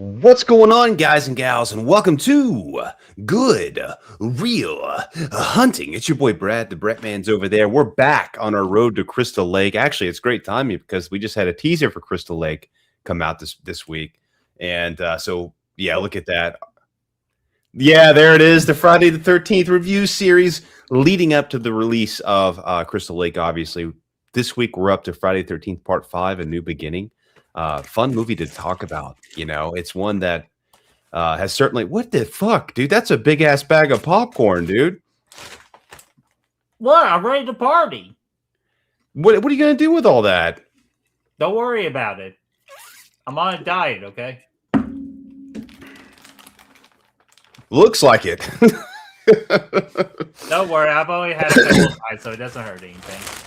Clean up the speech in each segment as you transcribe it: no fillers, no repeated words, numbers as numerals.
What's going on, guys and gals, and welcome to Good Real Hunting. It's your boy Brad. The BrettMan's over there. We're back on our road to Crystal Lake. Actually, it's great timing because we just had a teaser for Crystal Lake come out this week, and so yeah, look at that. Yeah, there it is. The Friday the 13th review series leading up to the release of Crystal Lake. Obviously, this week we're up to Friday 13th Part 5, A New Beginning. Fun movie to talk about. You know, it's one that has certainly. What the fuck, dude? That's a big ass bag of popcorn, dude. What? I'm ready to party. What are you gonna do with all that? Don't worry about it. I'm on a diet, okay? Looks like it. Don't worry. I've only had a couple of bites, so it doesn't hurt anything.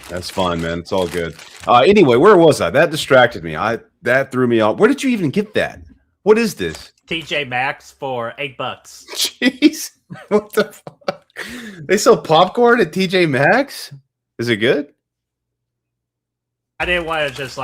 That's fine, man. It's all good. Anyway, where was I? That distracted me. That threw me off. Where did you even get that? What is this? TJ Maxx for $8. Jeez. What the fuck? They sell popcorn at TJ Maxx? Is it good? I didn't want to just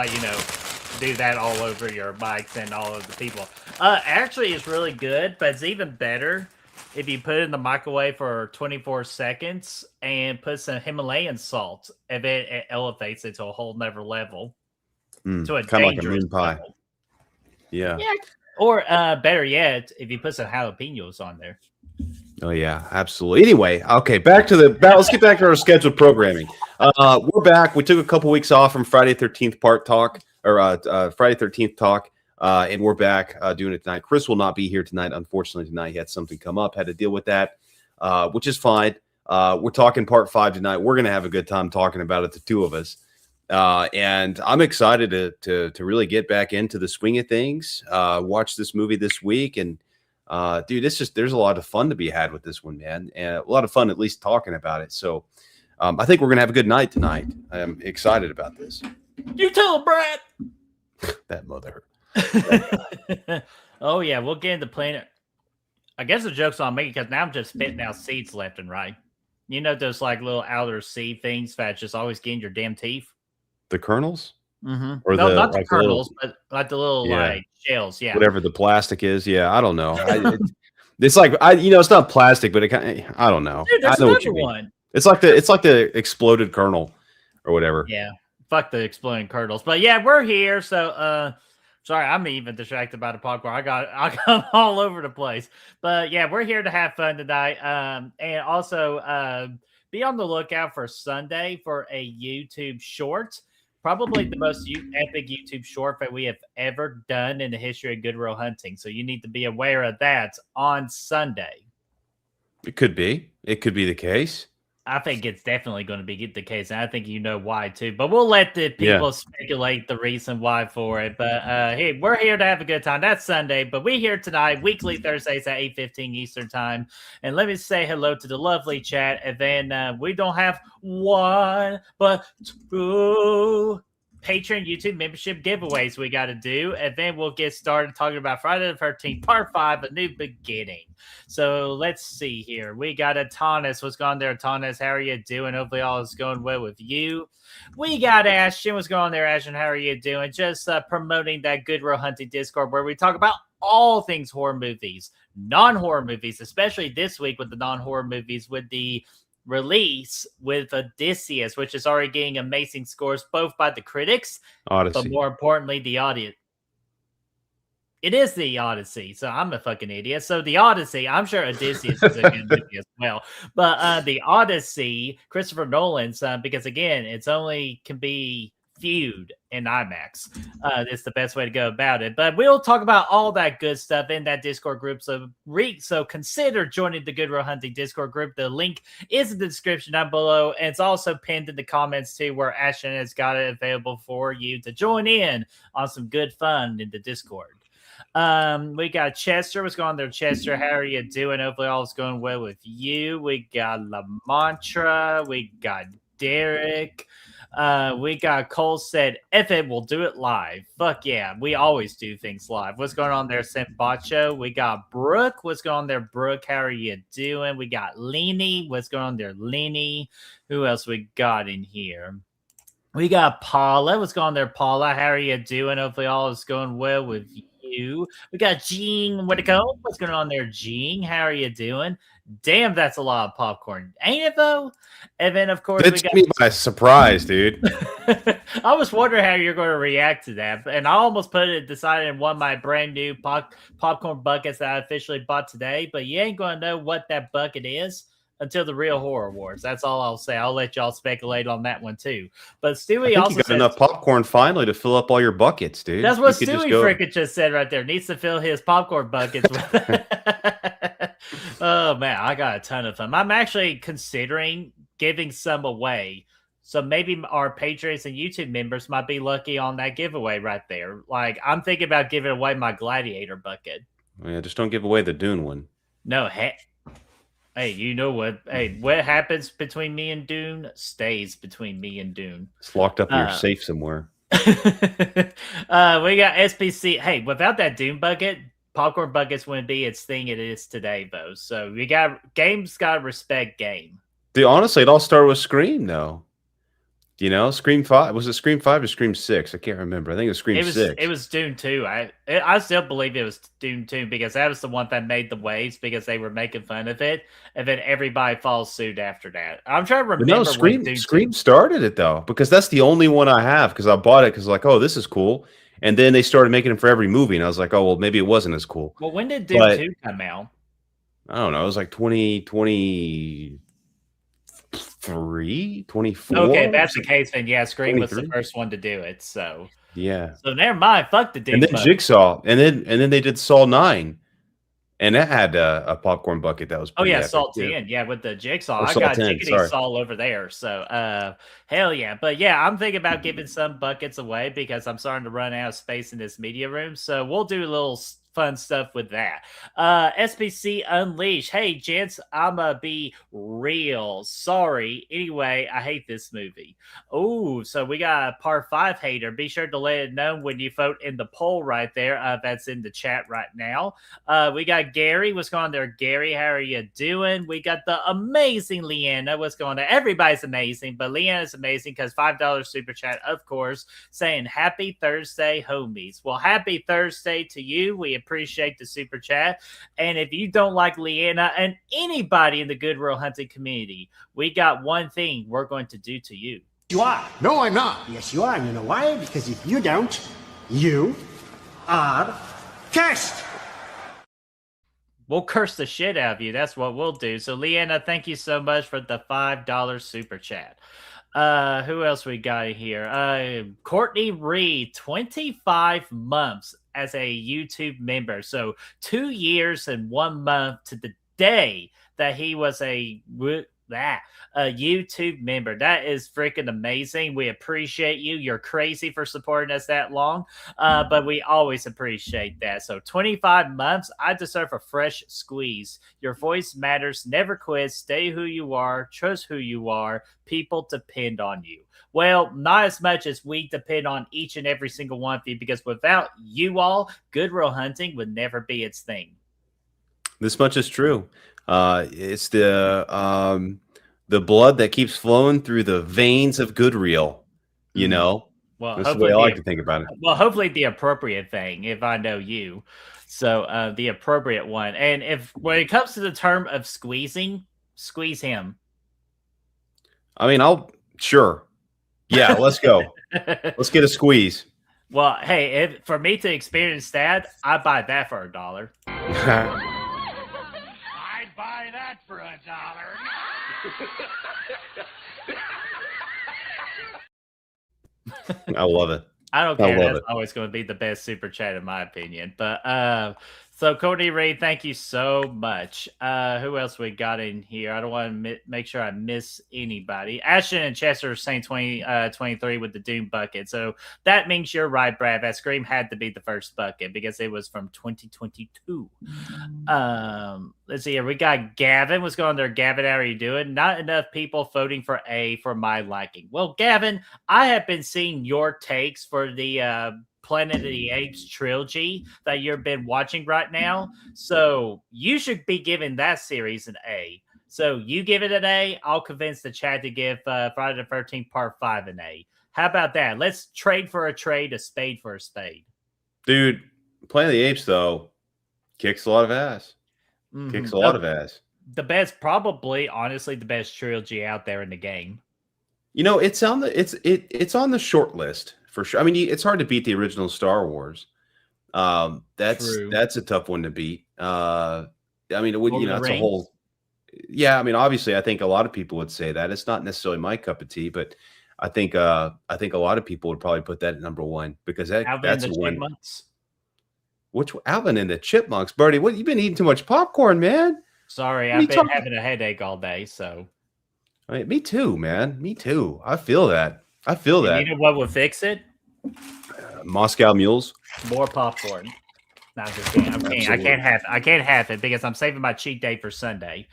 do that all over your bikes and all of the people. Actually, it's really good, but it's even better if you put it in the microwave for 24 seconds and put some Himalayan salt, and it elevates it to a whole nother level. To a kind of like a dangerous moon pie. level. Yeah. Or better yet, if you put some jalapenos on there. Oh yeah, absolutely. Anyway, okay, let's get back to our scheduled programming. We're back. We took a couple weeks off from Friday 13th part talk Friday 13th talk, and we're back doing it tonight. Chris will not be here tonight, unfortunately. Tonight he had something come up, had to deal with that, which is fine. We're talking part 5 tonight. We're gonna have a good time talking about it, the two of us. And I'm excited to really get back into the swing of things. Watch this movie this week, and dude, there's a lot of fun to be had with this one, man, and a lot of fun at least talking about it. So I think we're gonna have a good night tonight. I'm excited about this. You tell him, Brad. That mother. Oh yeah, we'll get into Planet. I guess the joke's on me because now I'm just spitting out seeds left and right. You know those like little outer seed things that just always get in your damn teeth. The kernels? Mm-hmm. Or no, not the like kernels, but like the little like shells. Yeah, whatever the plastic is. Yeah, I don't know. It's like it's not plastic, but I don't know. Dude, there's I know what another you mean. one. It's like the exploded kernel or whatever. Yeah, fuck the exploding kernels. But yeah, we're here. So sorry, I'm even distracted by the popcorn. I got all over the place. But yeah, we're here to have fun tonight. And also be on the lookout for Sunday for a YouTube short. Probably the most epic YouTube short that we have ever done in the history of Good Real Hunting. So you need to be aware of that on Sunday. It could be. It could be the case. I think it's definitely going to be the case, and I think you know why too. But we'll let the people speculate the reason why for it. But hey, we're here to have a good time. That's Sunday, but we're here tonight, weekly Thursdays at 8:15 Eastern time. And let me say hello to the lovely chat. And then we don't have one, but two Patreon YouTube membership giveaways we got to do, and then we'll get started talking about Friday the 13th, Part 5, A New Beginning. So let's see here. We got Atanis. What's going on there, Atanis? How are you doing? Hopefully all is going well with you. We got Ashton. What's going on there, Ashton? How are you doing? Just promoting that Good Real Hunting Discord where we talk about all things horror movies, non-horror movies, especially this week with the non-horror movies with the release with Odysseus, which is already getting amazing scores both by the critics, Odyssey, but more importantly, the audience. It is the Odyssey, so I'm a fucking idiot. So the Odyssey, I'm sure Odysseus is a good movie as well. But the Odyssey, Christopher Nolan's, because again, it's only can be viewed in IMAX. It's the best way to go about it. But we'll talk about all that good stuff in that Discord group. So consider joining the Good Real Hunting Discord group. The link is in the description down below. And it's also pinned in the comments too, where Ashton has got it available for you to join in on some good fun in the Discord. We got Chester. What's going on there, Chester? How are you doing? Hopefully all is going well with you. We got La Mantra. We got Derek. We got Cole said, F it, we'll do it live. Fuck yeah, we always do things live. What's going on there, Bacho? We got Brooke. What's going on there, Brooke? How are you doing? We got Leanie. What's going on there, Leanie? Who else we got in here? We got Paula. What's going on there, Paula? How are you doing? Hopefully all is going well with you. you. We got Gene Whitaco. What's going on there, Gene? How are you doing? Damn, that's a lot of popcorn, ain't it though? And then of course That we took got me by surprise, dude. I was wondering how you're going to react to that, and I almost decided in one of my brand new popcorn buckets that I officially bought today. But you ain't going to know what that bucket is until the real Horror Wars. That's all I'll say. I'll let y'all speculate on that one too. But I Stewie think also you got says enough popcorn finally to fill up all your buckets, dude. that's what You could Stewie freaking just said right there. Needs to fill his popcorn buckets with. Oh man, I got a ton of them. I'm actually considering giving some away. So maybe our patrons and YouTube members might be lucky on that giveaway right there. Like I'm thinking about giving away my Gladiator bucket. Yeah, just don't give away the Dune one. No, hey, you know what? Hey, what happens between me and Dune stays between me and Dune. It's locked up in your safe somewhere. We got SPC. Hey, without that Dune bucket, popcorn buckets wouldn't be its thing it is today, though. So we got games got to respect game. Dude, honestly, it all started with Scream, though. You know, Scream 5. Was it Scream 5 or Scream 6? I can't remember. I think it was Scream 6. It was Dune 2. I still believe it was Dune 2 because that was the one that made the waves because they were making fun of it. And then everybody follows suit after that. I'm trying to remember. No, Scream started it, though, because that's the only one I have because I bought it because, like, oh, this is cool. And then they started making it for every movie. And I was like, oh, well, maybe it wasn't as cool. Well, when did Dune 2 come out? I don't know. It was like 2023, 24. Okay, if that's the case, then yeah, Scream was the first one to do it. So yeah. So never mind. Fuck the Dune. And then Jigsaw, and then they did Saw 9, and that had a popcorn bucket that was. Oh yeah, Saw 10, yeah, with the Jigsaw. I got Jiggity Saw over there. So hell yeah. But yeah, I'm thinking about giving some buckets away because I'm starting to run out of space in this media room. So we'll do a little fun stuff with that. SPC Unleash. Hey, gents, I'ma be real. Sorry. Anyway, I hate this movie. Oh, so we got a part 5 hater. Be sure to let it know when you vote in the poll right there. That's in the chat right now. We got Gary. What's going on there, Gary? How are you doing? We got the amazing Leanna. What's going on? Everybody's amazing, but Leanna's amazing because $5 super chat, of course, saying happy Thursday, homies. Well, happy Thursday to you. We appreciate the super chat. And if you don't like Leanna and anybody in the Good Real Hunting community, we got one thing we're going to do to you. You are. No, I'm not. Yes, you are. And you know why? Because if you don't, you are cursed. We'll curse the shit out of you. That's what we'll do. So, Leanna, thank you so much for the $5 super chat. Who else we got here? Courtney Reed, 25 months as a YouTube member. So 2 years and 1 month to the day that he was a YouTube member. That is freaking amazing. We appreciate you. You're crazy for supporting us that long, but we always appreciate that. So 25 months, I deserve a fresh squeeze. Your voice matters. Never quit. Stay who you are. Trust who you are. People depend on you. Well, not as much as we depend on each and every single one of you, because without you all, Good Real Hunting would never be its thing. This much is true. It's the blood that keeps flowing through the veins of Good Real. You know, well, that's the way I like to think about it. Well, hopefully the appropriate thing, if I know you. So the appropriate one. And if when it comes to the term of squeezing, squeeze him. I mean, sure. Yeah, let's go. Let's get a squeeze. Well, hey, for me to experience that, I'd buy that for $1. I'd buy that for $1. I love it. I don't care. That's always going to be the best super chat in my opinion. But so Cody Reed, thank you so much. Who else we got in here? I don't want to make sure I miss anybody. Ashton and Chester are saying 23 with the Doom bucket. So that means you're right, Brad. That Scream had to be the first bucket because it was from 2022. Let's see here. We got Gavin. What's going on there, Gavin? How are you doing? Not enough people voting for A for my liking. Well, Gavin, I have been seeing your takes for the Planet of the Apes trilogy that you've been watching right now. So you should be giving that series an A. So you give it an A. I'll convince the chat to give Friday the 13th Part 5 an A. How about that? Let's trade for a trade, a spade for a spade. Dude, Planet of the Apes, though, kicks a lot of ass. Kicks a lot of ass. The best, probably, honestly, the best trilogy out there in the game. It's on the short list for sure. I mean, it's hard to beat the original Star Wars. That's a tough one to beat. I mean, it would, it's a whole. Yeah, I mean, obviously, I think a lot of people would say that. It's not necessarily my cup of tea, but I think a lot of people would probably put that at number one because that's the one. Chipmunks. Which Alvin and the Chipmunks, Birdie? What, you've been eating too much popcorn, man? Sorry, I've been having a headache all day. So, I mean, me too, man. Me too. I feel that. You know what would fix it? Moscow Mules. More popcorn. No, I'm just kidding. I can't have it because I'm saving my cheat day for Sunday.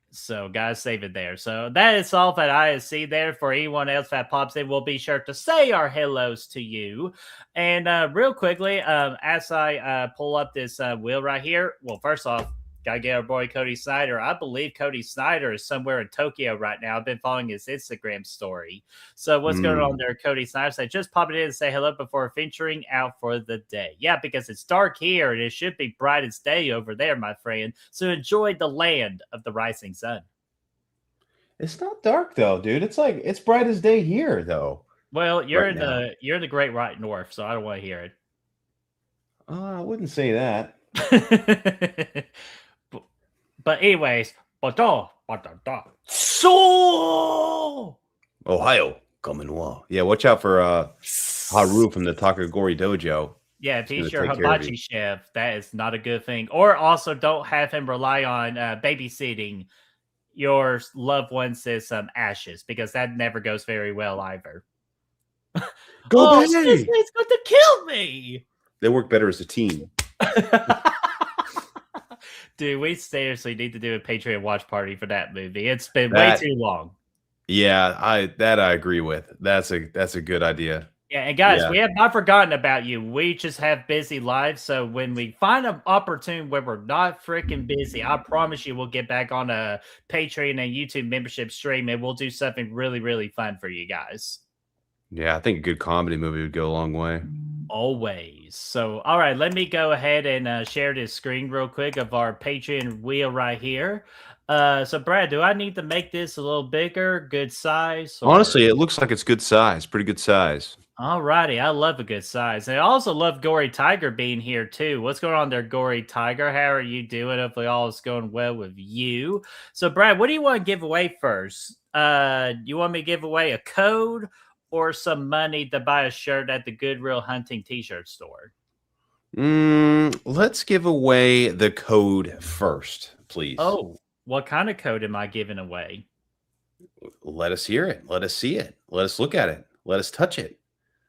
So guys, save it there. So that is all that I see there. For anyone else that pops in, we'll be sure to say our hellos to you. And real quickly, as I pull up this wheel right here, well, first off, gotta get our boy Cody Snyder. I believe Cody Snyder is somewhere in Tokyo right now. I've been following his Instagram story. So what's going on there, Cody Snyder? So just pop it in and say hello before venturing out for the day. Yeah, because it's dark here and it should be bright as day over there, my friend. So enjoy the land of the rising sun. It's not dark though, dude. It's bright as day here though. Well, you're in the great white north, so I don't want to hear it. I wouldn't say that. But anyways, so Ohio, Kominwa. Yeah, watch out for Haru from the Takagori Dojo. Yeah, if he's your hibachi chef, that is not a good thing. Or also don't have him rely on babysitting your loved one's ashes, because that never goes very well either. It's going to kill me. They work better as a team. Dude, we seriously need to do a Patreon watch party for that movie. It's been way too long. Yeah, I agree with. That's a good idea. Yeah, and guys, we have not forgotten about you. We just have busy lives, so when we find an opportunity where we're not freaking busy, I promise you we'll get back on a Patreon and YouTube membership stream, and we'll do something really, really fun for you guys. Yeah, I think a good comedy movie would go a long way. Always. So, all right, let me go ahead and share this screen real quick of our Patreon wheel right here. So, Brad, do I need to make this a little bigger, good size? Honestly, it looks like it's good size, pretty good size. All righty, I love a good size. And I also love Gory Tiger being here, too. What's going on there, Gory Tiger? How are you doing? Hopefully all is going well with you. So, Brad, what do you want to give away first? You want me to give away a code or some money to buy a shirt at the Good Real Hunting t-shirt store? Let's give away the code first, please. Oh, what kind of code am I giving away? Let us hear it. Let us see it. Let us look at it. Let us touch it.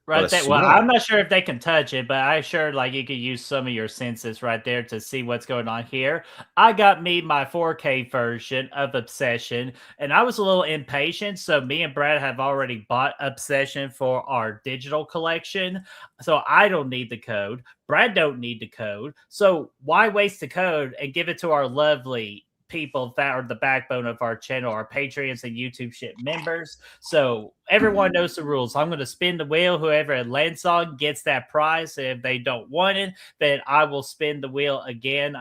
Right there. Well, I'm not sure if they can touch it, but I sure you could use some of your senses right there to see what's going on here. I got me my 4K version of Obsession, and I was a little impatient, so me and Brad have already bought Obsession for our digital collection, so I don't need the code. Brad don't need the code, so why waste the code and give it to our lovely people that are the backbone of our channel, our Patreons and YouTube ship members. So everyone knows the rules. I'm going to spin the wheel. Whoever it lands on gets that prize. If they don't want it, then I will spin the wheel again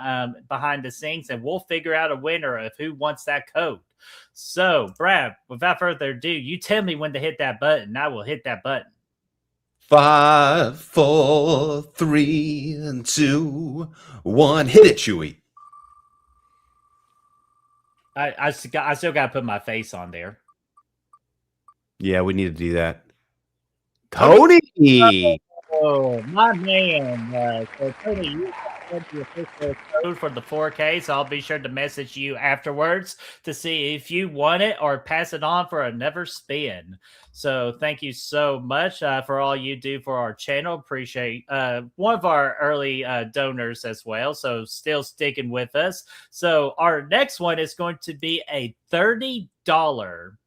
behind the scenes, and we'll figure out a winner of who wants that code. So, Brad, without further ado, you tell me when to hit that button. I will hit that button. 5, 4, 3, 2, 1. Hit it, Chewy. I still got to put my face on there. Yeah, we need to do that. Tony! Oh, my man. So, Tony, you got the official code for the 4K, so I'll be sure to message you afterwards to see if you want it or pass it on for another spin. So thank you so much for all you do for our channel. Appreciate one of our early donors as well. So still sticking with us. So our next one is going to be a $30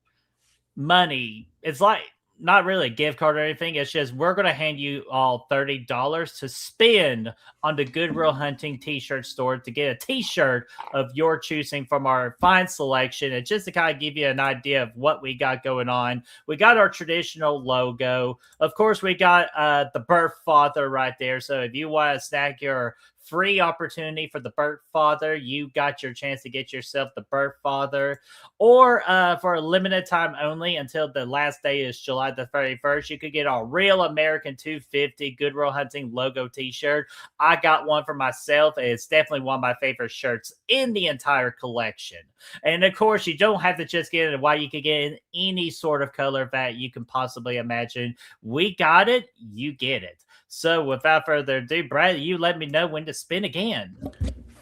money. It's like not really a gift card or anything. It's just we're going to hand you all $30 to spend on the Good Real Hunting t-shirt store to get a t-shirt of your choosing from our fine selection. And just to kind of give you an idea of what we got going on, we got our traditional logo. Of course, we got the birth father right there. So if you want to snag your free opportunity for the birth father, you got your chance to get yourself the birth father. Or for a limited time only until the last day is July the 31st, you could get a Real American 250 Good Real Hunting logo t-shirt. I got one for myself. It's definitely one of my favorite shirts in the entire collection. And of course, you don't have to just get it. Why you could get in any sort of color that you can possibly imagine. We got it. You get it. So without further ado, Brad, you let me know when to spin again.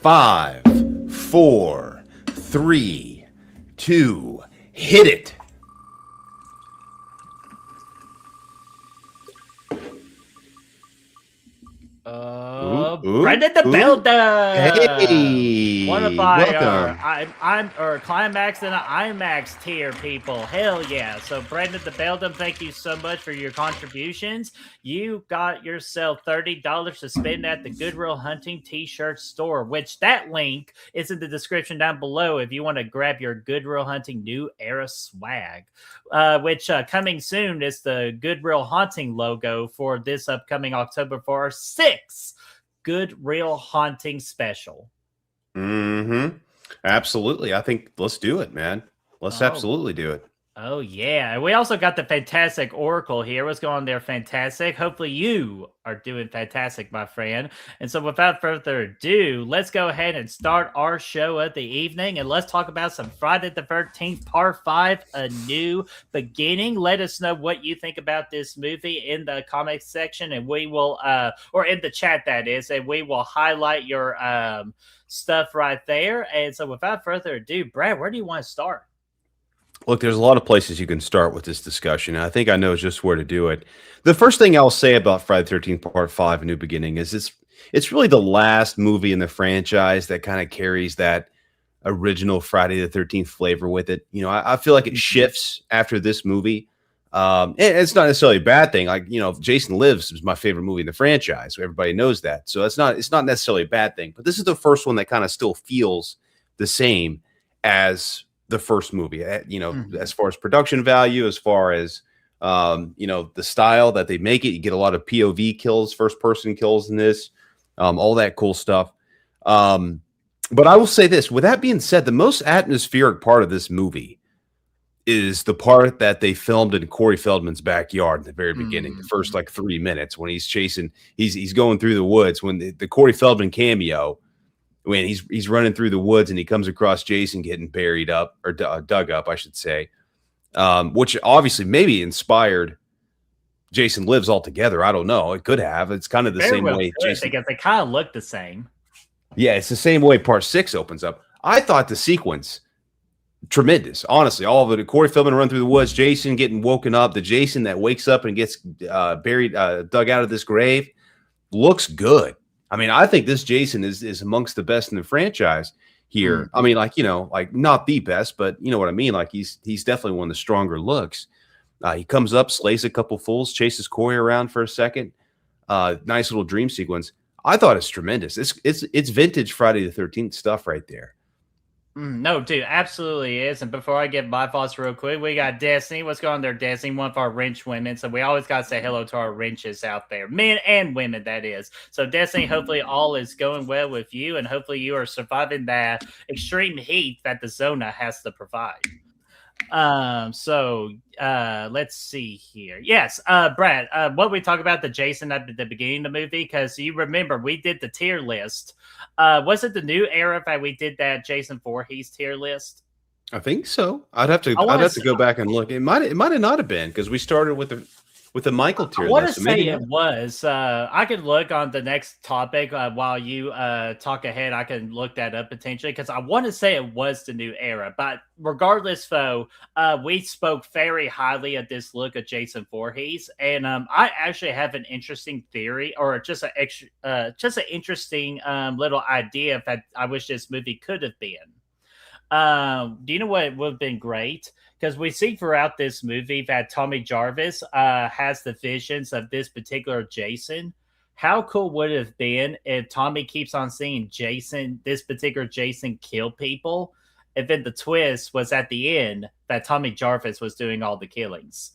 5, 4, 3, 2, hit it. Brendan the Builder. Hey, One of our welcome. Climax and IMAX tier people. Hell yeah. So Brendan the Builder, thank you so much for your contributions. You got yourself $30 to spend at the Good Real Hunting t-shirt store, which that link is in the description down below if you want to grab your Good Real Hunting new era swag, which coming soon is the Good Real Hunting logo for this upcoming October for our 6th Good Real Haunting special. Absolutely. I think let's do it, man. Let's absolutely do it. Oh, yeah. And we also got the fantastic Oracle here. What's going on there? Fantastic. Hopefully you are doing fantastic, my friend. And so without further ado, let's go ahead and start our show of the evening. And let's talk about some Friday the 13th Part 5, A New Beginning. Let us know what you think about this movie in the comments section. And we will, or in the chat, that is, and we will highlight your stuff right there. And so without further ado, Brad, where do you want to start? Look, there's a lot of places you can start with this discussion, and I think I know just where to do it. The first thing I'll say about Friday the 13th Part 5, A New Beginning, is it's really the last movie in the franchise that kind of carries that original Friday the 13th flavor with it. You know, I feel like it shifts after this movie. And it's not necessarily a bad thing. Like, you know, Jason Lives is my favorite movie in the franchise, so everybody knows that. So it's not necessarily a bad thing. But this is the first one that kind of still feels the same as the first movie, you know, as far as production value, as far as, you know, the style that they make it. You get a lot of POV kills, first person kills in this, all that cool stuff. But I will say this, with that being said, the most atmospheric part of this movie is the part that they filmed in Corey Feldman's backyard in the very beginning, the first like 3 minutes when he's chasing, he's going through the woods, when the Corey Feldman cameo, when he's running through the woods and he comes across Jason getting buried up, or dug up, I should say, which obviously maybe inspired Jason Lives altogether. I don't know. It could have. It's kind of the same way. Jason, because they kind of look the same. Yeah, it's the same way Part 6 opens up. I thought the sequence tremendous. Honestly, all of it. Corey Feldman run through the woods, Jason getting woken up, the Jason that wakes up and gets buried, dug out of this grave, looks good. I mean, I think this Jason is amongst the best in the franchise here. I mean, like, you know, like not the best, but you know what I mean? Like he's definitely one of the stronger looks. He comes up, slays a couple fools, chases Corey around for a second. Nice little dream sequence. I thought it's tremendous. It's vintage Friday the 13th stuff right there. No, dude, absolutely is. And before I get my thoughts real quick, we got Destiny. What's going on there, Destiny? One of our wrench women. So we always got to say hello to our wrenches out there. Men and women, that is. So Destiny, hopefully all is going well with you. And hopefully you are surviving that extreme heat that the Zona has to provide. Let's see here. Yes, Brad, what we talk about the Jason at the beginning of the movie, because you remember we did the tier list. Was it the new era that we did that Jason Voorhees tier list? I think so. I'd have to go back and look. It might have not have been, because we started with the Michael tier list. I want to say it was. I could look on the next topic while you talk ahead. I can look that up potentially, because I want to say it was the new era. But regardless, though, we spoke very highly of this look of Jason Voorhees, and I actually have an interesting theory, or just an interesting little idea that I wish this movie could have been. Do you know what would have been great? because we see throughout this movie that Tommy Jarvis has the visions of this particular Jason. How cool would it have been if Tommy keeps on seeing this particular Jason kill people, and then the twist was at the end that Tommy Jarvis was doing all the killings?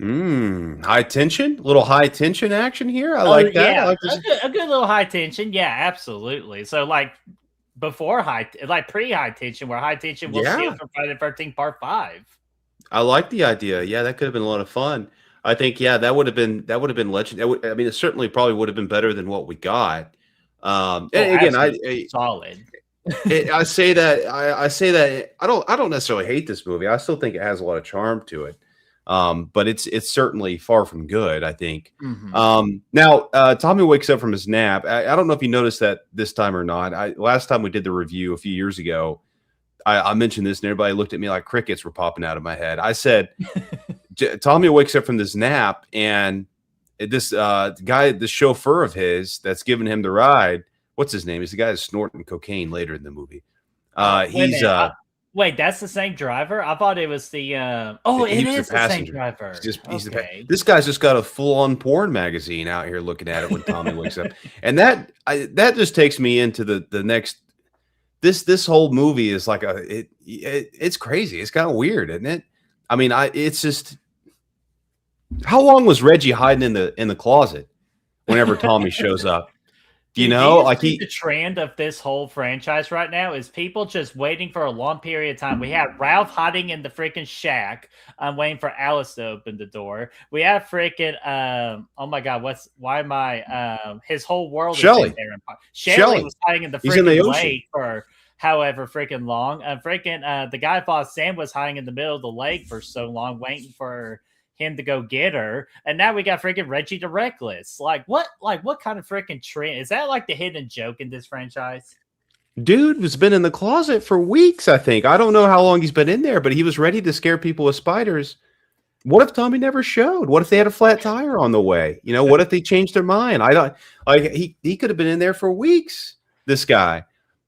High tension, little high tension action here. I like that. Yeah, I like this. a good little high tension. Yeah, absolutely. So like pre-high tension, where high tension will see it from Friday the 13th Part 5. I like the idea. Yeah, that could have been a lot of fun. I think, that would have been legend. I mean, it certainly probably would have been better than what we got. And again, solid. I say that I don't necessarily hate this movie. I still think it has a lot of charm to it. But it's certainly far from good, I think. Now, Tommy wakes up from his nap. I don't know if you noticed that this time or not. Last time we did the review a few years ago, I mentioned this and everybody looked at me like crickets were popping out of my head. I said, Tommy wakes up from this nap and this guy, the chauffeur of his that's giving him the ride, what's his name? He's the guy that's snorting cocaine later in the movie. Wait, that's the same driver? I thought it was the it is the same driver. This guy's just got a full-on porn magazine out here looking at it when Tommy wakes up. And that just takes me into the next. This whole movie is like it's crazy. It's kind of weird, isn't it? I mean, it's just, how long was Reggie hiding in the closet whenever Tommy shows up? Do the trend of this whole franchise right now is people just waiting for a long period of time. We have Ralph hiding in the freaking shack. I'm waiting for Alice to open the door. We have freaking oh my god, his whole world Shelley. is in there. Shelley was hiding in the freaking lake for however freaking long. The guy thought Sam was hiding in the middle of the lake for so long, waiting for him to go get her, and now we got freaking Reggie the Reckless. What kind of freaking trend is that? Like the hidden joke in this franchise? Dude has been in the closet for weeks. I think, I don't know how long he's been in there, but he was ready to scare people with spiders. What if Tommy never showed? What if they had a flat tire on the way? What if they changed their mind? I don't he could have been in there for weeks. This guy.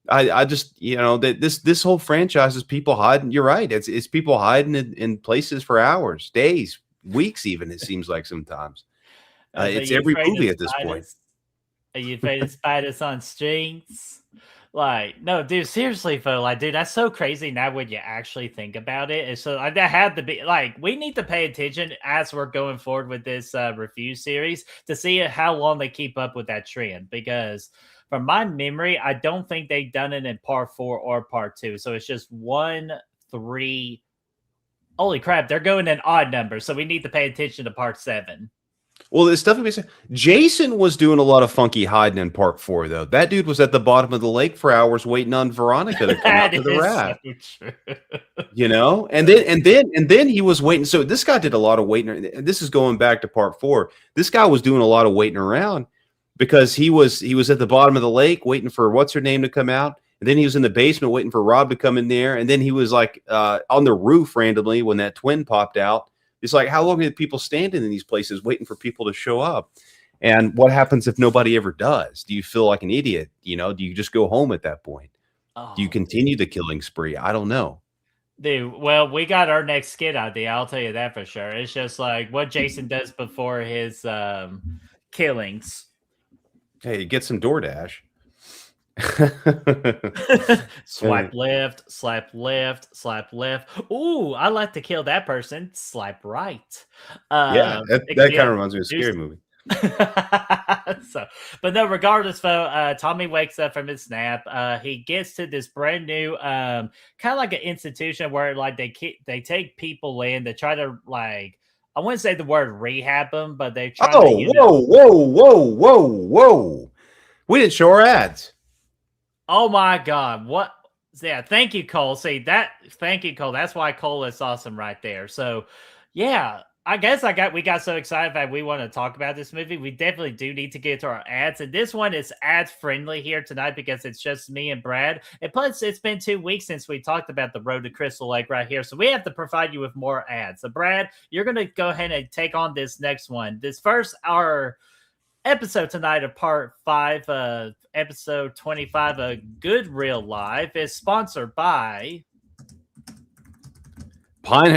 I just, that this whole franchise is people hiding. You're right. It's people hiding in places for hours, days, weeks, even, it seems like sometimes. It's every movie at this point. Are you afraid of spiders on streets? No, dude, seriously, though, dude, that's so crazy now when you actually think about it. And so that had to be, we need to pay attention as we're going forward with this review series to see how long they keep up with that trend, because from my memory, I don't think they've done it in Part 4 or Part 2. So it's just 1, 3. Holy crap, they're going in odd numbers, so we need to pay attention to Part 7. Well, it's definitely Jason was doing a lot of funky hiding in Part 4, though. That dude was at the bottom of the lake for hours waiting on Veronica to come out to the raft. So and then he was waiting. So this guy did a lot of waiting. This is going back to Part 4. This guy was doing a lot of waiting around because he was at the bottom of the lake waiting for what's her name to come out. And then he was in the basement waiting for Rob to come in there. And then he was on the roof randomly when that twin popped out. It's like, how long are people standing in these places waiting for people to show up? And what happens if nobody ever does? Do you feel like an idiot? Do you just go home at that point? Do you continue the killing spree? I don't know. Dude, well, we got our next skit idea. I'll tell you that for sure. It's just like what Jason does before his killings. Hey, get some DoorDash. Swipe left, slap left, slap left. Ooh, I like to kill that person. Slap right. That kind of reminds me of a scary movie. But no, regardless, though, Tommy wakes up from his nap. He gets to this brand new, kind of like an institution where they take people in. They try to I wouldn't say the word rehab them, but they try. Whoa! We didn't show our ads. Oh my God! What? Yeah, thank you, Cole. Thank you, Cole. That's why Cole is awesome right there. So, yeah, I guess we got so excited that we want to talk about this movie. We definitely do need to get to our ads, and this one is ad friendly here tonight because it's just me and Brad. And plus, it's been 2 weeks since we talked about the Road to Crystal Lake right here, so we have to provide you with more ads. So, Brad, you're going to go ahead and take on this next one. This first, our episode tonight of Part 5, episode 25 of Good Real Life is sponsored by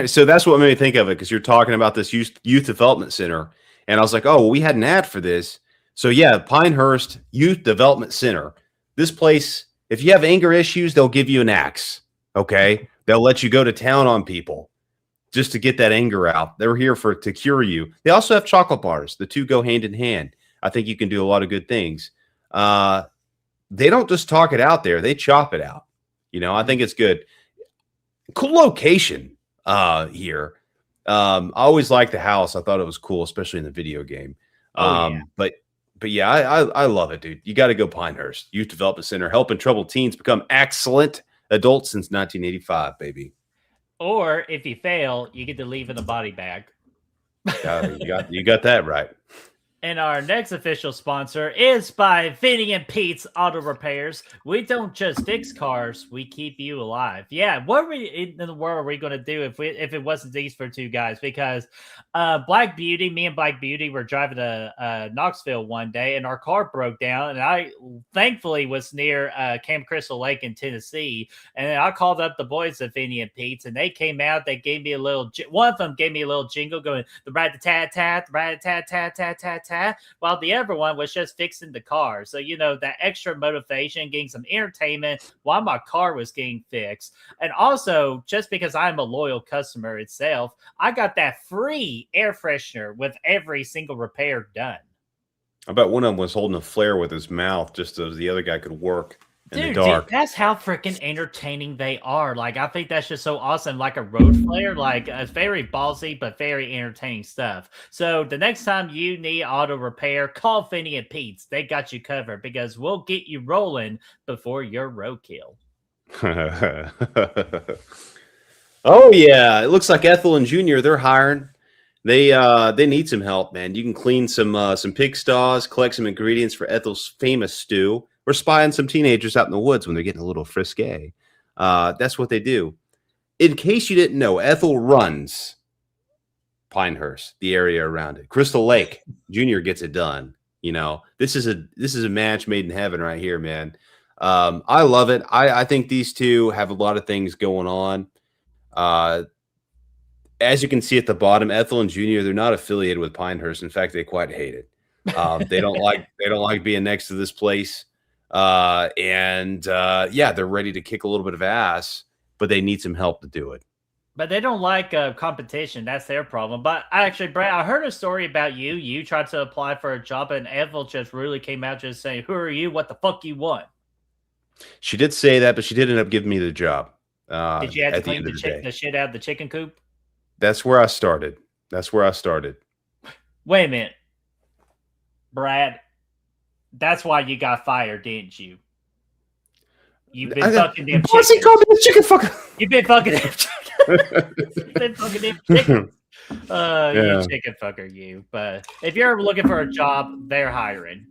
So that's what made me think of it, because you're talking about this youth development center, and I was like, oh, well, we had an ad for this. So yeah, Pinehurst Youth Development Center. This place, if you have anger issues, they'll give you an axe. Okay, they'll let you go to town on people just to get that anger out. They're here to cure you. They also have chocolate bars. The two go hand in hand. I think you can do a lot of good things. They don't just talk it out there; they chop it out. I think it's good. Cool location here. I always liked the house. I thought it was cool, especially in the video game. Yeah. But yeah, I love it, dude. You got to go Pinehurst Youth Development Center, helping troubled teens become excellent adults since 1985, baby. Or if you fail, you get to leave in a body bag. You got that right. And our next official sponsor is by Vinny and Pete's Auto Repairs. We don't just fix cars, we keep you alive. Yeah, what in the world are we going to do if it wasn't these for two guys? Because me and Black Beauty were driving to Knoxville one day, and our car broke down, and I thankfully was near Camp Crystal Lake in Tennessee, and I called up the boys at Vinny and Pete's, and they came out. They gave me one of them gave me a little jingle going, the rat-a-tat-tat, the rat-a-tat-tat-tat-tat, while the other one was just fixing the car. So, that extra motivation, getting some entertainment while my car was getting fixed. And also, just because I'm a loyal customer itself, I got that free air freshener with every single repair done. I bet one of them was holding a flare with his mouth just so the other guy could work in the dark. Dude, that's how freaking entertaining they are. Like, I think that's just so awesome. Like a road flare, like it's very ballsy, but very entertaining stuff. So the next time you need auto repair, call Finny and Pete's. They got you covered, because we'll get you rolling before your roadkill. Oh yeah, it looks like Ethel and Junior, they're hiring. They need some help, man. You can clean some pig sties, collect some ingredients for Ethel's famous stew. We're spying some teenagers out in the woods when they're getting a little frisky. That's what they do. In case you didn't know, Ethel runs Pinehurst, the area around it. Crystal Lake, Junior gets it done. This is a match made in heaven right here, man. I love it. I think these two have a lot of things going on. As you can see at the bottom, Ethel and Junior, they're not affiliated with Pinehurst. In fact, they quite hate it. They don't like being next to this place. Yeah, they're ready to kick a little bit of ass, but they need some help to do it. But they don't like competition. That's their problem. But actually, Brett, I heard a story about you. You tried to apply for a job, and Ethel just really came out just saying, "Who are you? What the fuck you want?" She did say that, but she did end up giving me the job. Did you have to clean the shit out of the chicken coop? That's where I started. Wait a minute, Brad. That's why you got fired, didn't you? You've been fucking them chickens. He called me a chicken fucker. You've been fucking them chickens. You've been fucking them chickens. You chicken fucker, you. But if you're ever looking for a job, they're hiring.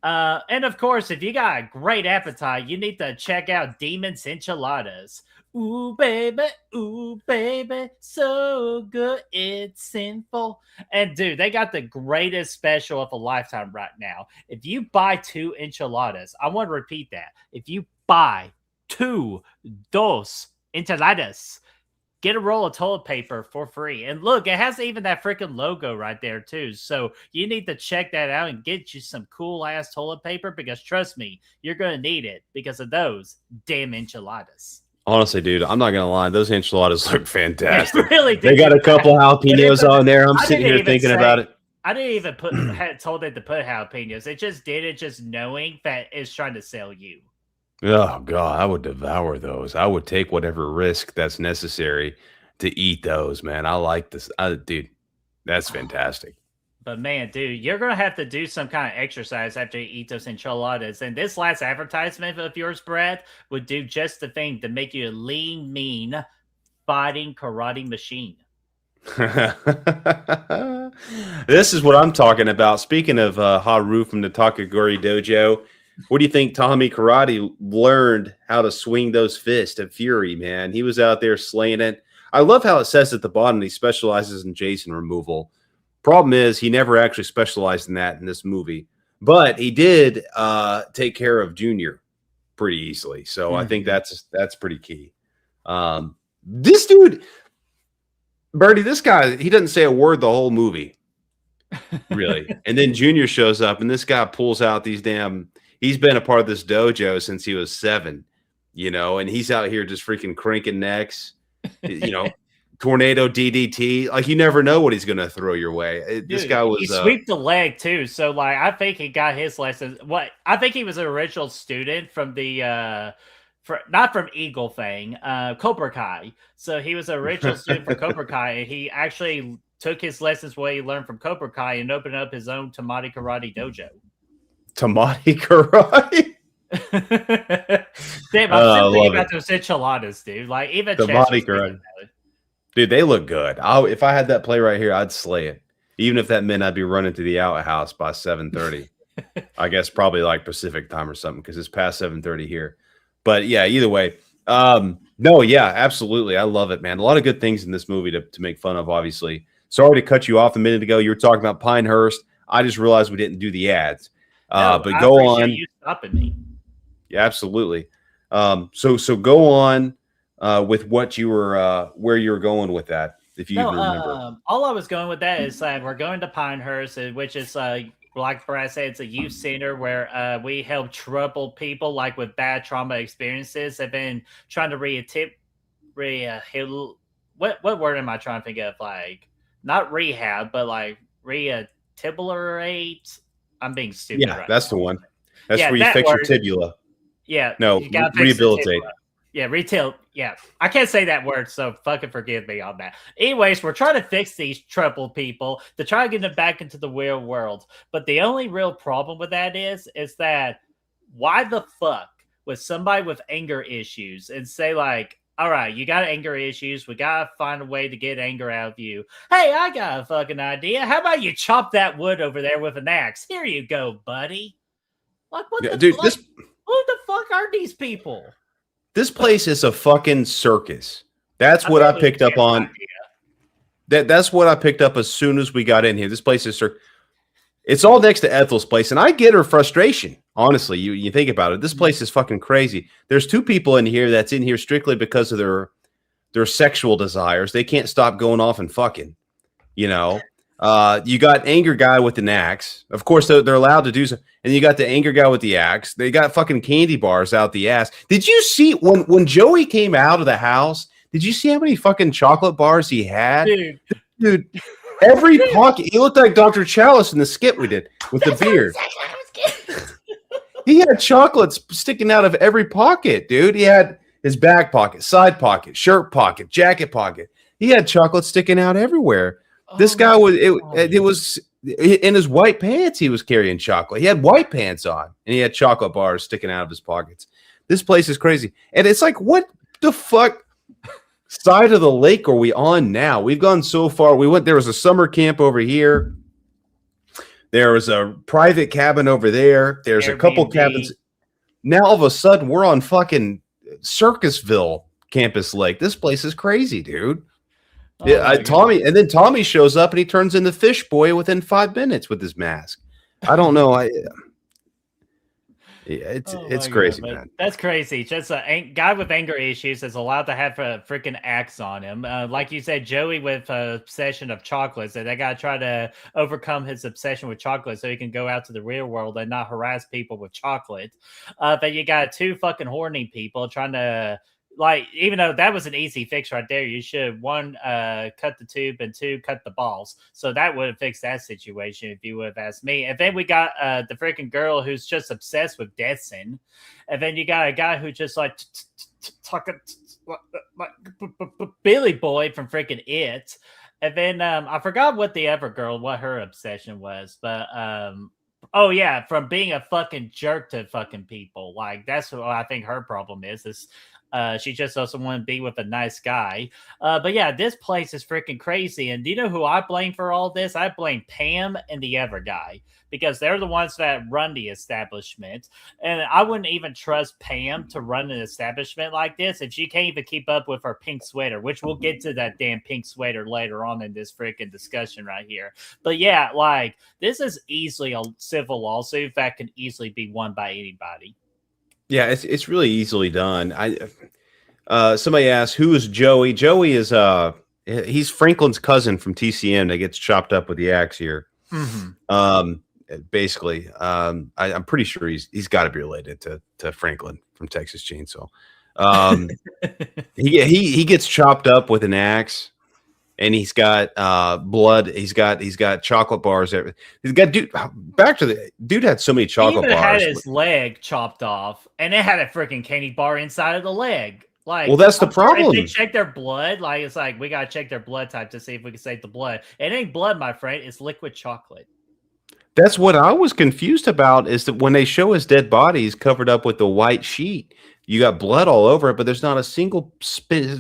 And of course, if you got a great appetite, you need to check out Demon's Enchiladas. Ooh, baby, so good, it's sinful. And dude, they got the greatest special of a lifetime right now. If you buy 2 enchiladas, I want to repeat that. If you buy 2 enchiladas, get a roll of toilet paper for free. And look, it has even that freaking logo right there too. So you need to check that out and get you some cool ass toilet paper, because trust me, you're going to need it because of those damn enchiladas. Honestly, dude, I'm not gonna lie. Those enchiladas look fantastic. Really, they got a couple jalapenos on there. I'm sitting here thinking about it. I didn't even told it to put jalapenos. It just did it, just knowing that it's trying to sell you. Oh God, I would devour those. I would take whatever risk that's necessary to eat those, man. I like this, dude. That's fantastic. But man, dude, you're going to have to do some kind of exercise after you eat those enchiladas. And this last advertisement of yours, Brad, would do just the thing to make you a lean, mean, fighting karate machine. This is what I'm talking about. Speaking of Haru from the Takagori Dojo, what do you think Tommy Karate learned how to swing those fists at Fury, man? He was out there slaying it. I love how it says at the bottom he specializes in Jason removal. Problem is, he never actually specialized in that in this movie, but he did take care of Junior pretty easily. So I think that's pretty key. This dude, Birdie, this guy, he doesn't say a word the whole movie. Really. And then Junior shows up, and this guy pulls out these he's been a part of this dojo since he was 7, and he's out here just freaking cranking necks, tornado DDT. Like, you never know what he's going to throw your way. This guy was. He swept the leg, too. So, like, I think he got his lessons. I think he was an original student from the. Not from Eagle Fang, Cobra Kai. So he was an original student for Cobra Kai, and he actually took his lessons where he learned from Cobra Kai and opened up his own Tamati Karate dojo. Tamati Karate? Damn, I'm thinking about those enchiladas, dude. Like, even Tamati Karate. Dude, they look good. If I had that play right here, I'd slay it. Even if that meant I'd be running to the outhouse by 7:30. I guess probably like Pacific time or something, because it's past 7:30 here. But yeah, either way. No, yeah, absolutely. I love it, man. A lot of good things in this movie to make fun of, obviously. Sorry to cut you off a minute ago. You were talking about Pinehurst. I just realized we didn't do the ads. But go on. You stopping me. Yeah, absolutely. So go on with what you were where you were going with that, if you remember. All I was going with that is that we're going to Pinehurst, which is like Brad said, it's a youth center where we help troubled people like with bad trauma experiences. I've been trying to what word am I trying to think of? Like, not rehab, but like rehabilitate. I'm being stupid. Yeah, right, that's now. The one. That's where you fix your tibula. Yeah. No, rehabilitate. Yeah, retail. Yeah, I can't say that word, so fucking forgive me on that. Anyways, we're trying to fix these troubled people to try to get them back into the real world. But the only real problem with that is that why the fuck would somebody with anger issues and say like, all right, you got anger issues. We got to find a way to get anger out of you. Hey, I got a fucking idea. How about you chop that wood over there with an axe? Here you go, buddy. Like, what the fuck? Who the fuck are these people? This place is a fucking circus. That's what I picked up on. That's what I picked up as soon as we got in here. This place is circus. It's all next to Ethel's place, and I get her frustration. Honestly, you think about it. This place is fucking crazy. There's 2 people in here that's in here strictly because of their sexual desires. They can't stop going off and fucking. You got anger guy with an axe. Of course, they're allowed to do so. And you got the anger guy with the axe. They got fucking candy bars out the ass. Did you see when Joey came out of the house? Did you see how many fucking chocolate bars he had? Dude, every pocket. He looked like Dr. Chalice in the skit we did with the beard. He had chocolates sticking out of every pocket, dude. He had his back pocket, side pocket, shirt pocket, jacket pocket. He had chocolate sticking out everywhere. This guy was it was in his white pants. He was carrying chocolate. He had white pants on, and he had chocolate bars sticking out of his pockets. This place is crazy, and it's like, what the fuck side of the lake are we on now? We've gone so far. There was a summer camp over here. There was a private cabin over there. There's Airbnb. A couple cabins. Now all of a sudden we're on fucking Circusville Campus Lake. This place is crazy, dude. Tommy shows up and he turns into Fish Boy within 5 minutes with his mask. I don't know. It's crazy, man. That's crazy. Just a guy with anger issues is allowed to have a freaking axe on him. Like you said, Joey with obsession of chocolates, and they got to try to overcome his obsession with chocolate so he can go out to the real world and not harass people with chocolate. But you got 2 fucking horny people trying to, like, even though that was an easy fix right there, you should 1 cut the tube and 2 cut the balls. So that would have fixed that situation if you would have asked me. And then we got the freaking girl who's just obsessed with Detson. And then you got a guy who just like talking like Billy Boy from freaking It. And then I forgot what her obsession was, but oh yeah, from being a fucking jerk to fucking people. Like, that's what I think her problem is she just doesn't want to be with a nice guy. But yeah, this place is freaking crazy. And do you know who I blame for all this? I blame Pam and the other guy, because they're the ones that run the establishment. And I wouldn't even trust Pam to run an establishment like this if she can't even keep up with her pink sweater, which we'll get to that damn pink sweater later on in this freaking discussion right here. But yeah, like, this is easily a civil lawsuit that can easily be won by anybody. Yeah, it's really easily done. Somebody asked, who is Joey? Joey is He's Franklin's cousin from TCM that gets chopped up with the axe here. Basically, I'm pretty sure he's got to be related to Franklin from Texas Chainsaw. He gets chopped up with an axe, and he's got blood. He's got chocolate bars. He's got dude had so many chocolate he even bars. had his leg chopped off, and it had a freaking candy bar inside of the leg. Like, well, that's the problem. If they check their blood, like it's like we gotta check their blood type to see if we can save the blood. It ain't blood, my friend. It's liquid chocolate. That's what I was confused about, is that when they show his dead body, he's covered up with the white sheet. You got blood all over it, but there's not a single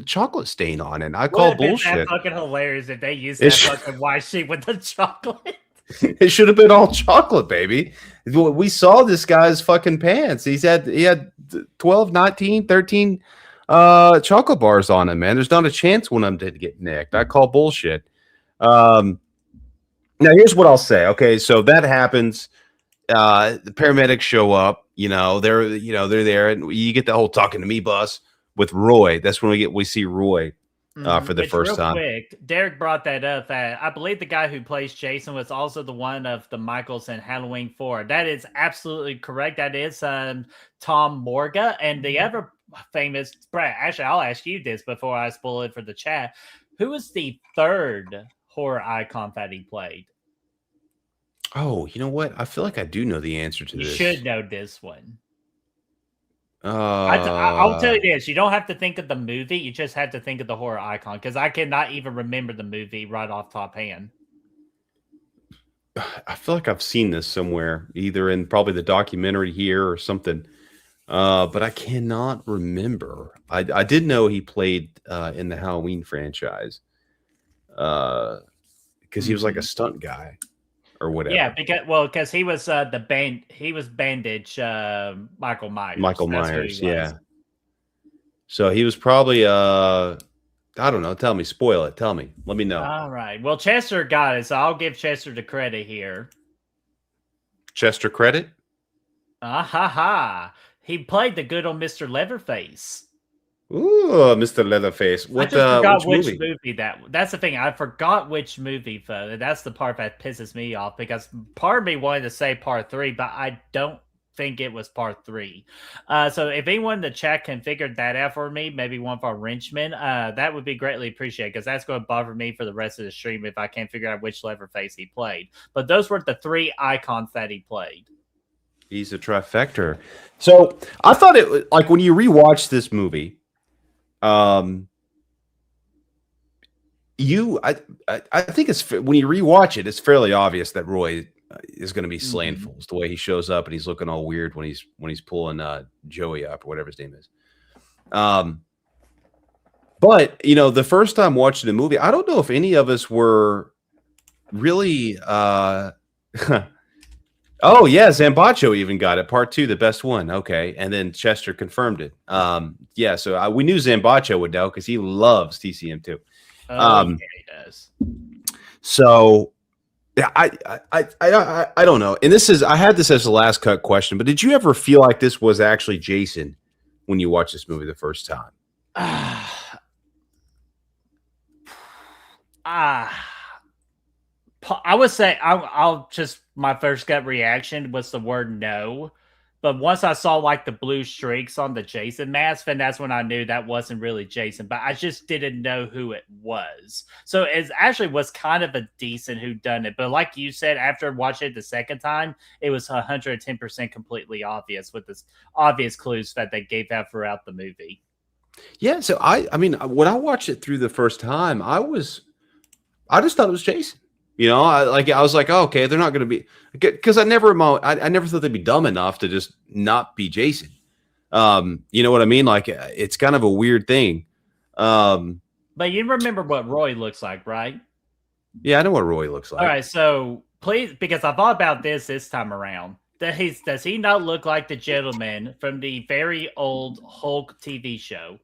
chocolate stain on it. I call bullshit. That's fucking hilarious if they use that fucking white sheet with the chocolate. It should have been all chocolate, baby. We saw this guy's fucking pants. He had 12, 19, 13 chocolate bars on him, man. There's not a chance one of them did get nicked. I call bullshit. Now, here's what I'll say. Okay, so that happens. The paramedics show up. They're there, and you get the whole talking to me bus with Roy. That's when we see Roy for the first time. Quick, Derek brought that up. I believe the guy who plays Jason was also the one of the Michaels in Halloween 4. That is absolutely correct. That is Tom Morga, and the other famous Brett. Actually, I'll ask you this before I spoil it for the chat. Who was the third horror icon that he played? Oh, you know what? I feel like I do know the answer to this. You should know this one. I'll tell you this. You don't have to think of the movie. You just have to think of the horror icon, because I cannot even remember the movie right off top hand. I feel like I've seen this somewhere, either in probably the documentary here or something. But I cannot remember. I did know he played in the Halloween franchise. Because he was like a stunt guy or whatever. Yeah, because he was Bandage Michael Myers. Michael Myers, yeah. So he was probably I don't know. Tell me, spoil it. Tell me. Let me know. All right. Well, Chester got it, so I'll give Chester the credit here. Chester credit? He played the good old Mr. Leatherface. Ooh, Mr. Leatherface. I just forgot which movie that's the thing. I forgot which movie, though. That's the part that pisses me off, because part of me wanted to say part 3, but I don't think it was part 3. So if anyone in the chat can figure that out for me, maybe one of our Wrenchmen, that would be greatly appreciated, because that's going to bother me for the rest of the stream if I can't figure out which Leatherface he played. But those were the 3 icons that he played. He's a trifecta. So I thought it was like, when you rewatch this movie, I think it's, when you rewatch it, it's fairly obvious that Roy is going to be slaying fools. The way he shows up and he's looking all weird when he's pulling Joey up, or whatever his name is. But the first time watching the movie, I don't know if any of us were really oh yeah, Zambacho even got it. Part 2, the best one. Okay, and then Chester confirmed it. Yeah, so we knew Zambacho would know, because he loves TCM too. Yeah, he does. So yeah, I don't know. And I had this as the last cut question, but did you ever feel like this was actually Jason when you watched this movie the first time? I would say I'll just, my first gut reaction was the word no. But once I saw like the blue streaks on the Jason mask, and that's when I knew that wasn't really Jason, but I just didn't know who it was. So it actually was kind of a decent whodunit. But like you said, after watching it the second time, it was 110% completely obvious, with this obvious clues that they gave out throughout the movie. Yeah. So I mean, when I watched it through the first time, I just thought it was Jason. I was like, oh, okay, they're not going to be, because I never thought they'd be dumb enough to just not be Jason. You know what I mean? Like, it's kind of a weird thing. But you remember what Roy looks like, right? Yeah, I know what Roy looks like. All right, so please, because I thought about this time around, does he not look like the gentleman from the very old Hulk TV show?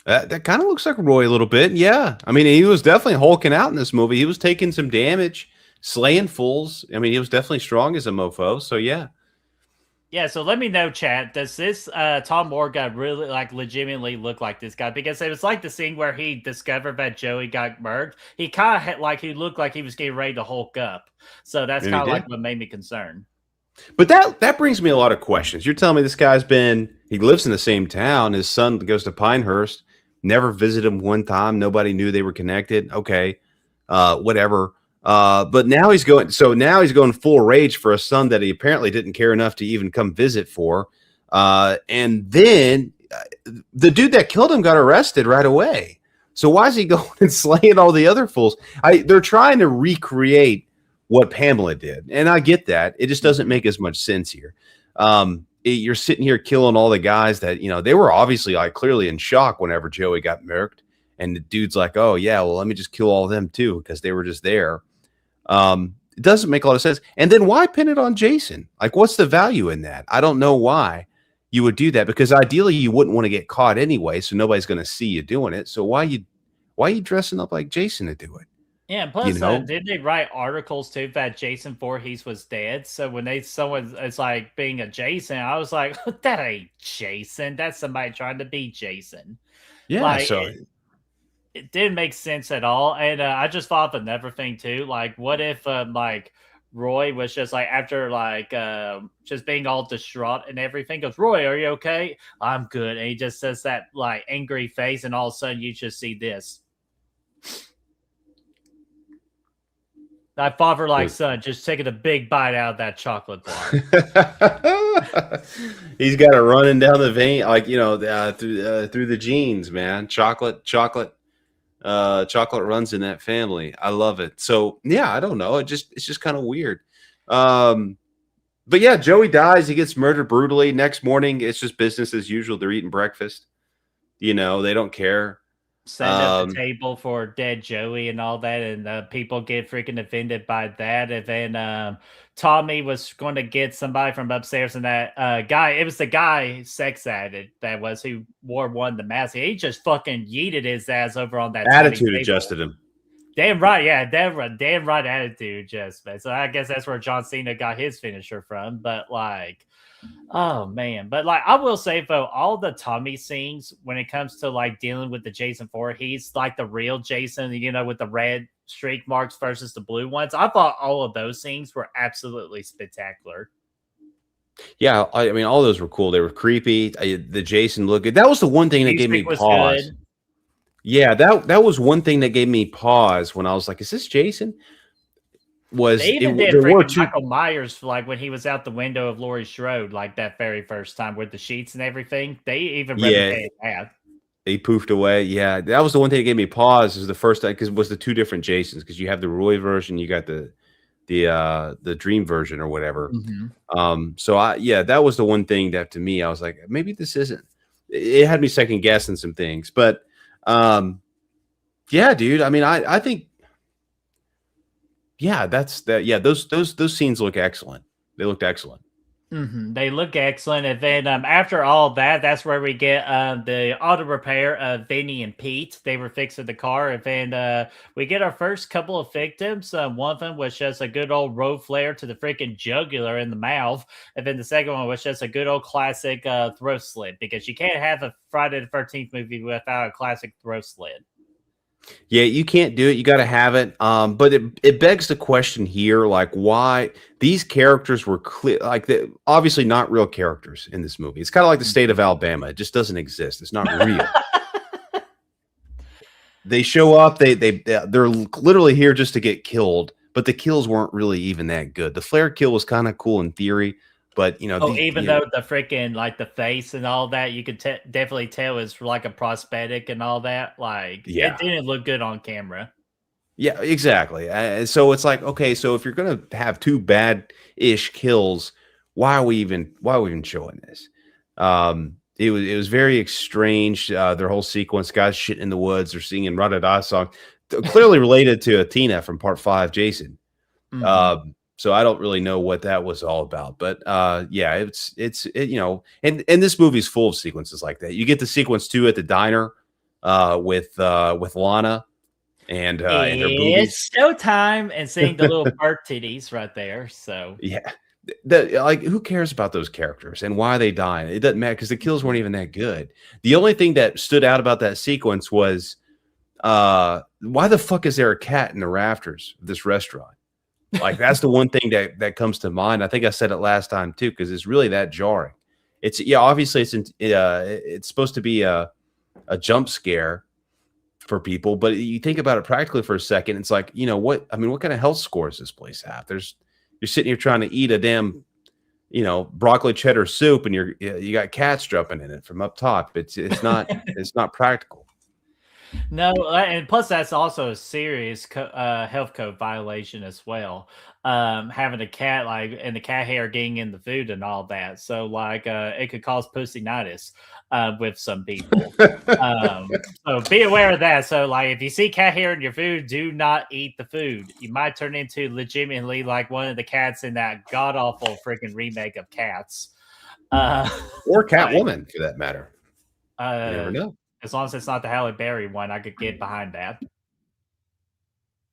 That kind of looks like Roy a little bit. Yeah. I mean, he was definitely hulking out in this movie. He was taking some damage, slaying fools. I mean, he was definitely strong as a mofo. So, yeah. Yeah, so let me know, chat. Does this Tom Moore guy really legitimately look like this guy? Because it was like the scene where he discovered that Joey got murked. He kind of he looked like he was getting ready to Hulk up. So that's And he kind of did. what made me concerned. But that brings me a lot of questions. You're telling me this guy's he lives in the same town. His son goes to Pinehurst, never visited him one time. Nobody knew they were connected. Okay, whatever. But now he's going. So now he's going full rage for a son that he apparently didn't care enough to even come visit for. And then the dude that killed him got arrested right away. So why is he going and slaying all the other fools? They're trying to recreate what Pamela did. And I get that. It just doesn't make as much sense here. You're sitting here killing all the guys that, they were obviously clearly in shock whenever Joey got murked. And the dude's like, oh, yeah, well, let me just kill all of them, too, because they were just there. It doesn't make a lot of sense. And then why pin it on Jason? What's the value in that? I don't know why you would do that, because ideally you wouldn't want to get caught anyway, so nobody's going to see you doing it. So why are you dressing up like Jason to do it? Yeah, and plus, did they write articles too that Jason Voorhees was dead? So when someone is like being a Jason, I was like, that ain't Jason. That's somebody trying to be Jason. Yeah, it didn't make sense at all. And I just thought of another thing too. What if Roy was just after just being all distraught and everything, goes, Roy, are you okay? I'm good. And he just says that angry face, and all of a sudden you just see this. That father son just taking a big bite out of that chocolate bar. He's got it running down the vein, through the genes, man. Chocolate runs in that family. I love it. So yeah, I don't know. It's just kind of weird. But yeah, Joey dies. He gets murdered brutally. Next morning, it's just business as usual. They're eating breakfast. They don't care. Set up the table for dead Joey and all that, and people get freaking offended by that. And then Tommy was going to get somebody from upstairs, and that guy, it was the guy, sex addict, who wore the mask. He just fucking yeeted his ass over on that attitude adjusted him. Damn right, yeah, damn right attitude adjustment. So I guess that's where John Cena got his finisher from. But oh man, but I will say though, all the Tommy scenes when it comes to dealing with the Jason Voorhees, the real Jason, with the red streak marks versus the blue ones, I thought all of those scenes were absolutely spectacular. Yeah, I mean, all those were cool. They were creepy. The Jason looked good. That was the one thing that gave me pause. Good. Yeah, that was one thing that gave me pause when I was like, "Is this Jason?" They even did Michael Myers when he was out the window of Laurie Strode that very first time with the sheets and everything. They even replicated that. He poofed away. Yeah, that was the one thing that gave me pause. Is the first time, because it was the two different Jasons, because you have the Roy version, you got the Dream version or whatever. Mm-hmm. So that was the one thing that to me I was like, maybe this isn't. It had me second guessing some things, but yeah, dude. I mean, I think. Yeah, that's that. Yeah, those scenes look excellent. They looked excellent. Mm-hmm. They look excellent. And then after all that, that's where we get the auto repair of Vinny and Pete. They were fixing the car. And then we get our first couple of victims. One of them was just a good old road flare to the freaking jugular in the mouth. And then the second one was just a good old classic throat slit, because you can't have a Friday the 13th movie without a classic throat slit. Yeah, you can't do it. You got to have it. But it begs the question here, why these characters were clear, obviously not real characters in this movie. It's kind of like the state of Alabama. It just doesn't exist. It's not real. They show up. They're literally here just to get killed. But the kills weren't really even that good. The flare kill was kind of cool in theory. But though the freaking the face and all that, you could definitely tell it's a prosthetic and all that. It didn't look good on camera. Yeah, exactly. So it's okay, so if you're gonna have two bad-ish kills, why are we even showing this? It was very strange. Their whole sequence, guys shitting in the woods, they're singing "Rada-Da" song, clearly related to Tina from Part 5, Jason. Mm-hmm. So I don't really know what that was all about, but yeah, it's and this movie's full of sequences like that. You get the sequence too at the diner with Lana and her boobies. It's showtime, and seeing the little bird titties right there. So yeah, that like who cares about those characters and why they die? It doesn't matter because the kills weren't even that good. The only thing that stood out about that sequence was why the fuck is there a cat in the rafters of this restaurant? Like that's the one thing that comes to mind. I think I said it last time too because it's really that jarring. It's obviously it's supposed to be a jump scare for people, but you think about it practically for a second. It's like, you know what? I mean, what kind of health scores does this place have? You're sitting here trying to eat a damn, broccoli cheddar soup, and you got cats jumping in it from up top. It's not it's not practical. No, and plus that's also a serious health code violation as well. Having a cat and the cat hair getting in the food and all that. So it could cause pussinitis with some people. So be aware of that. So if you see cat hair in your food, do not eat the food. You might turn into legitimately like one of the cats in that god awful freaking remake of Cats, or Catwoman for that matter. You never know. As long as it's not the Halle Berry one, I could get behind that.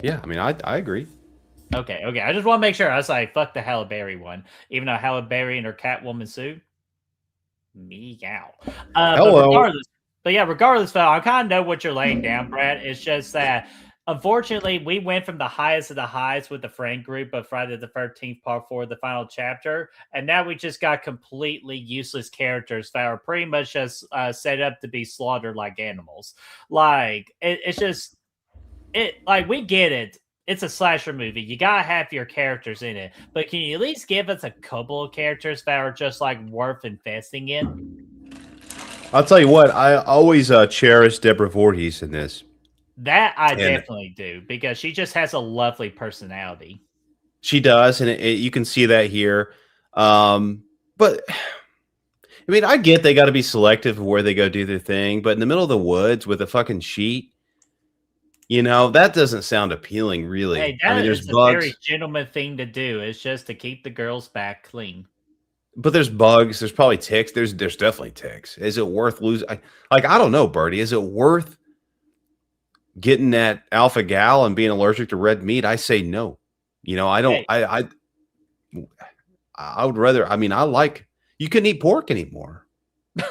Yeah, I mean, I agree. Okay. I just want to make sure. I was like, fuck the Halle Berry one. Even though Halle Berry and her Catwoman suit. Meow. Hello. Regardless, I kind of know what you're laying down, Brad. It's just that, unfortunately, we went from the highest of the highs with the friend group of Friday the 13th Part 4, the final chapter, and now we just got completely useless characters that are pretty much just set up to be slaughtered like animals. We get it. It's a slasher movie. You gotta have your characters in it, but can you at least give us a couple of characters that are just worth investing in? I'll tell you what. I always cherish Deborah Voorhees in this. That I definitely do because she just has a lovely personality. She does, and you can see that here. But I mean, I get they got to be selective of where they go do their thing, but in the middle of the woods with a fucking sheet, that doesn't sound appealing, really. Hey, there's a bugs. very gentleman thing to do. It's just to keep the girls back clean. But there's bugs. There's probably ticks. There's definitely ticks. Is it worth losing? I don't know, Birdie. Is it worth getting that alpha gal and being allergic to red meat? I say no. I don't. Hey. I would rather. I mean, you couldn't eat pork anymore,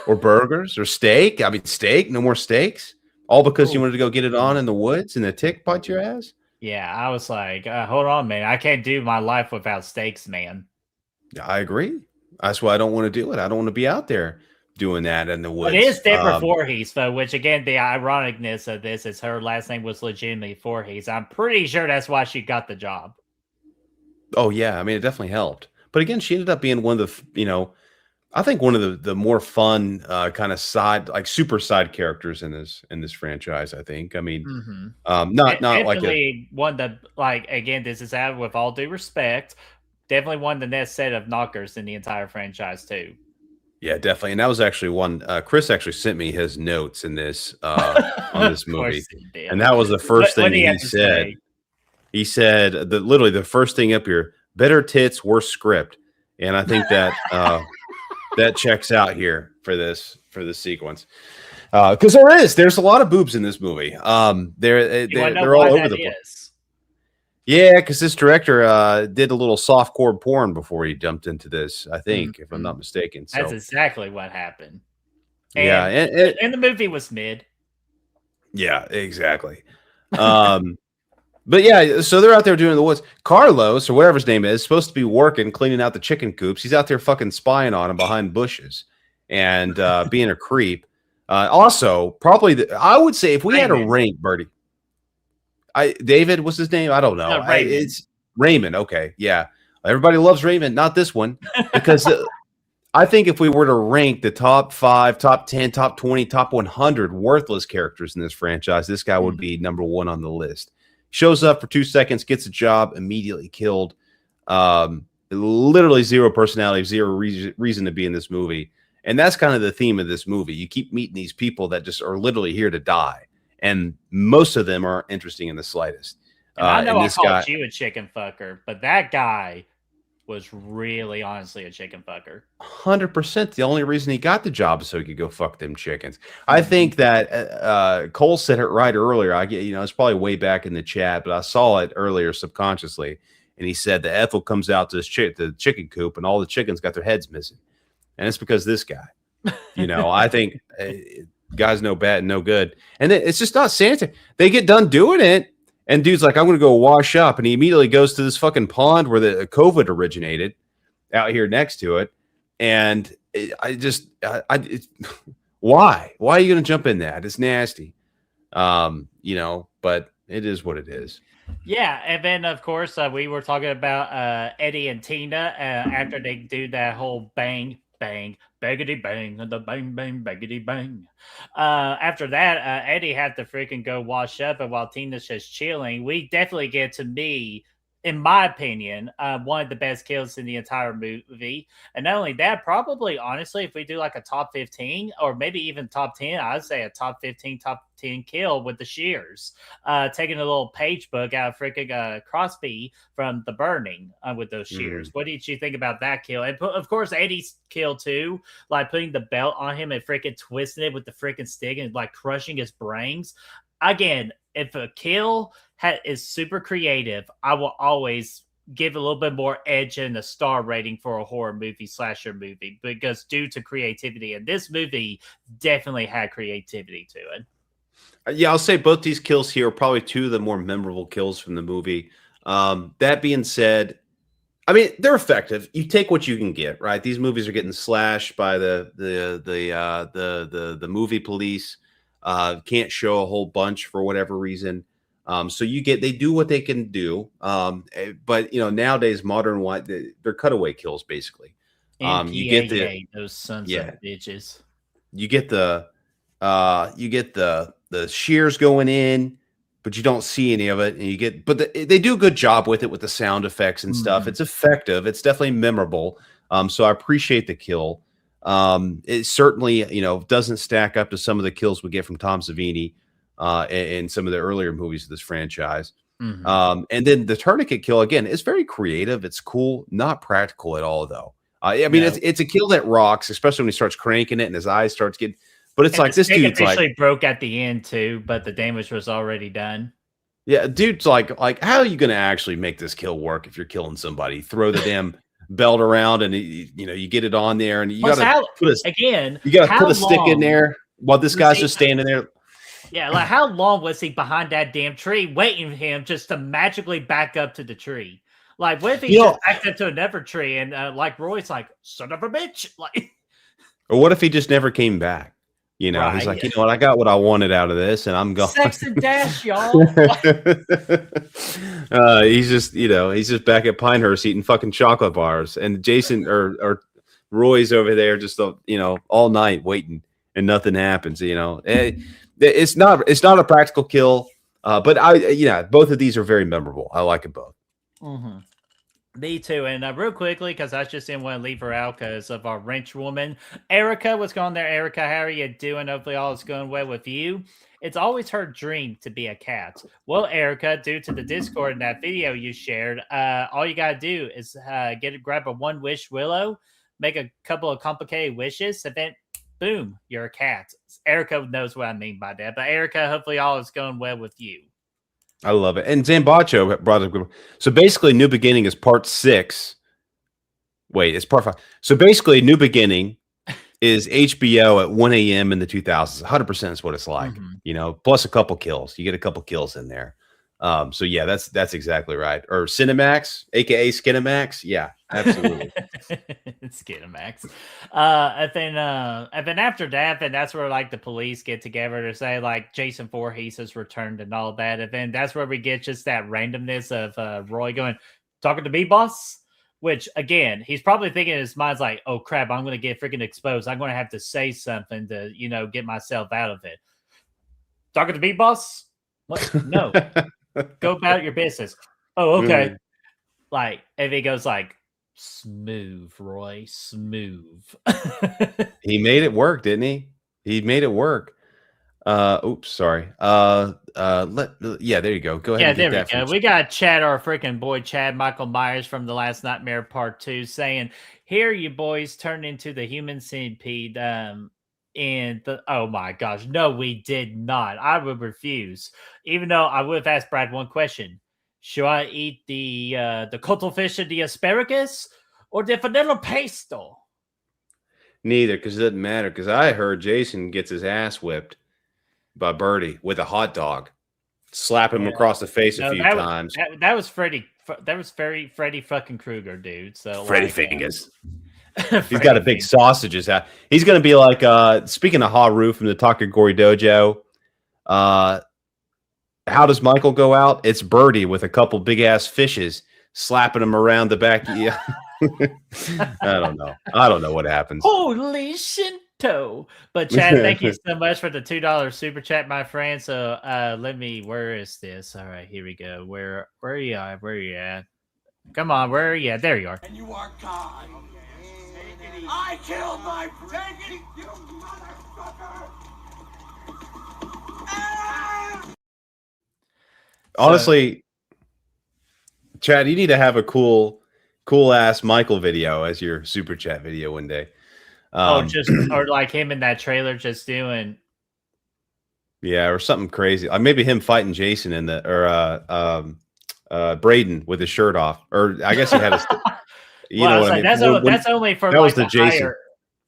or burgers, or steak. I mean, steak. No more steaks. All because you wanted to go get it on in the woods and the tick bite your ass. Yeah, I was like, hold on, man. I can't do my life without steaks, man. I agree. That's why I don't want to do it. I don't want to be out there doing that in the woods. It is Deborah Voorhees, though, which, again, the ironicness of this is her last name was legitimately Voorhees. I'm pretty sure that's why she got the job. Oh, yeah. I mean, it definitely helped. But, again, she ended up being one of the, I think one of the more fun kind of super side characters in this franchise, I think. I mean, not definitely one that, again, this is out with all due respect, definitely one of the next set of knockers in the entire franchise, too. Yeah, definitely. And that was actually one. Chris actually sent me his notes in this on this movie, and that was the first thing he said. He said literally the first thing up here: better tits, worse script. And I think that that checks out here for this sequence because there's a lot of boobs in this movie. They're all over the place. Yeah, because this director did a little softcore porn before he jumped into this, I think, if I'm not mistaken. So. That's exactly what happened. And the movie was mid. Yeah, exactly. But yeah, so they're out there doing the woods. Carlos, or whatever his name is, supposed to be working, cleaning out the chicken coops. He's out there fucking spying on him behind bushes and being a creep. Also, probably, I would say if we had a rank, Birdie. David, what's his name? I don't know. It's Raymond. Okay. Yeah. Everybody loves Raymond. Not this one. Because I think if we were to rank the top 5, top 10, top 20, top 100 worthless characters in this franchise, this guy would be number 1 on the list. Shows up for 2 seconds, gets a job, immediately killed. Literally zero personality, zero reason to be in this movie. And that's kind of the theme of this movie. You keep meeting these people that just are literally here to die. And most of them aren't interesting in the slightest. I know I called you a chicken fucker, but that guy was really honestly a chicken fucker. 100%. The only reason he got the job is so he could go fuck them chickens. I think that Cole said it right earlier. It's probably way back in the chat, but I saw it earlier subconsciously. and he said the Ethel comes out to the chicken coop, and all the chickens got their heads missing, and it's because this guy. I think guys know bad and no good, and it's just not sanitary. They get done doing it, and dude's like, "I'm going to go wash up," and he immediately goes to this fucking pond where the COVID originated, out here next to it, and why are you going to jump in that? It's nasty, but it is what it is. Yeah, and then of course we were talking about Eddie and Tina after they do that whole bang bang baggity bang and the bang bang baggity bang. After that, Eddie had to freaking go wash up, and while Tina's just chilling, we definitely get to me. In my opinion, one of the best kills in the entire movie. And not only that, probably, honestly, if we do like a top 15 or maybe even top 10, I'd say a top 15, top 10 kill with the shears. Taking a little page book out of freaking Crosby from The Burning with those shears. What did you think about that kill? And of course, Eddie's kill too, like putting the belt on him and freaking twisting it with the freaking stick and like crushing his brains. Again, if a kill is super creative, I will always give a little bit more edge and a star rating for a horror movie, slasher movie, because due to creativity. And this movie definitely had creativity to it. Yeah, I'll say both these kills here are probably two of the more memorable kills from the movie. That being said, I mean, they're effective. You take what you can get, right? These movies are getting slashed by the movie police. Can't show a whole bunch for whatever reason. So they do what they can do. But nowadays modern they're cutaway kills basically. You get those sons of bitches. You get the shears going in, but you don't see any of it, and they do a good job with it with the sound effects and stuff. It's effective. It's definitely memorable. So I appreciate the kill. It certainly, doesn't stack up to some of the kills we get from Tom Savini in some of the earlier movies of this franchise. And then the tourniquet kill, again, is very creative. It's cool, not practical at all, though. It's a kill that rocks, especially when he starts cranking it and his eyes starts getting. But it's like this dude's officially broke at the end too, but the damage was already done. Yeah, dude's like how are you going to actually make this kill work if you're killing somebody? Throw the damn belt around and you get it on there, and you got to put a stick in there while this guy's just standing there. Yeah, like how long was he behind that damn tree waiting for him just to magically back up to the tree? Like, what if he just backed up to another tree and like Roy's like, son of a bitch, like, or what if he just never came back? Right, he's like, what, I got what I wanted out of this, and I'm gone. Sex and dash, y'all. He's just back at Pinehurst eating fucking chocolate bars, and Jason or Roy's over there just all night waiting, and nothing happens. It's not a practical kill, but both of these are very memorable. I like them both. Mm-hmm. Me too. And real quickly, because I just didn't want to leave her out because of our wrench woman. Erica, what's going there? Erica, how are you doing? Hopefully all is going well with you. It's always her dream to be a cat. Well, Erica, due to the Discord in that video you shared, all you got to do is grab a one wish willow, make a couple of complicated wishes, and then boom, you're a cat. Erica knows what I mean by that. But Erica, hopefully all is going well with you. I love it. And Zambacho brought up. So basically, New Beginning is part 6. Wait, it's part 5. So basically, New Beginning is HBO at 1 a.m. in the 2000s. 100% is what it's like. Plus a couple kills. You get a couple kills in there. So yeah, that's exactly right. Or Cinemax, aka Skinemax. Yeah, absolutely. Skinemax. And then after that, then that's where like the police get together to say like Jason Voorhees has returned and all that. And then that's where we get just that randomness of Roy going, talking to me, boss. Which again, he's probably thinking in his mind's like, oh crap, I'm gonna get freaking exposed. I'm gonna have to say something to, get myself out of it. Talking to me, boss? What? No. Go about your business. Oh, okay. Like, if he goes like, smooth, Roy, smooth. He made it work, didn't he? He made it work. Oops, sorry. There you go. Go ahead. Yeah, there we go. We got Chad, our freaking boy Chad Michael Myers from The Last Nightmare Part 2 saying, here you boys turned into the human centipede. Oh my gosh, no, we did not. I would refuse. Even though I would have asked Brad one question. Should I eat the cuttlefish and the asparagus or the vanilla pesto? Neither, because it doesn't matter. Because I heard Jason gets his ass whipped by Birdie with a hot dog, slap him across the face a few times. That was Freddy. That was Freddy fucking Krueger, dude. So Freddy Fingers. He's He's got a big sausages out. He's going to be like, speaking of Haru from the Takagori Dojo, how does Michael go out? It's Birdie with a couple big ass fishes slapping him around the back. Yeah. I don't know what happens. Holy Shinto. But Chad, thank you so much for the $2 super chat, my friend. So where is this? All right, here we go. Where are you at? Where are you at? Come on, where are you at? There you are. And you are God. I killed my take it, you motherfucker! Honestly, Chad, you need to have a cool ass Michael video as your super chat video one day. Or like him in that trailer just doing, yeah, or something crazy. Maybe him fighting Jason in Braden with his shirt off, or I guess he had his. Know what I mean? That's only for that like was the Jason.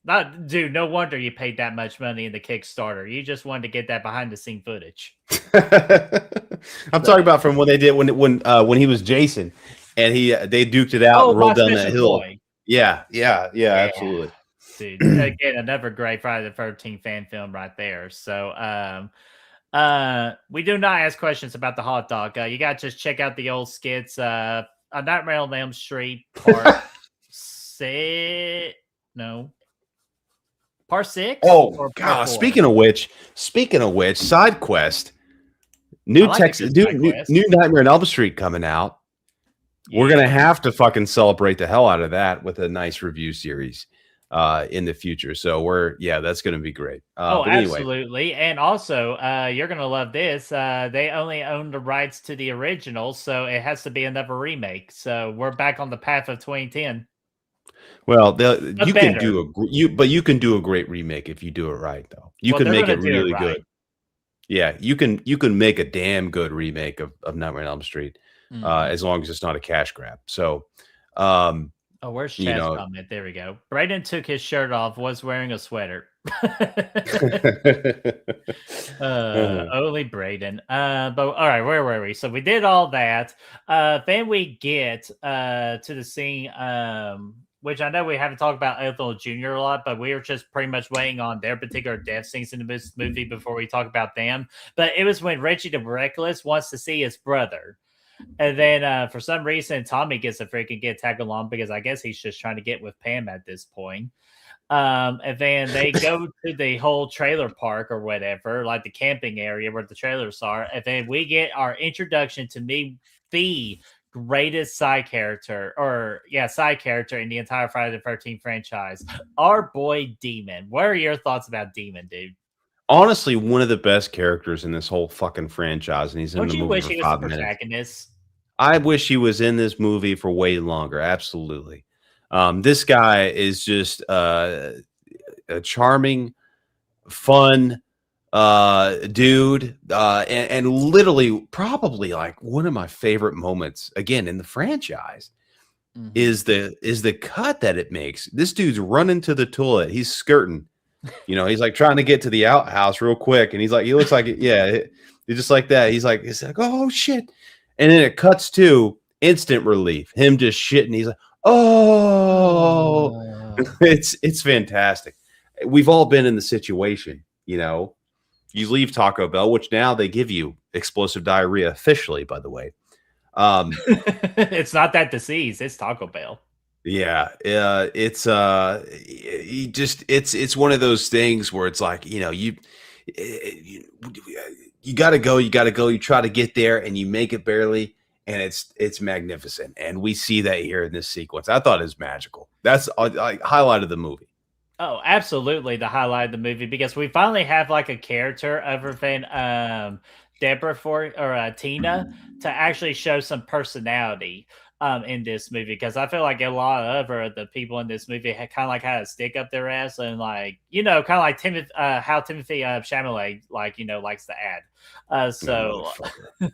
Higher, dude, no wonder you paid that much money in the Kickstarter. You just wanted to get that behind the scene footage. I'm talking about from when they did when he was Jason and they duked it out and rolled down that hill. Yeah, absolutely. Dude, again, another great Friday the 13th fan film right there. So we do not ask questions about the hot dog. You gotta just check out the old skits. A Nightmare on Elm Street part Part 6? Oh god! Speaking of which, side quest, new Nightmare on Elm Street coming out. Yeah. We're gonna have to fucking celebrate the hell out of that with a nice review series in the future. So that's gonna be great. Absolutely. And also, you're gonna love this. They only own the rights to the original, so it has to be another remake. So we're back on the path of 2010. Well, you can do a great remake if you do it right, though. You can make it really good. Yeah, you can make a damn good remake of Nightmare on Elm Street, as long as it's not a cash grab. So, where's Chad's comment? There we go. Braden took his shirt off, was wearing a sweater. Only Braden. But all right, where were we? So we did all that. Then we get to the scene, which I know we haven't talked about Ethel Jr. a lot, but we were just pretty much waiting on their particular death scenes in this movie before we talk about them. But it was when Reggie the Reckless wants to see his brother. And then for some reason, Tommy gets to tag along because I guess he's just trying to get with Pam at this point. And then they go to the whole trailer park or whatever, like the camping area where the trailers are. And then we get our introduction to the greatest side character in the entire Friday the 13th franchise, our boy Demon. What are your thoughts about Demon, dude? Honestly, one of the best characters in this whole fucking franchise, and he's in the movie for 5 minutes. I wish he was in this movie for way longer. Absolutely. This guy is just a charming, fun dude, and literally probably like one of my favorite moments again in the franchise is the cut that it makes. This dude's running to the toilet. He's skirting. He's like trying to get to the outhouse real quick, and he looks like he's just like that. He's like, oh shit. And then it cuts to instant relief. Him just shitting. He's like, oh, it's fantastic. We've all been in the situation, You leave Taco Bell, which now they give you explosive diarrhea officially, by the way. It's not that disease. It's Taco Bell. Yeah. It's one of those things where it's like, you got to go. You try to get there and you make it barely. And it's magnificent. And we see that here in this sequence. I thought it was magical. That's like highlight of the movie. Oh, absolutely. The highlight of the movie, because we finally have like a character other than Deborah Tina to actually show some personality in this movie. Because I feel like a lot of the people in this movie had kind of like had a stick up their ass and like, kind of like how Timothy Chalamet likes to add. So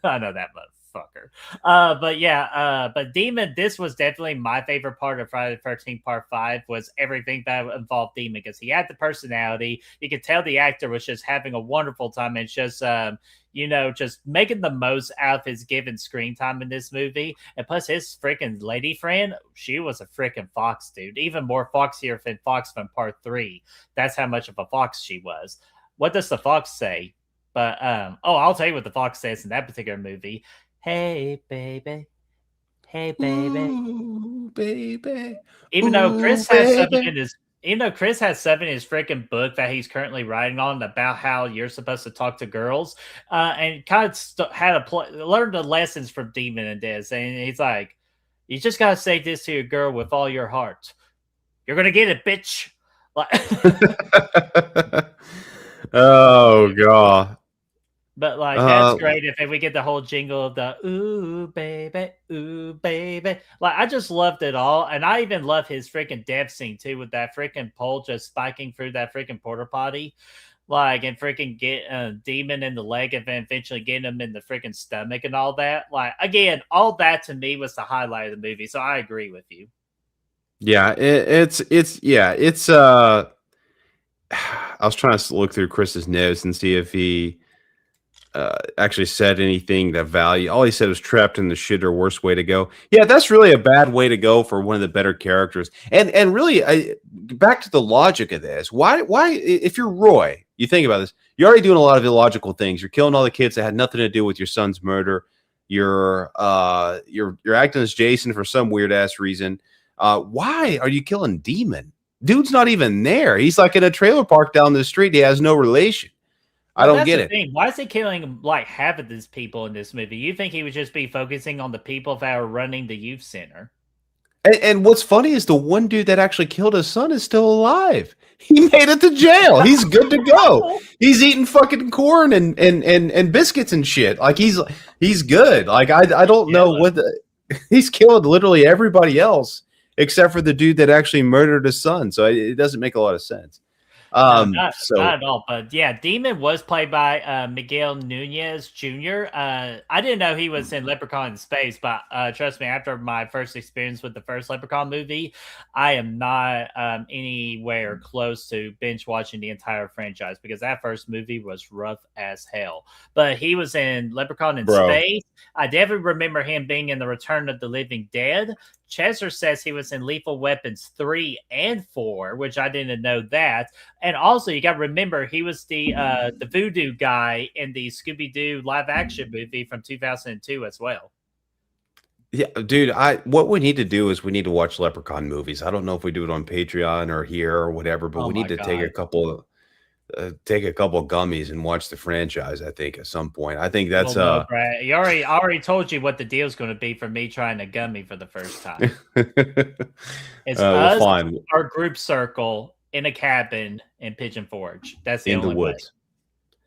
I know that motherfucker. fucker. But Demon, this was definitely my favorite part of Friday the 13th Part 5 was everything that involved Demon because he had the personality. You could tell the actor was just having a wonderful time and just just making the most out of his given screen time in this movie. And plus his freaking lady friend, she was a freaking fox, dude. Even more foxier than Fox from Part 3. That's how much of a fox she was. What does the fox say? But I'll tell you what the fox says in that particular movie. Hey baby. Hey baby. Ooh, baby. Even though Chris has something in his Chris has something in his freaking book that he's currently writing on about how you're supposed to talk to girls, and kind of learned the lessons from Demon and this, and he's like, you just gotta say this to your girl with all your heart. You're gonna get it, bitch. Oh god. But that's great if we get the whole jingle of the ooh baby. Like I just loved it all, and I even love his freaking death scene too, with that freaking pole just spiking through that freaking porta potty, and freaking get Demon in the leg, and then eventually getting him in the freaking stomach and all that. Like again, all that to me was the highlight of the movie. So I agree with you. Yeah, it's I was trying to look through Chris's notes and see if he actually said anything that value. All he said was trapped in the shit or worst way to go. Yeah, that's really a bad way to go for one of the better characters. And really, back to the logic of this. Why if you're Roy, you think about this, you're already doing a lot of illogical things. You're killing all the kids that had nothing to do with your son's murder. You're acting as Jason for some weird ass reason. Why are you killing Demon? Dude's not even there. He's like in a trailer park down the street. He has no relation. I don't get it. Thing. Why is he killing like half of these people in this movie? You think he would just be focusing on the people that are running the youth center? And what's funny is the one dude that actually killed his son is still alive. He made it to jail. He's good to go. He's eating fucking corn and biscuits and shit. Like he's good. Like I don't know what he's killed literally everybody else except for the dude that actually murdered his son. So it doesn't make a lot of sense. Not at all. But yeah, Demon was played by Miguel Nunez Jr. I didn't know he was in Leprechaun in Space, but trust me, after my first experience with the first Leprechaun movie, I am not anywhere close to binge watching the entire franchise because that first movie was rough as hell. But he was in Leprechaun in Space. I definitely remember him being in The Return of the Living Dead. Chester says he was in Lethal Weapons 3 and 4, which I didn't know that. And also, you got to remember, he was the voodoo guy in the Scooby-Doo live-action movie from 2002 as well. Yeah, dude, what we need to do is we need to watch Leprechaun movies. I don't know if we do it on Patreon or here or whatever, but we need to take a couple of gummies and watch the franchise. I think at some point. I think that's Brad, I already told you what the deal's going to be for me trying to gummy for the first time. It's us, our group circle in a cabin in Pigeon Forge. That's the only woods.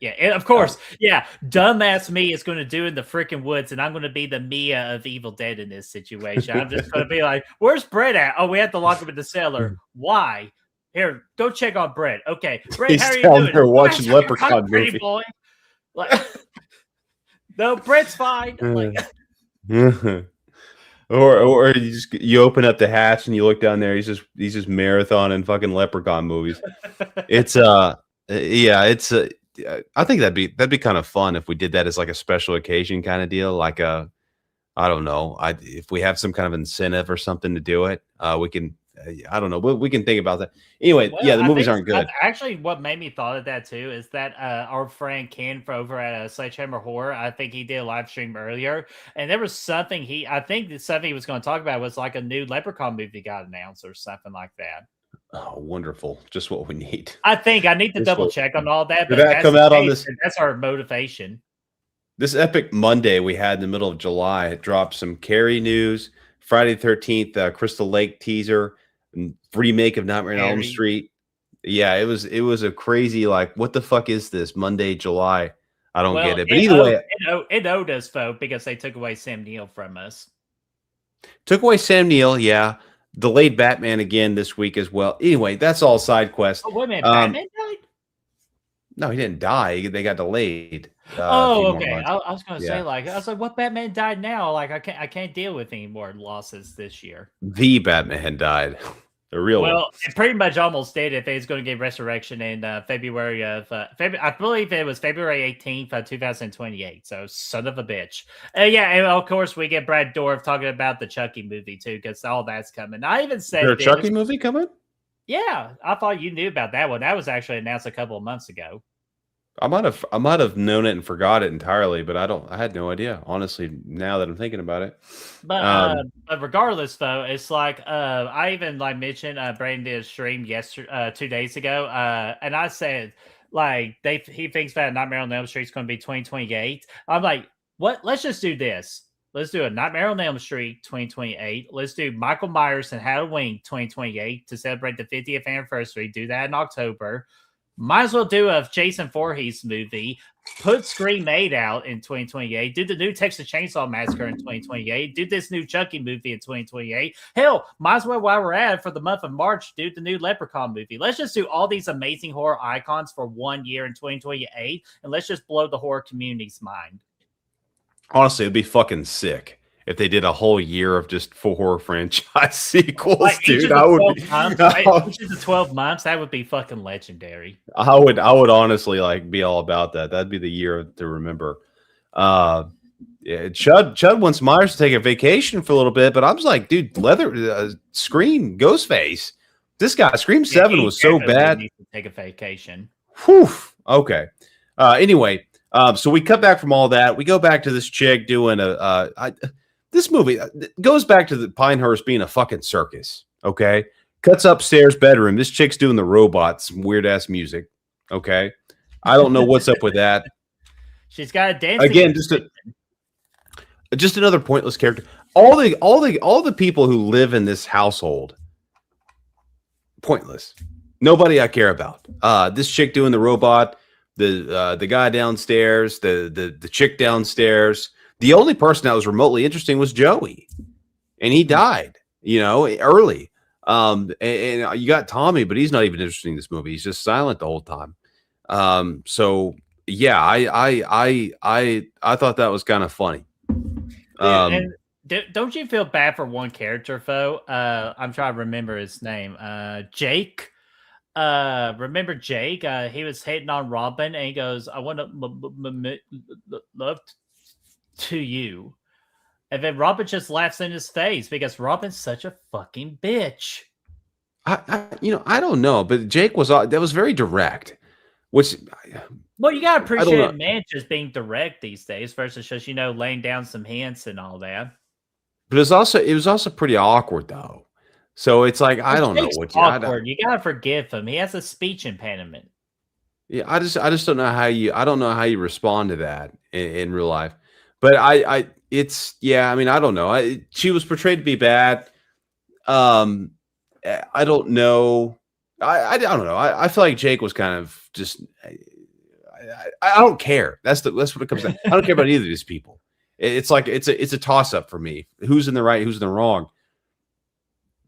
Way. Yeah, and of course. Yeah, dumbass me is going to do in the freaking woods, and I'm going to be the Mia of Evil Dead in this situation. I'm just going to be like, "Where's Brett at? Oh, we have to lock him in the cellar. Why? Here, go check on Brett. Okay, Brett, how are you doing? Her watching Leprechaun movie. Boy. Like, no, Brett's fine. Like, or you open up the hatch and you look down there. He's just marathoning fucking Leprechaun movies. It's I think that'd be kind of fun if we did that as like a special occasion kind of deal. Like I don't know, if we have some kind of incentive or something to do it, we can. I don't know. We can think about that. Anyway, the movies aren't good. Actually, what made me thought of that too is that our friend Ken over at Sledgehammer Horror, I think he did a live stream earlier, and there was something I think something he was going to talk about was like a new Leprechaun movie got announced or something like that. Oh, wonderful! Just what we need. I think I need to double check on all that. Did that come out on this? That's our motivation. This epic Monday we had in the middle of July, it dropped some Carrie news, Friday the 13th, Crystal Lake teaser. Remake of Nightmare on Elm Street. Yeah, it was a crazy, like, what the fuck is this? Monday, July. I don't get it. But either way, it owed us, though, because they took away Sam Neill from us. Took away Sam Neill, yeah. Delayed Batman again this week as well. Anyway, that's all side quest. Oh, wait a minute, Batman died? No, he didn't die. They got delayed. A Oh, few more okay. months. I was gonna say, Yeah. like, I was like, what Batman died now? Like, I can't deal with any more losses this year. The Batman had died. The real one. Well, it pretty much almost did if it's going to get resurrection in February of I believe it was February 18th, 2028. So son of a bitch. Yeah, and of course we get Brad Dourif talking about the Chucky movie too, because all that's coming. I even said Is there a Chucky movie coming? Yeah, I thought you knew about that one. That was actually announced a couple of months ago. I might have known it and forgot it entirely, but I had no idea. Honestly, now that I'm thinking about it. But regardless, though, it's like I even like mentioned Brandon did a stream 2 days ago, and I said like he thinks that Nightmare on Elm Street is going to be 2028. I'm like, what? Let's just do this. Let's do a Nightmare on Elm Street 2028. Let's do Michael Myers and Halloween 2028 to celebrate the 50th anniversary. Do that in October. Might as well do a Jason Voorhees movie. Put Scream 8 out in 2028. Do the new Texas Chainsaw Massacre in 2028. Do this new Chucky movie in 2028. Hell, might as well, while we're at it, for the month of March, do the new Leprechaun movie. Let's just do all these amazing horror icons for 1 year in 2028, and let's just blow the horror community's mind. Honestly, it'd be fucking sick if they did a whole year of just 4 horror franchise sequels, Like, dude. I would be, each of the 12 months, that would be fucking legendary. I would honestly like be all about that. That'd be the year to remember. Yeah, Chud wants Myers to take a vacation for a little bit, but I was like, dude, Scream, Ghostface. This guy, Scream 7 was so bad. Needs to take a vacation. Whew. Okay. Anyway, so we cut back from all that. We go back to this chick doing this movie goes back to the Pinehurst being a fucking circus. Okay. Cuts upstairs bedroom. This chick's doing the robots, weird ass music. Okay. I don't know what's up with that. She's got a dance again. Just another pointless character. All the people who live in this household, pointless. Nobody I care about. This chick doing the robot, the guy downstairs, the chick downstairs. The only person that was remotely interesting was Joey, and he died, early. And you got Tommy, but he's not even interested in this movie. He's just silent the whole time. So yeah, I thought that was kind of funny. And don't you feel bad for one character, though? I'm trying to remember his name. Jake. Remember Jake? He was hitting on Robin, and he goes, "I want to love to you," and then Robin just laughs in his face because Robin's such a fucking bitch. I don't know, but Jake was very direct, which. Well, you gotta appreciate a man just being direct these days versus just laying down some hints and all that. But it was also pretty awkward though. So it's like I don't know what awkward. You gotta forgive him. He has a speech impediment. Yeah, I just don't know how you respond to that in real life. But I don't know. She was portrayed to be bad. I don't know. I don't know. I feel like Jake was kind of just. I don't care. That's what it comes down. I don't care about either of these people. It's like it's a toss up for me. Who's in the right? Who's in the wrong?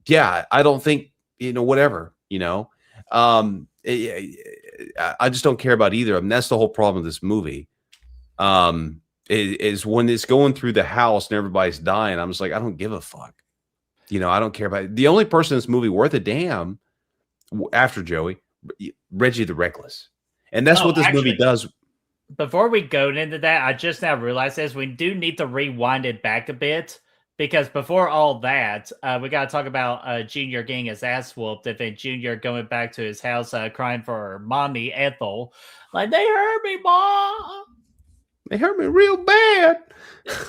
Yeah, I don't think whatever. I just don't care about either of them. That's the whole problem with this movie. Is when it's going through the house and everybody's dying. I'm just like, I don't give a fuck. I don't care about it. The only person in this movie worth a damn after Joey, Reggie the Reckless. And that's what this movie does. Before we go into that, I just now realized this. We do need to rewind it back a bit because before all that, we got to talk about Junior getting his ass whooped and then Junior going back to his house crying for mommy, Ethel. Like, they hurt me, Mom. They hurt me real bad.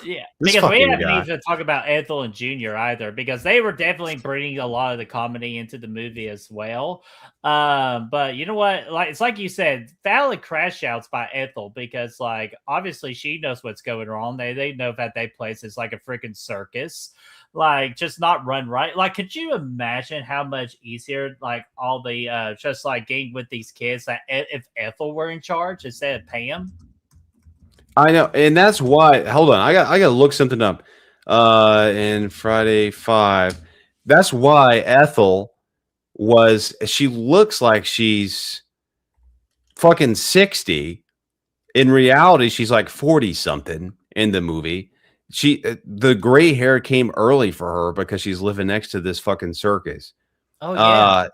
Yeah, because we haven't even talk about Ethel and Junior either, because they were definitely bringing a lot of the comedy into the movie as well. But you know what? Like, it's like you said, valid crash outs by Ethel, because obviously she knows what's going on. They know that that place is like a freaking circus. Like, just not run right. Like, could you imagine how much easier all the just getting with these kids that if Ethel were in charge instead of Pam? I know, and that's why. Hold on, I got to look something up. In Friday 5, that's why Ethel she looks like she's fucking 60. In reality, she's like 40 something in the movie. The gray hair came early for her because she's living next to this fucking circus. Oh yeah.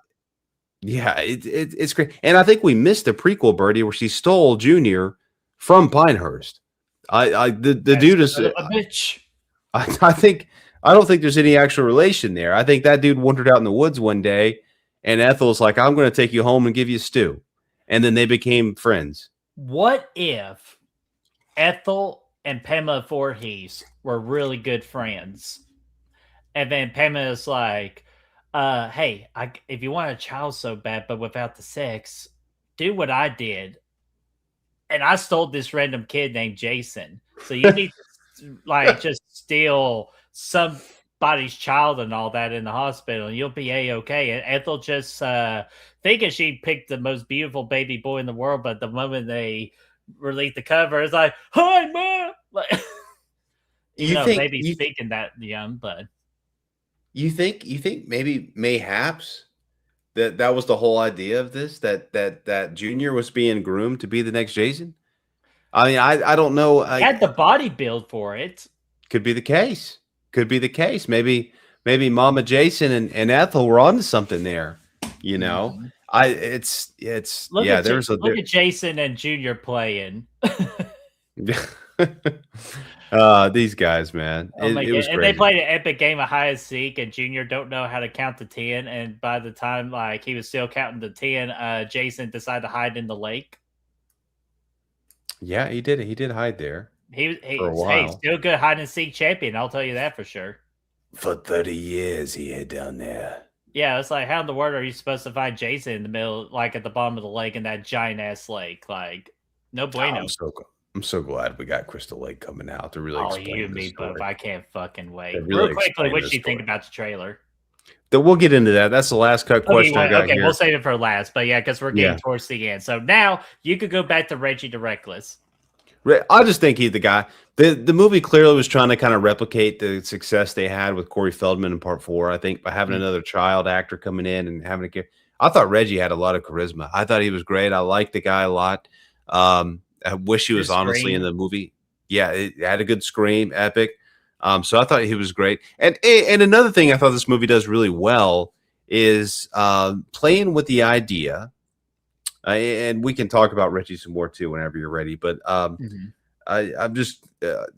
Yeah, it's great. And I think we missed the prequel, Birdie, where she stole Junior from Pinehurst. The dude is a bitch. I don't think there's any actual relation there. I think that dude wandered out in the woods one day, and Ethel's like, "I'm going to take you home and give you stew," and then they became friends. What if Ethel and Pamela Voorhees were really good friends, and then Pamela's like, "Hey, if you want a child so bad, but without the sex, do what I did, and I stole this random kid named Jason. So you need to like just steal somebody's child and all that in the hospital, and you'll be a-okay." And Ethel just thinking she picked the most beautiful baby boy in the world, but the moment they release the cover, it's like, "Hi, Mom!" Like, maybe speaking that young, but you think maybe mayhaps that was the whole idea of this, that Junior was being groomed to be the next Jason? I mean, I don't know. had the body build for it. Could be the case. Could be the case. Maybe Mama Jason and Ethel were onto something there. You know, Look at Jason and Junior playing. These guys, man. It was and they played an epic game of hide and seek, and Junior don't know how to count to 10. And by the time like he was still counting to 10, Jason decided to hide in the lake. Yeah, he did. He did hide there. He's still good hide and seek champion. I'll tell you that for sure. For 30 years, he hid down there. Yeah, it's like, how in the world are you supposed to find Jason in the middle, like at the bottom of the lake in that giant ass lake? Like, no bueno. I'm so glad we got Crystal Lake coming out to really explain you and me both. I can't fucking wait. Really real quickly, what did you think about the trailer? We'll get into that. That's the last cut question I got here. We'll save it for last. But yeah, because we're getting towards the end. So now you could go back to Reggie the Reckless. I just think he's the guy. The movie clearly was trying to kind of replicate the success they had with Corey Feldman in part 4. I think by having another child actor coming in and having a kid. I thought Reggie had a lot of charisma. I thought he was great. I liked the guy a lot. I wish he was honestly in the movie. Yeah, it had a good scream, epic. So I thought he was great. And another thing I thought this movie does really well is playing with the idea. And we can talk about Reggie some more too whenever you're ready. But I'm just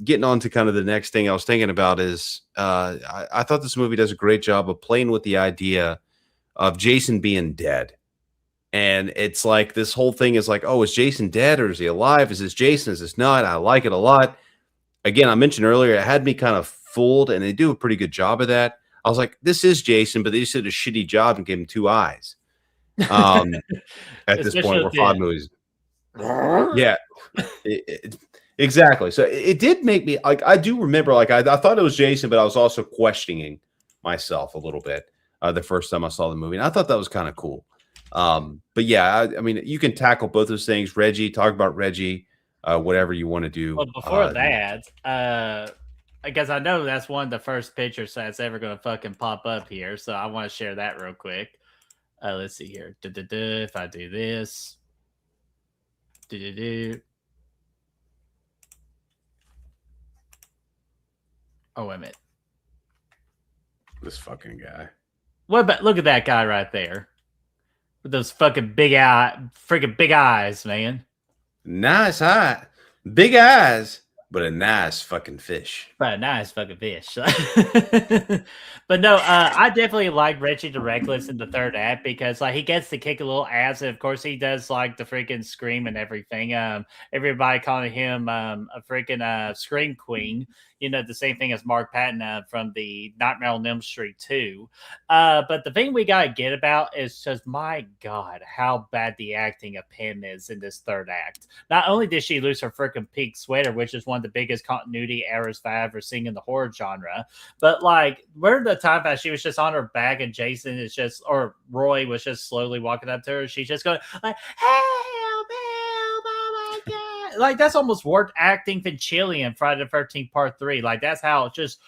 getting on to kind of the next thing I was thinking about is I thought this movie does a great job of playing with the idea of Jason being dead. And it's like this whole thing is like, oh, is Jason dead or is he alive? Is this Jason? Is this not? I like it a lot. Again, I mentioned earlier, it had me kind of fooled, and they do a pretty good job of that. I was like, this is Jason, but they just did a shitty job and gave him 2 eyes. At this point, we're 5 movies. Yeah, exactly. So it did make me like, I do remember, like, I thought it was Jason, but I was also questioning myself a little bit the first time I saw the movie. And I thought that was kind of cool. But yeah, I mean, you can tackle both those things. Reggie, talk about Reggie, whatever you want to do. Well, before that, I guess I know that's one of the first pictures that's ever going to fucking pop up here. So I want to share that real quick. Let's see here. If I do this. Oh, wait a minute. This fucking guy. What about, look at that guy right there. With those fucking freaking big eyes, man. Nice eye. Big eyes, but a nice fucking fish. But a nice fucking fish. But no, I definitely like Reggie the Reckless in the third act because like he gets to kick a little ass, and of course he does like the freaking scream and everything. Everybody calling him a freaking scream queen. You know, the same thing as Mark Patton from the Nightmare on Elm Street 2. But the thing we got to get about is just, my God, how bad the acting of Pam is in this third act. Not only did she lose her freaking pink sweater, which is one of the biggest continuity errors I've ever seen in the horror genre, but like, where the time that she was just on her back and Jason is just, or Roy was just slowly walking up to her, she's just going like, help, oh my God. Like, that's almost worse acting than Chili in Friday the 13th Part 3. Like, that's how just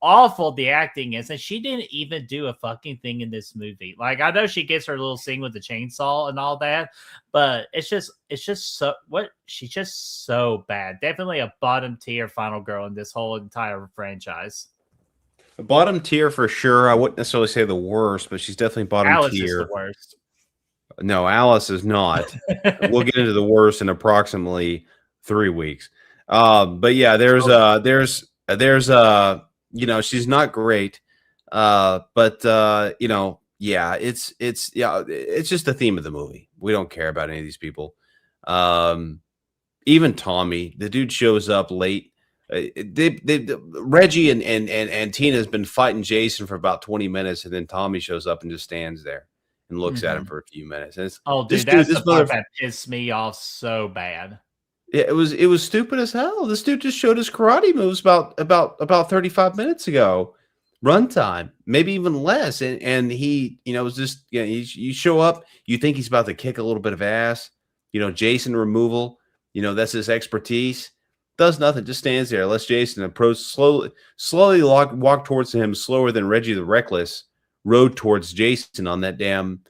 awful the acting is, and she didn't even do a fucking thing in this movie. Like, I know she gets her little scene with the chainsaw and all that, but it's just so she's just so bad. Definitely a bottom tier final girl in this whole entire franchise. Bottom tier for sure. I wouldn't necessarily say the worst, but she's definitely bottom Alice tier. is the worst. No, Alice is not. We'll get into the worst in approximately 3 weeks. But yeah, there's you know, she's not great. But you know, yeah, it's just the theme of the movie. We don't care about any of these people. Even Tommy, the dude shows up late. Reggie and Tina has been fighting Jason for about 20 minutes, and then Tommy shows up and just stands there and looks at him for a few minutes. And dude, that's the part that pissed me off so bad. Yeah, it was stupid as hell. This dude just showed his karate moves about 35 minutes ago, runtime, maybe even less. And he, you know, was just, you know, you show up, you think he's about to kick a little bit of ass, you know, Jason removal, you know, that's his expertise. Does nothing, just stands there, lets Jason approach slowly walk towards him, slower than Reggie the Reckless rode towards Jason on that damn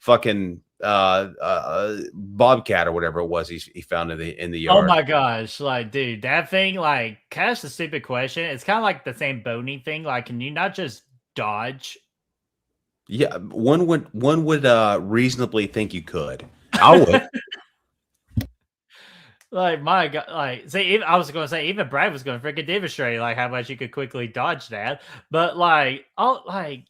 fucking bobcat or whatever it was he found in the yard. Oh my gosh, like, dude, that thing, like, kind of a stupid question. It's kind of like the same bony thing. Like, can you not just dodge? Yeah, one would reasonably think you could. I would. Like, my God, like, see, I was going to say, even Brad was going to freaking demonstrate, like, how much you could quickly dodge that. But, like,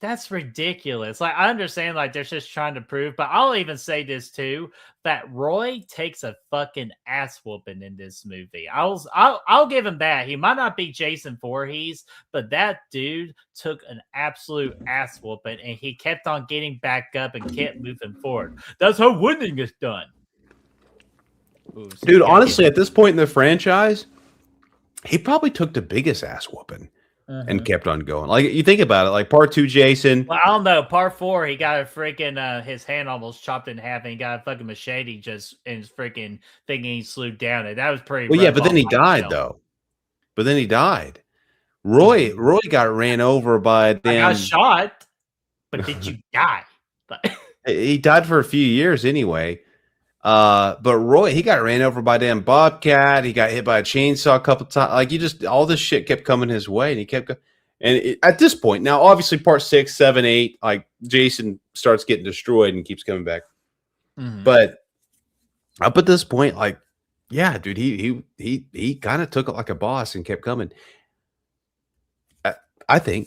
that's ridiculous. Like, I understand, like, they're just trying to prove, but I'll even say this, too, that Roy takes a fucking ass whooping in this movie. I'll give him that. He might not be Jason Voorhees, but that dude took an absolute ass whooping, and he kept on getting back up and kept moving forward. That's how winning is done. Ooh, dude, honestly, at this point in the franchise, he probably took the biggest ass whooping and kept on going. Like, you think about it, like part 2, Jason. Well, I don't know. Part 4, he got a freaking his hand almost chopped in half, and he got a fucking machete just in his freaking thinking he slewed down it. That was pretty. Well, yeah, but then he died though. But then he died. Roy got ran over by a damn. I got shot, but did you die? He died for a few years anyway. But Roy, he got ran over by a damn bobcat. He got hit by a chainsaw a couple times. Like, all this shit kept coming his way, and he kept at this point, now obviously part 6, 7, 8, like Jason starts getting destroyed and keeps coming back. But up at this point, like, yeah, dude, he kind of took it like a boss and kept coming. I think.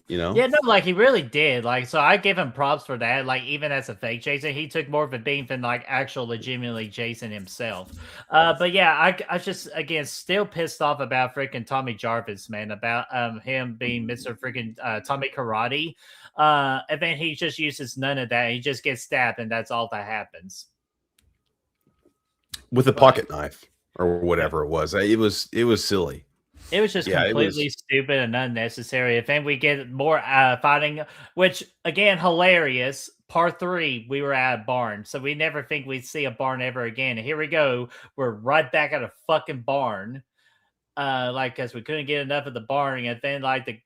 You know? Yeah, no, like, he really did. Like, so I give him props for that. Like, even as a fake Jason, he took more of a beat than like actual legitimately Jason himself. But yeah, I just, again, still pissed off about freaking Tommy Jarvis, man, about him being Mr. freaking Tommy Karate. And then he just uses none of that. He just gets stabbed, and that's all that happens. With a pocket knife or whatever it was. It was silly. It was just completely stupid and unnecessary. If then we get more fighting, which, again, hilarious. Part 3, we were at a barn, so we never think we'd see a barn ever again. And here we go. We're right back at a fucking barn. Like, because we couldn't get enough of the barn. And then, like,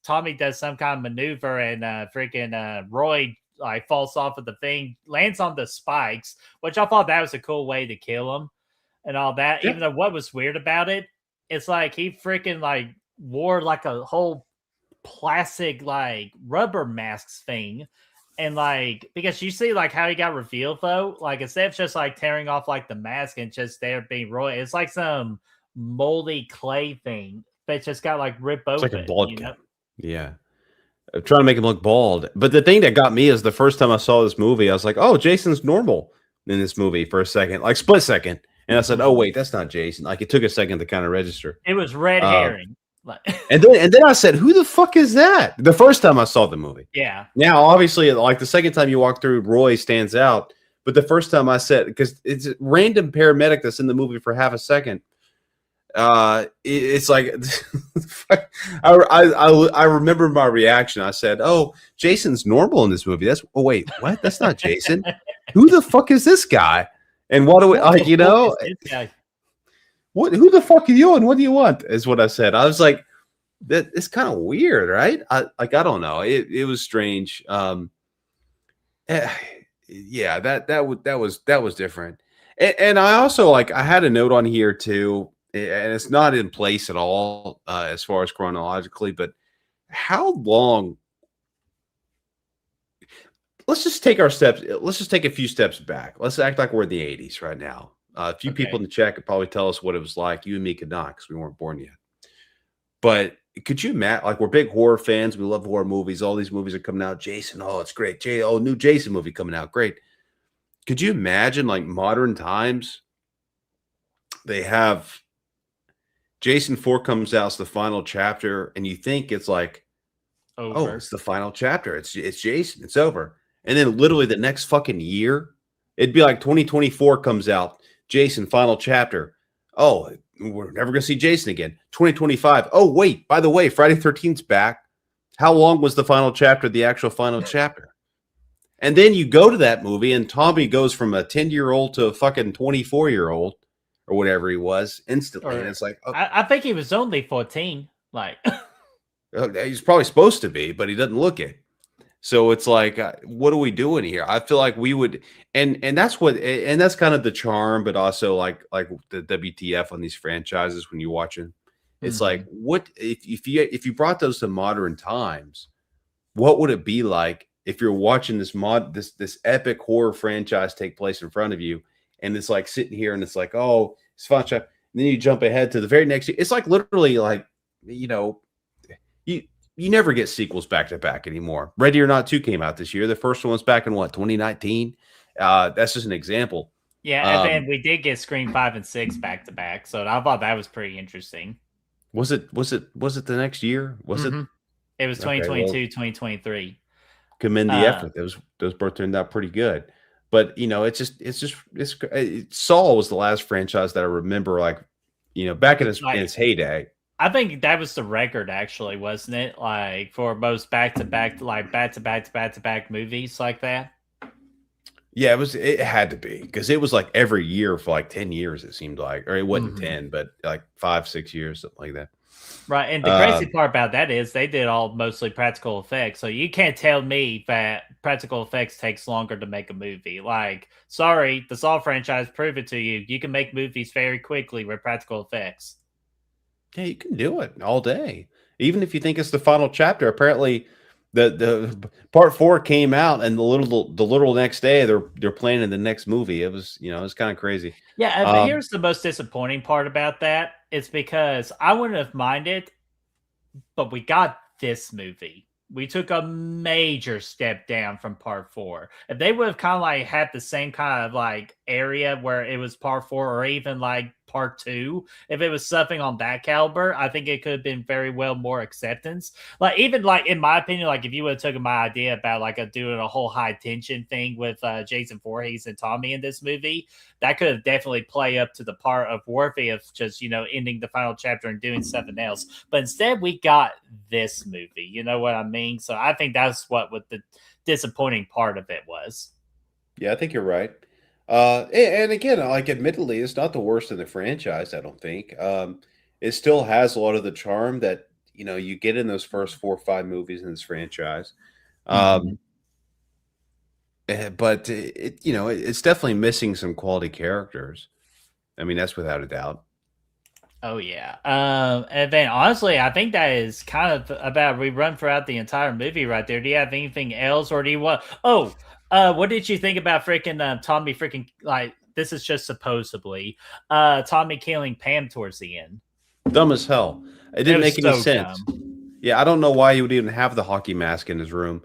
Tommy does some kind of maneuver, and freaking Roy, like, falls off of the thing, lands on the spikes, which I thought that was a cool way to kill him and all that. Yeah. Even though what was weird about it, it's like he freaking, like, wore like a whole plastic, like, rubber masks thing. And, like, because you see, like, how he got revealed, though, like, instead of just, like, tearing off, like, the mask and just there being Roy, it's like some moldy clay thing that just got, like, ripped open. It's like a bald guy. Yeah. I'm trying to make him look bald. But the thing that got me is the first time I saw this movie, I was like, oh, Jason's normal in this movie for a second, like, split second. And I said, oh, wait, that's not Jason. Like, it took a second to kind of register. It was red herring. and then I said, who the fuck is that? The first time I saw the movie. Yeah. Now, obviously, like, the second time you walk through, Roy stands out. But the first time I said, because it's a random paramedic that's in the movie for half a second. It's like, I remember my reaction. I said, oh, Jason's normal in this movie. Oh, wait, what? That's not Jason. Who the fuck is this guy? And what do we, like, you know, who the fuck are you and what do you want? Is what I said. I was like, that it's kind of weird, right? I don't know. It was strange. Yeah, that was different. And I also like I had a note on here too, and it's not in place at all as far as chronologically, but how long? Let's just take our steps. Let's just take a few steps back. Let's act like we're in the 80s right now. A few people in the chat could probably tell us what it was like. You and me could not because we weren't born yet. But could you imagine? Like we're big horror fans. We love horror movies. All these movies are coming out. Jason, oh, it's great. New Jason movie coming out. Great. Could you imagine like modern times? They have Jason 4 comes out, it's the final chapter, and you think it's like, oh, it's the final chapter. It's Jason. It's over. And then literally the next fucking year, it'd be like 2024 comes out, Jason, final chapter. Oh, we're never going to see Jason again. 2025. Oh, wait, by the way, Friday 13th's back. How long was the final chapter, the actual final chapter? And then you go to that movie and Tommy goes from a 10-year-old to a fucking 24-year-old or whatever he was instantly. And it's like, I think he was only 14. Like, he's probably supposed to be, but he doesn't look it. So it's like, what are we doing here? I feel like we would, and that's kind of the charm, but also like the WTF on these franchises when you're watching. It's like, what if you brought those to modern times, what would it be like if you're watching this epic horror franchise take place in front of you, and it's like sitting here and it's like, oh, it's fun. And then you jump ahead to the very next. It's like literally like, you never get sequels back to back anymore. Ready or Not 2 came out this year. The first one was back in 2019. That's just an example. Yeah, and then we did get Scream 5 and 6 back to back. So I thought that was pretty interesting. Was it the next year? Was it? It was 2022, 2023. Commend the effort. Those both turned out pretty good. But Saw was the last franchise that I remember, like, back in its heyday. I think that was the record, actually, wasn't it? Like for most back-to-back movies like that. Yeah, it had to be because it was like every year for like 10 years, it seemed like, or it wasn't 10, but like 5-6 years, something like that. Right. And the crazy part about that is they did all mostly practical effects. So you can't tell me that practical effects takes longer to make a movie. Like, sorry, the Saw franchise proved it to you. You can make movies very quickly with practical effects. Yeah, you can do it all day. Even if you think it's the final chapter, apparently the part 4 came out and the little next day they're planning the next movie. It was, it's kind of crazy. Yeah, but here's the most disappointing part about that. It's because I wouldn't have minded, but we got this movie. We took a major step down from part 4. If they would have kind of like had the same kind of like area where it was part 4 or even like part 2, if it was something on that caliber, I think it could have been very well more acceptance. Like even like in my opinion, like if you would have taken my idea about like doing a whole high tension thing with Jason Voorhees and Tommy in this movie, that could have definitely played up to the part of worthy of just ending the final chapter and doing something else. But instead we got this movie. You know what I mean? So I think that's what the disappointing part of it was. Yeah, I think you're right. And again, like admittedly, it's not the worst in the franchise, I don't think. It still has a lot of the charm that you get in those first 4 or 5 movies in this franchise. But it's definitely missing some quality characters. I mean, that's without a doubt. Oh yeah. And then honestly, I think that is kind of about we run throughout the entire movie right there. Do you have anything else, or do you want? What did you think about freaking Tommy? Freaking like this is just supposedly Tommy killing Pam towards the end. Dumb as hell. It didn't make any sense. Dumb. Yeah, I don't know why he would even have the hockey mask in his room.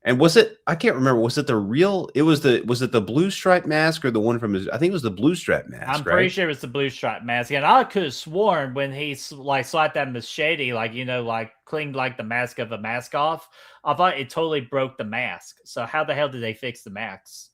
And was it? I can't remember. Was it the real? Was it the blue stripe mask or the one from his? I think it was the blue stripe mask. I'm pretty sure it was the blue stripe mask. And I could have sworn when he like slapped that machete, like like cleaned like the mask of a mask off, I thought it totally broke the mask. So how the hell did they fix the masks?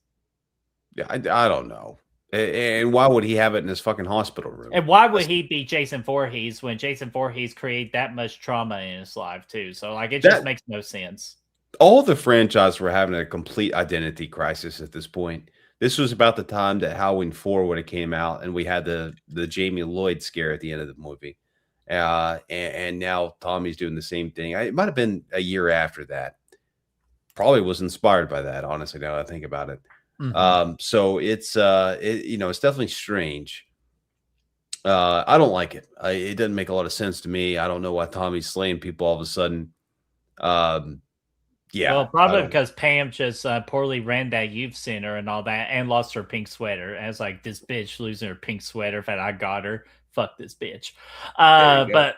Yeah, I don't know. And why would he have it in his fucking hospital room? And why would he be Jason Voorhees when Jason Voorhees created that much trauma in his life too? So like it just makes no sense. All the franchises were having a complete identity crisis at this point. This was about the time that Halloween 4 would have came out, and we had the Jamie Lloyd scare at the end of the movie. And now Tommy's doing the same thing. It might have been a year after that. Probably was inspired by that, honestly, now that I think about it. So it's it's definitely strange. I don't like it. It doesn't make a lot of sense to me. I don't know why Tommy's slaying people all of a sudden. Yeah. Well, probably because Pam just poorly ran that youth center and all that, and lost her pink sweater. And it's like, this bitch losing her pink sweater. That I got her. Fuck this bitch. But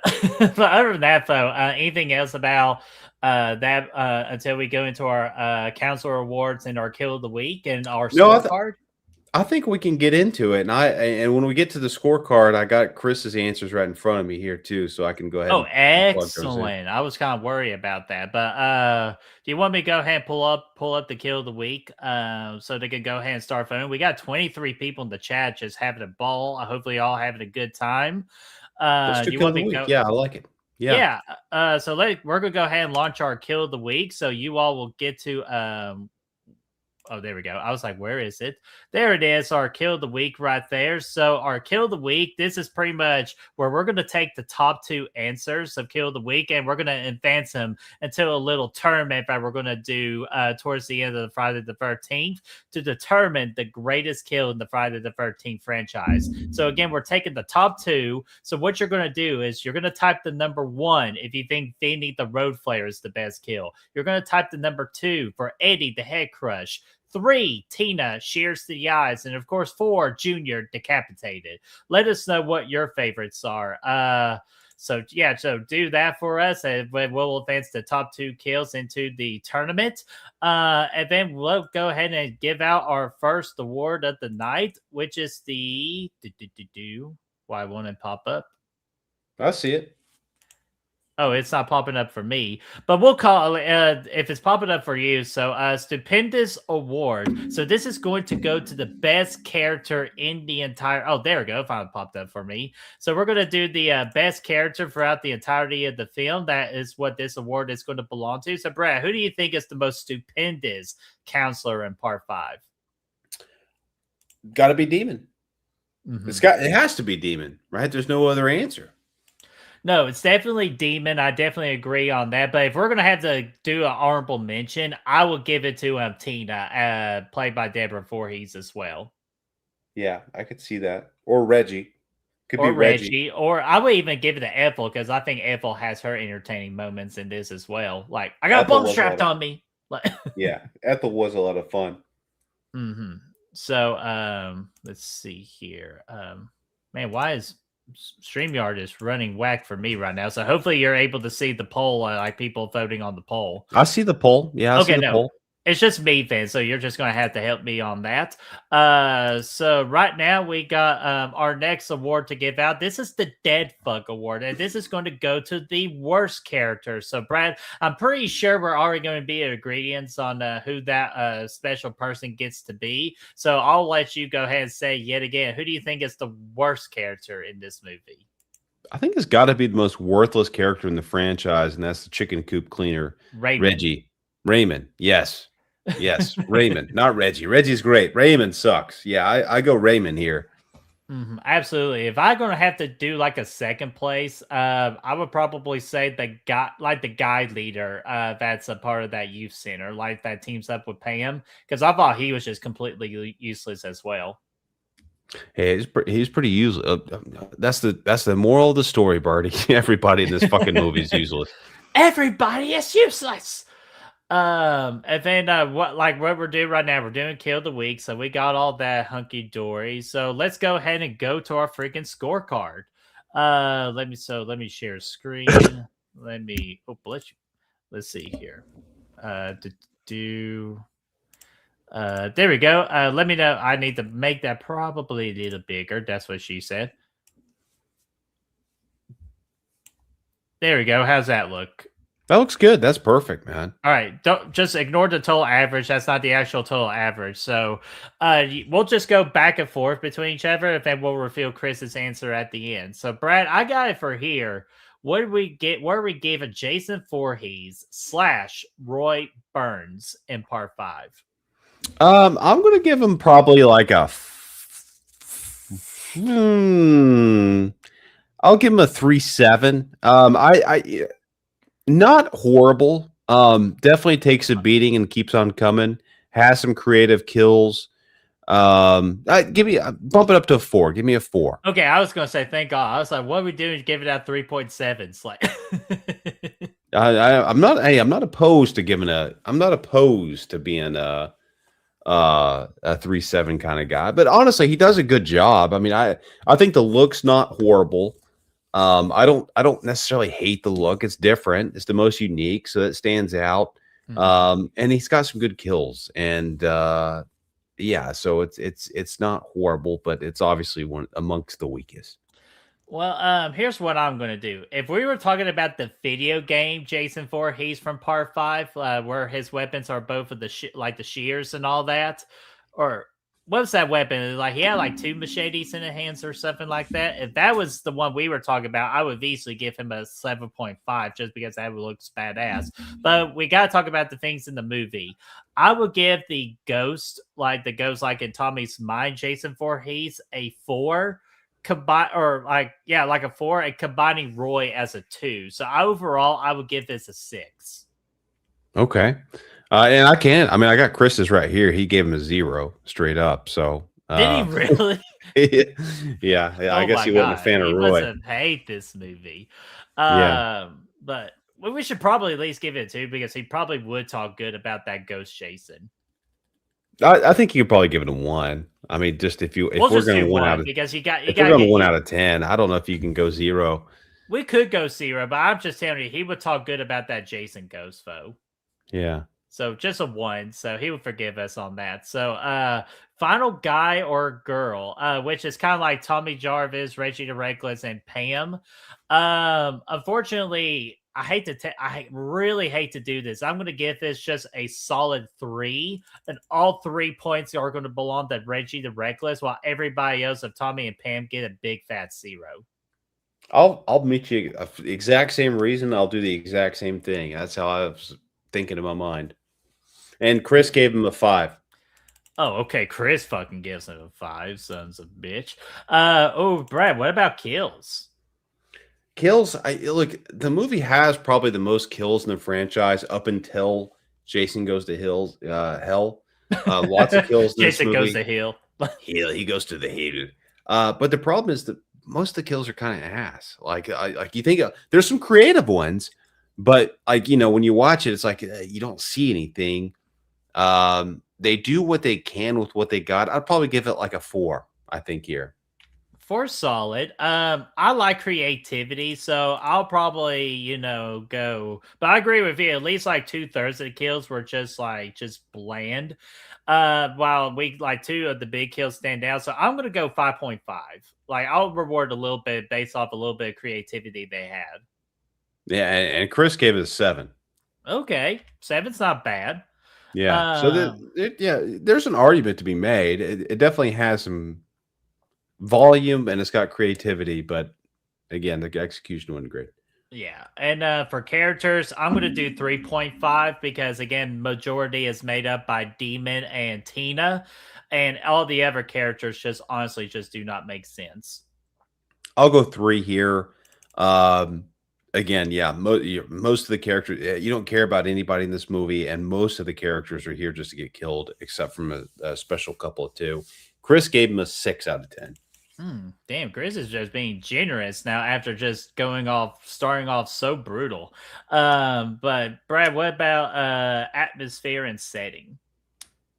other than that, though, anything else about that until we go into our counselor awards and our kill of the week and our scorecard? I think we can get into it, and when we get to the scorecard, I got Chris's answers right in front of me here too, so I can go ahead. Oh, excellent! I was kind of worried about that, but do you want me to go ahead and pull up the kill of the week, so they can go ahead and start voting? We got 23 people in the chat just having a ball. Hopefully, all having a good time. Do you want me to go? Yeah, I like it. Yeah. So we're gonna go ahead and launch our kill of the week, so you all will get to Oh, there we go. I was like, where is it? There it is, our kill of the week right there. So our kill of the week, this is pretty much where we're going to take the top 2 answers of kill of the week, and we're going to advance them into a little tournament that we're going to do towards the end of the Friday the 13th to determine the greatest kill in the Friday the 13th franchise. So again, we're taking the top 2. So what you're going to do is you're going to type the number 1 if you think Fanny the Road Flare is the best kill. You're going to type the number 2 for Eddie the Head Crush. 3, Tina shears to the eyes, and of course 4, Junior decapitated. Let us know what your favorites are. So do that for us, and we'll advance the top 2 kills into the tournament. And then we'll go ahead and give out our first award of the night, which is the why won't it pop up? I see it. Oh, it's not popping up for me, but we'll call it if it's popping up for you. So, stupendous award. So this is going to go to the best character in the entire. Oh, there we go. Finally popped up for me. So we're going to do the best character throughout the entirety of the film. That is what this award is going to belong to. So, Brad, who do you think is the most stupendous counselor in Part 5? Got to be Demon. It has to be Demon, right? There's no other answer. No, it's definitely Demon. I definitely agree on that. But if we're going to have to do an honorable mention, I will give it to Tina, played by Deborah Voorhees as well. Yeah, I could see that. Or Reggie. Could be Reggie. Or I would even give it to Ethel, because I think Ethel has her entertaining moments in this as well. Like, I got a bum strapped on me. Yeah, Ethel was a lot of fun. So, let's see here. Man, why is StreamYard is running whack for me right now? So hopefully you're able to see the poll, like people voting on the poll. I see the poll. Yeah, I see the poll. It's just me, fans, so you're just going to have to help me on that. So right now we got our next award to give out. This is the Dead Fuck Award, and this is going to go to the worst character. So, Brad, I'm pretty sure we're already going to be at ingredients on who that special person gets to be. So I'll let you go ahead and say yet again, who do you think is the worst character in this movie? I think it's got to be the most worthless character in the franchise, and that's the chicken coop cleaner, Raymond. Yes, Raymond, not Reggie. Reggie's great. Raymond sucks. Yeah, I go Raymond here. Absolutely. If I'm going to have to do like a second place, I would probably say the guide leader that's a part of that youth center, like that teams up with Pam, because I thought he was just completely useless as well. Hey, he's pretty useless. That's the moral of the story, Barty. Everybody in this fucking movie is useless. Everybody is useless. And then what we're doing right now, we're doing kill of the week, so we got all that hunky dory. So let's go ahead and go to our freaking scorecard. Let me share screen. Let's see here. There we go. Let me know. I need to make that probably a little bigger. That's what she said. There we go. How's that look? That looks good. That's perfect, man. All right. Don't just ignore the total average. That's not the actual total average. So we'll just go back and forth between each other, and then we'll reveal Chris's answer at the end. So, Brad, I got it for here. What did we get? Where we gave a Jason Voorhees / Roy Burns in Part 5? I'm going to give him probably like a I'll give him a 3.7. I not horrible. Definitely takes a beating and keeps on coming. Has some creative kills. Give me bump it up to a 4. Give me a 4. Okay, I was gonna say thank God. I was like, what are we doing? Give it out 3.7. It's like I'm not. Hey, I'm not opposed to giving a. I'm not opposed to being a 3.7 kind of guy. But honestly, he does a good job. I mean, I think the look's not horrible. I don't necessarily hate the look. It's different. It's the most unique, so it stands out. And he's got some good kills. And yeah, so it's not horrible, but it's obviously one amongst the weakest. Well, here's what I'm gonna do. If we were talking about the video game Jason Voorhees from Part 5, where his weapons are both of the like the shears and all that, or what's that weapon? Like he had like 2 machetes in his hands or something like that. If that was the one we were talking about, I would easily give him a 7.5 just because that looks badass. But we gotta talk about the things in the movie. I would give the ghost like in Tommy's mind, Jason Voorhees, a 4. Combine or like a 4, and combining Roy as a 2. So overall, I would give this a 6. Okay. And I got Chris's right here. He gave him a 0 straight up. So did he really? yeah. Oh I guess he wasn't a fan of Roy. He must hate this movie. Yeah. But we should probably at least give it a 2 because he probably would talk good about that ghost Jason. I think you could probably give it a 1. I mean, just if we're going to 1 out of because you got 1 out of 10, I don't know if you can go 0. We could go 0, but I'm just telling you, he would talk good about that Jason ghost foe. Yeah. So just a 1. So he would forgive us on that. So final guy or girl, which is kind of like Tommy Jarvis, Reggie the Reckless, and Pam. Unfortunately, I really hate to do this. I'm going to give this just a solid 3, and all 3 points are going to belong to Reggie the Reckless, while everybody else of Tommy and Pam get a big fat 0. I'll meet you exact same reason. I'll do the exact same thing. That's how I was thinking in my mind. And Chris gave him a 5. Oh, okay. Chris fucking gives him a 5, sons of bitch. Brad, what about kills? Kills, look, the movie has probably the most kills in the franchise up until Jason Goes to Hell. Lots of kills in Jason this movie. Goes to Hell. He goes to the hill. But the problem is that most of the kills are kind of ass. Like you think there's some creative ones, but when you watch it, it's like you don't see anything. They do what they can with what they got. I'd probably give it like a 4, I think here. 4 solid. I like creativity, so I'll probably, go. But I agree with you. At least like 2/3 of the kills were just bland. While we like 2 of the big kills stand out. So I'm gonna go 5.5. Like I'll reward a little bit based off a little bit of creativity they had. Yeah, and Chris gave it a 7. Okay, 7's not bad. Yeah. So there's an argument to be made. It definitely has some volume and it's got creativity, but again, the execution wasn't great. Yeah, and for characters, I'm going to do 3.5 because again, majority is made up by Demon and Tina, and all the other characters just honestly just do not make sense. I'll go 3 here. Again, yeah, most of the characters, you don't care about anybody in this movie, and most of the characters are here just to get killed, except from a special couple of 2. Chris gave him a 6 out of 10. Damn, Chris is just being generous now after just starting off so brutal. But Brad, what about atmosphere and setting?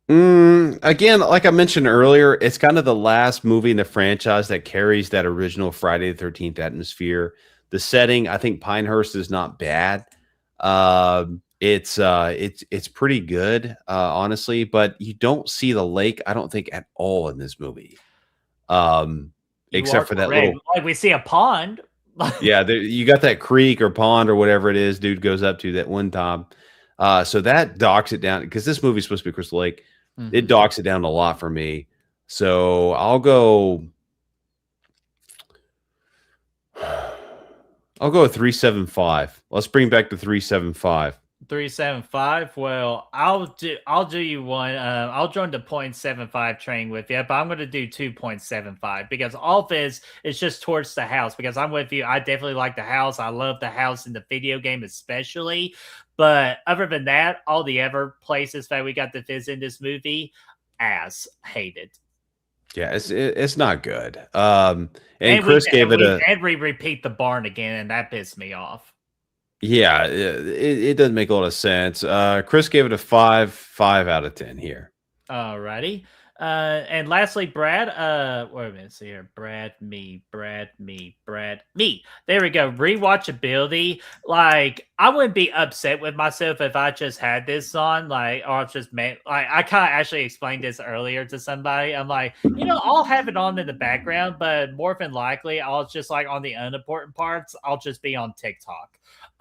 Again, like I mentioned earlier, it's kind of the last movie in the franchise that carries that original Friday the 13th atmosphere. The setting, I think Pinehurst is not bad. It's pretty good, honestly, but you don't see the lake, I don't think, at all in this movie. Except for that little, like we see a pond. Yeah, you got that creek or pond or whatever it is dude goes up to that one time. So that docks it down because this movie's supposed to be Crystal Lake. It docks it down a lot for me. So I'll go 3.75. Let's bring back the 3.75. 375. Well, I'll do you one. I'll join the 0.75 train with you, but I'm going to do 2.75 because all of this is just towards the house. Because I'm with you, I definitely like the house. I love the house in the video game, especially. But other than that, all the other places that we got to visit in this movie, ass hated. Yeah, it's not good. And Chris gave it a we repeat the barn again, and that pissed me off. yeah. It doesn't make a lot of sense. Chris gave it a 5 out of 10 here. Alrighty. And lastly, Brad. Wait a minute. See here. Brad, me. There we go. Rewatchability. Like, I wouldn't be upset with myself if I just had this on. Like, or just meant like I kind of actually explained this earlier to somebody. I'm like, I'll have it on in the background, but more than likely, I'll just like on the unimportant parts, I'll just be on TikTok.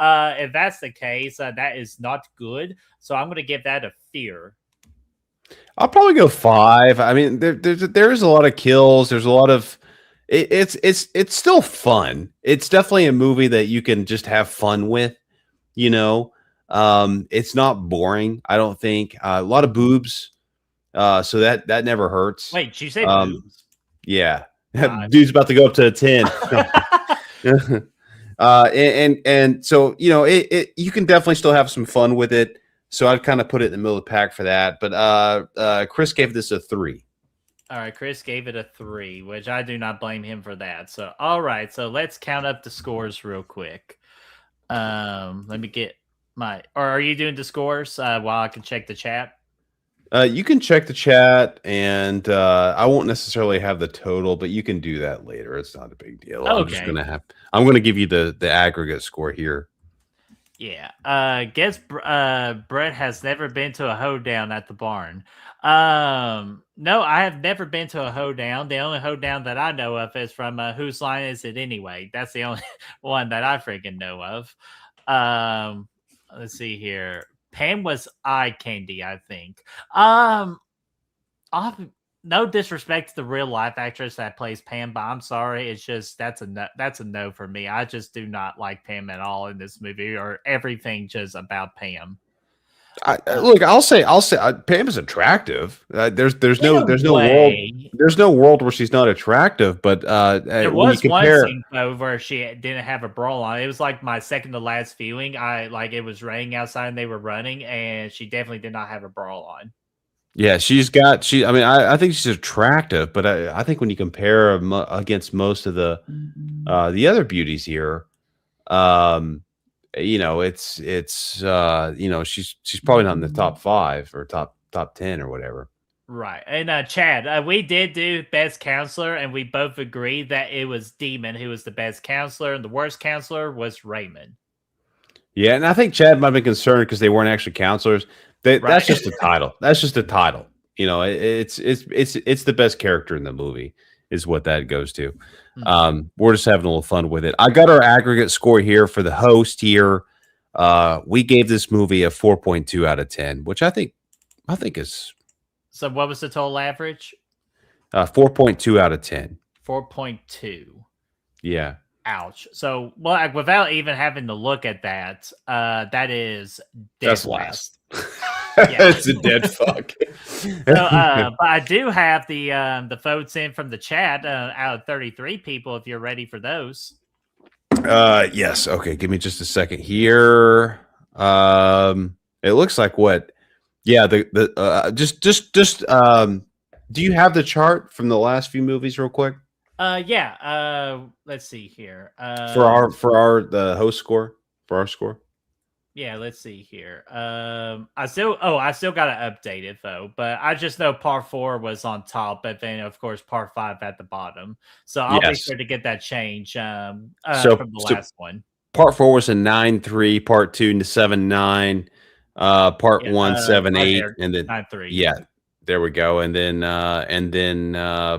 If that's the case, that is not good. So I'm gonna give that a fear. I'll probably go 5. I mean, there is a lot of kills. There's a lot of it's still fun. It's definitely a movie that you can just have fun with. It's not boring. I don't think a lot of boobs. So that never hurts. Wait, did you say boobs? Yeah, dude's about to go up to a 10. And so you can definitely still have some fun with it. So I'd kind of put it in the middle of the pack for that. But Chris gave this a 3. All right, Chris gave it a 3, which I do not blame him for that. So, all right, so let's count up the scores real quick. Let me get or are you doing the scores while I can check the chat? You can check the chat, and I won't necessarily have the total, but you can do that later. It's not a big deal. Okay. I'm gonna give you the aggregate score here. Yeah. Guess Brett has never been to a hoedown at the barn. No, I have never been to a hoedown. The only hoedown that I know of is from Whose Line Is It Anyway? That's the only one that I freaking know of. Let's see here. Pam was eye candy, I think. No disrespect to the real life actress that plays Pam, but I'm sorry, it's just that's a no for me. I just do not like Pam at all in this movie, or everything just about Pam. Look, I'll say Pam is attractive. There's no world where she's not attractive. But there was one scene though where she didn't have a bra on. It was like my second to last viewing. It was raining outside and they were running, and she definitely did not have a bra on. Yeah, I think she's attractive, but I think when you compare her against most of the other beauties here, she's probably not in the top 5 or top 10 or whatever. Right. And Chad, we did do best counselor, and we both agreed that it was Demon who was the best counselor, and the worst counselor was Raymond. Yeah, and I think Chad might be concerned because they weren't actually counselors. That's just a title. That's just a title. It's the best character in the movie is what that goes to. We're just having a little fun with it. I got our aggregate score here for the host here. We gave this movie a 4.2 out of 10, which I think is. So what was the total average? 4.2 out of 10. 4.2. Yeah. Ouch. So, without even having to look at that, that is dead. That's last. It's a dead fuck. But I do have the votes in from the chat out of 33 people. If you're ready for those. Yes. Okay. Give me just a second here. It looks like what? Yeah. Do you have the chart from the last few movies, real quick? Yeah. Let's see here. For our the host score, for our score. Yeah, let's see here. I still got to update it though, but I just know part 4 was on top, but then of course part 5 at the bottom. So I'll be sure to get that change from the last one. Part 4 was a 9.3, part 2 7.9, part 1 7.8, and then 9.3. Yeah. There we go. And then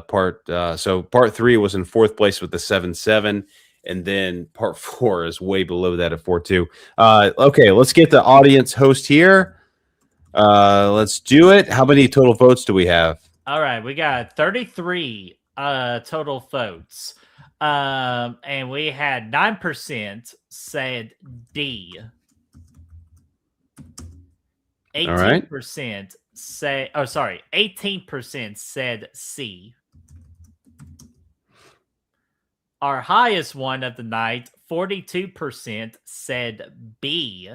part 3 was in 4th place with the 7.7. And then part 4 is way below that at 4.2. Okay, let's get the audience host here. Let's do it. How many total votes do we have? All right, we got 33 total votes. And we had 9% said D. All right. 18% say, oh, sorry, 18% said C. Our highest one of the night, 42% said B.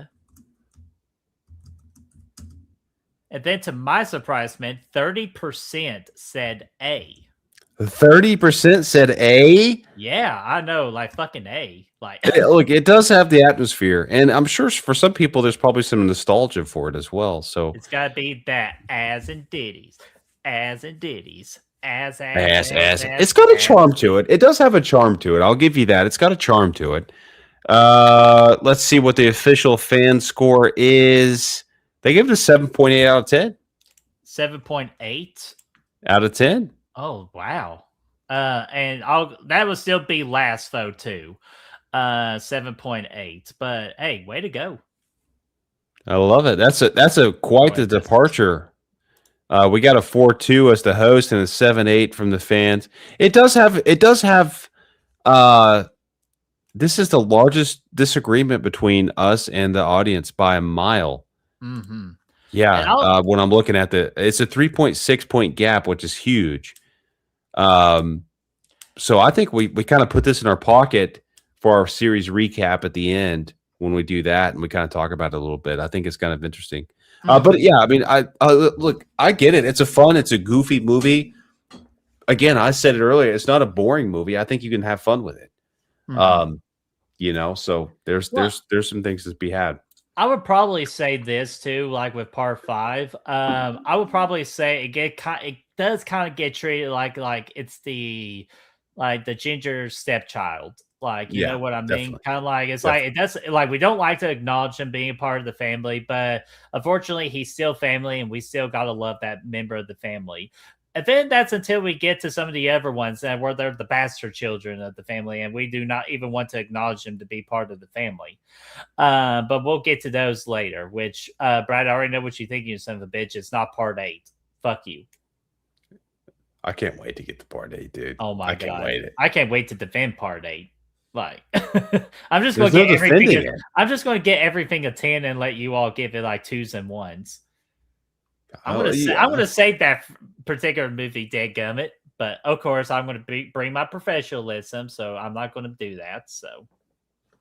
And then to my surprise, man, 30% said A. 30% said A. Yeah, I know, like fucking A. Like, Look, it does have the atmosphere, and I'm sure for some people there's probably some nostalgia for it as well. So it's gotta be that as in ditties, as in ditties, as it's got a charm to it. It does have a charm to it. I'll give you that. It's got a charm to it. Let's see what the official fan score is. They give it a 7.8 out of 10. 7.8 out of 10. Oh wow. And that would still be last though too. 7.8. But hey, way to go. I love it. That's a quite the departure. We got a 4-2 as the host and a 7-8 from the fans. It does have this is the largest disagreement between us and the audience by a mile. Mm-hmm. Yeah, when I'm looking at it's a 3.6 point gap, which is huge. So I think we kind of put this in our pocket for our series recap at the end when we do that, and we kind of talk about it a little bit. I think it's kind of interesting. But yeah, I mean, look, I get it. It's a goofy movie. Again, I said it earlier. It's not a boring movie. I think you can have fun with it. Mm-hmm. So there's some things to be had. I would probably say this too, like with Part 5. I would probably say it does kind of get treated like it's the ginger stepchild. Like, you know what I mean? Definitely. Kind of like it's like it does like we don't like to acknowledge him being a part of the family, but unfortunately he's still family and we still gotta love that member of the family. And then that's until we get to some of the other ones where they're the bastard children of the family, and we do not even want to acknowledge them to be part of the family. But we'll get to those later, which, Brad, I already know what you think, you son of a bitch. It's not Part 8. Fuck you. I can't wait to get to Part 8, dude. Oh, my God. Can't wait. I can't wait to defend Part 8. Like, I'm just going to get everything. I'm just going to get everything a 10 and let you all give it like 2s and 1s. I'm gonna save that particular movie, dadgummit. But of course, I'm gonna bring my professionalism, so I'm not gonna do that. So,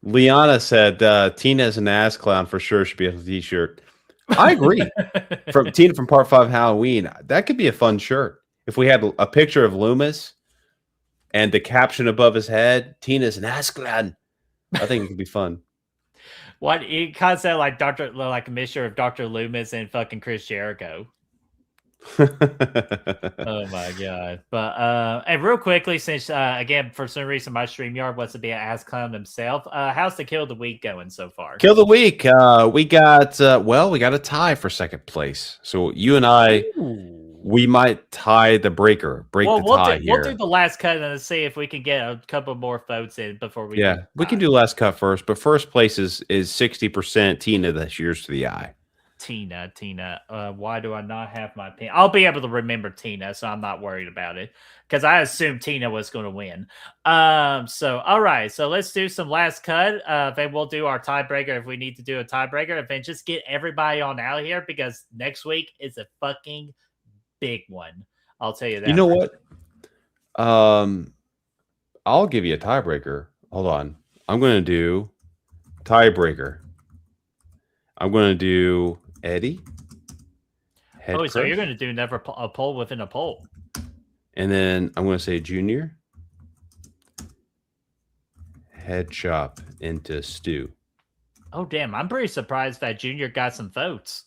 Liana said Tina's an ass clown for sure. Should be on a t-shirt. I agree. From Tina from Part 5 Halloween, that could be a fun shirt if we had a picture of Loomis and the caption above his head, "Tina's an ass clown." I think it could be fun. What it kind of sounded like a mixture of Dr. Loomis and fucking Chris Jericho. Oh my God. But and real quickly, since again, for some reason my StreamYard wants to be an ass clown himself, how's the kill of the week going so far? Kill the week. We got a tie for second place. So you and I we might tie the break the tie here. We'll do the last cut and see if we can get a couple more votes in before we. Yeah, we can do last cut first, but first place is 60% Tina. That's yours to the eye. Tina. Why do I not have my pen? I'll be able to remember Tina, so I'm not worried about it because I assumed Tina was going to win. So all right, so let's do some last cut. Then we'll do our tiebreaker if we need to do a tiebreaker. And then just get everybody on out here because next week is a fucking big one. I'll tell you that. You know what? I'll give you a tiebreaker. Hold on. I'm going to do tiebreaker. I'm going to do Eddie. So you're going to do never a poll within a poll. And then I'm going to say Junior. Head chop into stew. Oh, damn. I'm pretty surprised that Junior got some votes.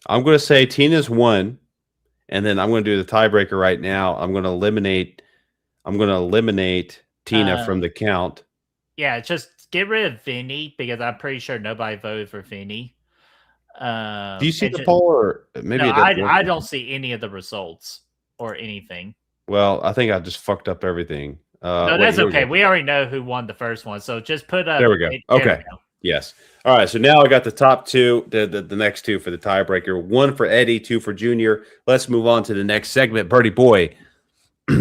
I'm going to say Tina's won. And then I'm going to do the tiebreaker right now. I'm going to eliminate Tina from the count. Yeah, just get rid of Vinny because I'm pretty sure nobody voted for Vinny. Do you see the poll, or maybe no, I don't see any of the results or anything. Well, I think I just fucked up everything. No, that's okay. We already know who won the first one, so just put up. There we go. Okay. Yes. All right. So now I got the top two, the next two for the tiebreaker. 1 for Eddie, 2 for Junior. Let's move on to the next segment, Birdie Boy.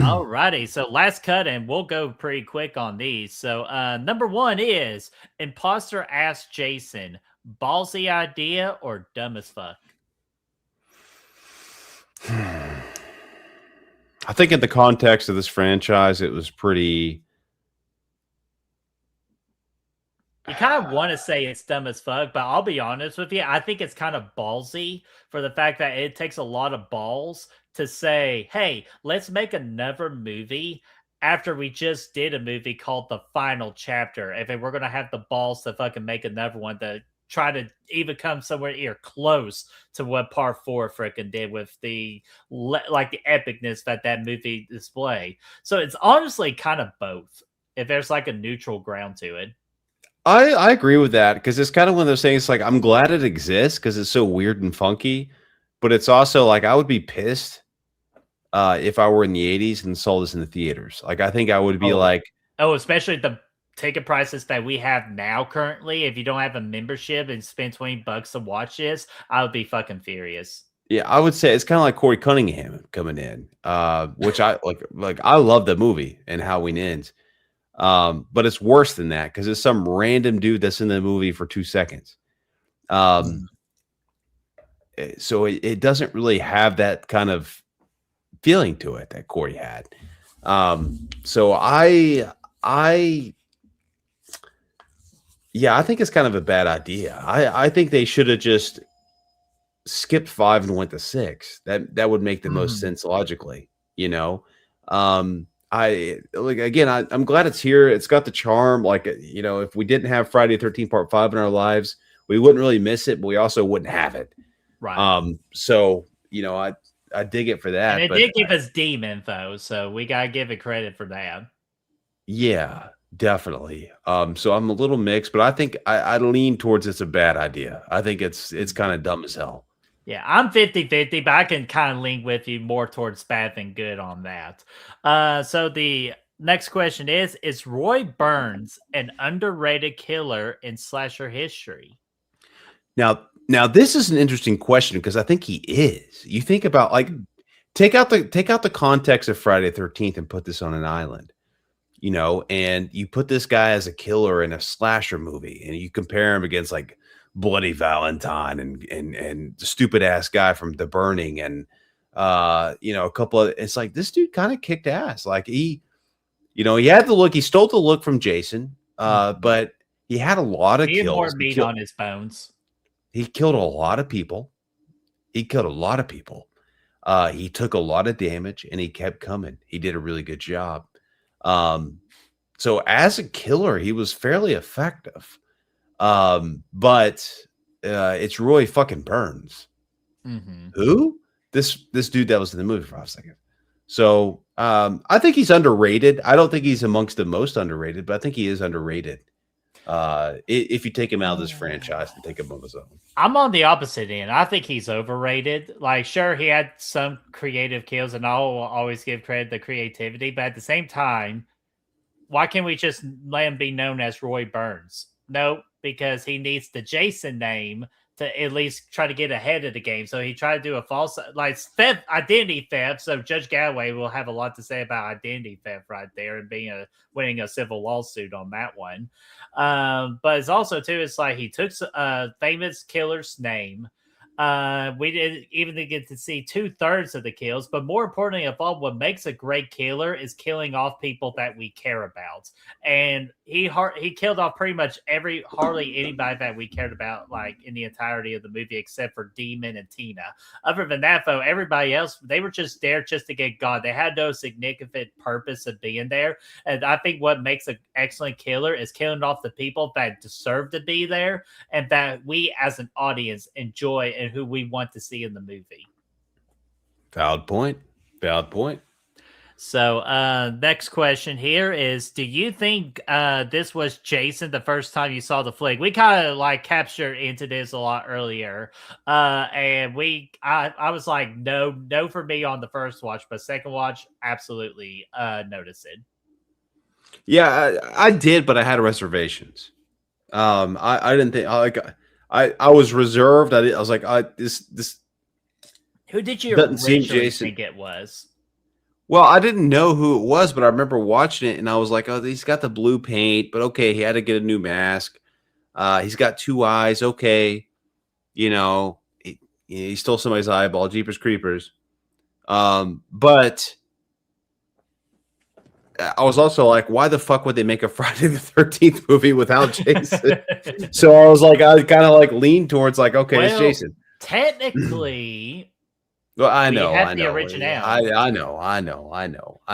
All righty. So last cut, and we'll go pretty quick on these. So number 1 is Imposter asked Jason, ballsy idea or dumb as fuck? I think in the context of this franchise, it was pretty. You kind of want to say it's dumb as fuck, but I'll be honest with you. I think it's kind of ballsy for the fact that it takes a lot of balls to say, hey, let's make another movie after we just did a movie called The Final Chapter. If we're going to have the balls to fucking make another one to try to even come somewhere near close to what Part 4 freaking did with the epicness that movie display. So it's honestly kind of both. If there's like a neutral ground to it. I agree with that because it's kind of one of those things. Like I'm glad it exists because it's so weird and funky, but it's also like I would be pissed if I were in the '80s and saw this in the theaters. Like I think I would be especially the ticket prices that we have now currently. If you don't have a membership and spend $20 to watch this, I would be fucking furious. Yeah, I would say it's kind of like Corey Cunningham coming in, which I like. Like I love the movie and Halloween Ends. But it's worse than that because it's some random dude that's in the movie for 2 seconds. So it doesn't really have that kind of feeling to it that Corey had. So I think it's kind of a bad idea. I think they should have just skipped 5 and went to 6. That would make the most sense logically, you know. I'm glad it's here. It's got the charm. Like, you know, if we didn't have Friday the 13th Part 5 in our lives, we wouldn't really miss it, but we also wouldn't have it. Right. So, you know, I dig it for that. And it did give us Deem info, so we gotta give it credit for that. Yeah, definitely. So I'm a little mixed, but I think I lean towards it's a bad idea. I think it's kind of dumb as hell. Yeah, I'm 50-50, but I can kind of lean with you more towards bad than good on that. So the next question is Roy Burns an underrated killer in slasher history? Now this is an interesting question because I think he is. You think about like take out the context of Friday the 13th and put this on an island, you know, and you put this guy as a killer in a slasher movie and you compare him against like Bloody Valentine and the stupid ass guy from The Burning and you know, a couple of it's like this dude kind of kicked ass. Like he had the look, he stole the look from Jason, but he had a lot of He had kills. more meat on his bones. He killed a lot of people. He took a lot of damage and he kept coming. He did a really good job. So as a killer, he was fairly effective. But it's Roy fucking Burns. Who? This dude that was in the movie for a second. So I think he's underrated. I don't think he's amongst the most underrated, but I think he is underrated. If you take him out of this franchise and take him on his own. I'm on the opposite end. I think he's overrated. Like, sure, he had some creative kills, and I'll always give credit to creativity, but at the same time, why can't we just let him be known as Roy Burns? No, because he needs the Jason name to at least try to get ahead of the game. So he tried to do a false, like identity theft. So Judge Galloway will have a lot to say about identity theft right there and winning a civil lawsuit on that one. But it's also too, it's like he took a famous killer's name. We didn't even get to see 2/3 of the kills, but more importantly of all, what makes a great killer is killing off people that we care about. And he killed off pretty much hardly anybody that we cared about, like in the entirety of the movie, except for Demon and Tina. Other than that, though, everybody else, they were just there just to get God. They had no significant purpose of being there. And I think what makes an excellent killer is killing off the people that deserve to be there and that we as an audience enjoy and who we want to see in the movie. Valid point. So next question here is, do you think this was Jason the first time you saw the flick? We kind of like captured into this a lot earlier. And I was like, no for me on the first watch, but second watch, absolutely noticed it. Yeah, I did, but I had reservations. I didn't think I was reserved. I was like, this. Who did you originally think it was? Well, I didn't know who it was, but I remember watching it and I was like, oh, he's got the blue paint, but okay, he had to get a new mask. He's got 2 eyes. Okay. You know, he stole somebody's eyeball, Jeepers Creepers. But I was also like, why the fuck would they make a Friday the 13th movie without Jason? So I was like, I kind of like leaned towards like, okay, it's Jason. Technically, Well, I you know, have I the know, original. I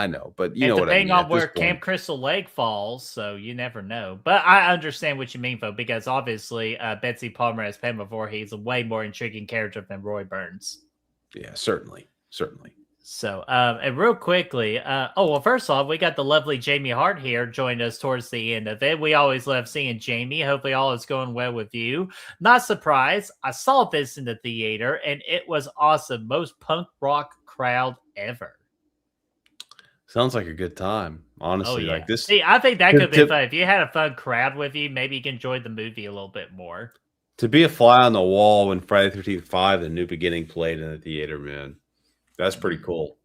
know. But you know what I mean. Depending on where Camp Crystal Lake falls, so you never know. But I understand what you mean, though, because obviously Betsy Palmer as Pamela Voorhees is a way more intriguing character than Roy Burns. Yeah, certainly. So, and real quickly, well, first off, we got the lovely Jamie Hart here joined us towards the end of it. We always love seeing Jamie. Hopefully, all is going well with you. Not surprised. I saw this in the theater, and it was awesome. Most punk rock crowd ever. Sounds like a good time, honestly. Like this. See, I think that could be fun. If you had a fun crowd with you, maybe you can enjoy the movie a little bit more. To be a fly on the wall when Friday the 13th 5, The New Beginning played in the theater, man. That's pretty cool.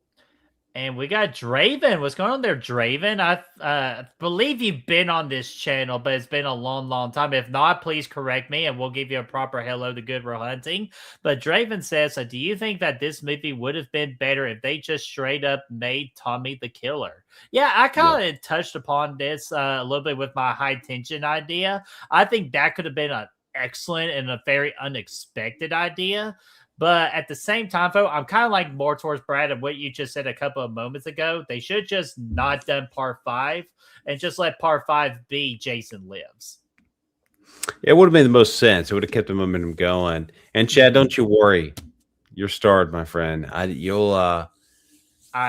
And we got Draven. What's going on there, Draven? I believe you've been on this channel, but it's been a long, long time. If not, please correct me, and we'll give you a proper hello to Good Will Hunting. But Draven says, do you think that this movie would have been better if they just straight up made Tommy the killer? Yeah, I kind of touched upon this a little bit with my high tension idea. I think that could have been an excellent and a very unexpected idea. But at the same time, though, I'm kind of like more towards Brad and what you just said a couple of moments ago. They should just not done part 5 and just let part 5 be Jason Lives. It would have made the most sense. It would have kept the momentum going. And Chad, don't you worry. You're starred, my friend. I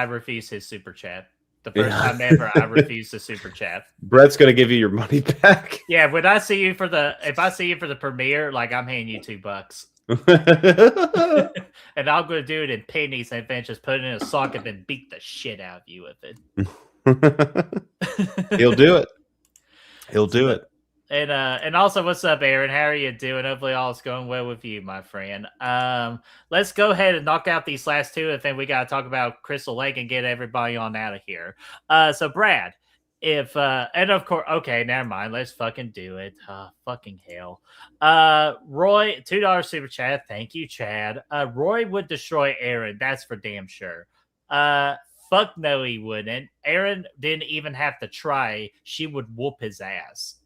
refuse his super chat. The first time ever, I refuse the super chat. Brett's gonna give you your money back. Yeah, if I see you for the premiere, like I'm handing you $2. And I'm going to do it in pennies and then just put it in a socket and beat the shit out of you with it. He'll do it. He'll do it. And also, what's up, Aaron? How are you doing? Hopefully all is going well with you, my friend. Let's go ahead and knock out these last two, and then we got to talk about Crystal Lake and get everybody on out of here. So Brad, and of course, okay, never mind. Let's fucking do it. Fucking hell. Roy, $2 super chat. Thank you, Chad. Roy would destroy Aaron. That's for damn sure. Fuck no, he wouldn't. Aaron didn't even have to try. She would whoop his ass.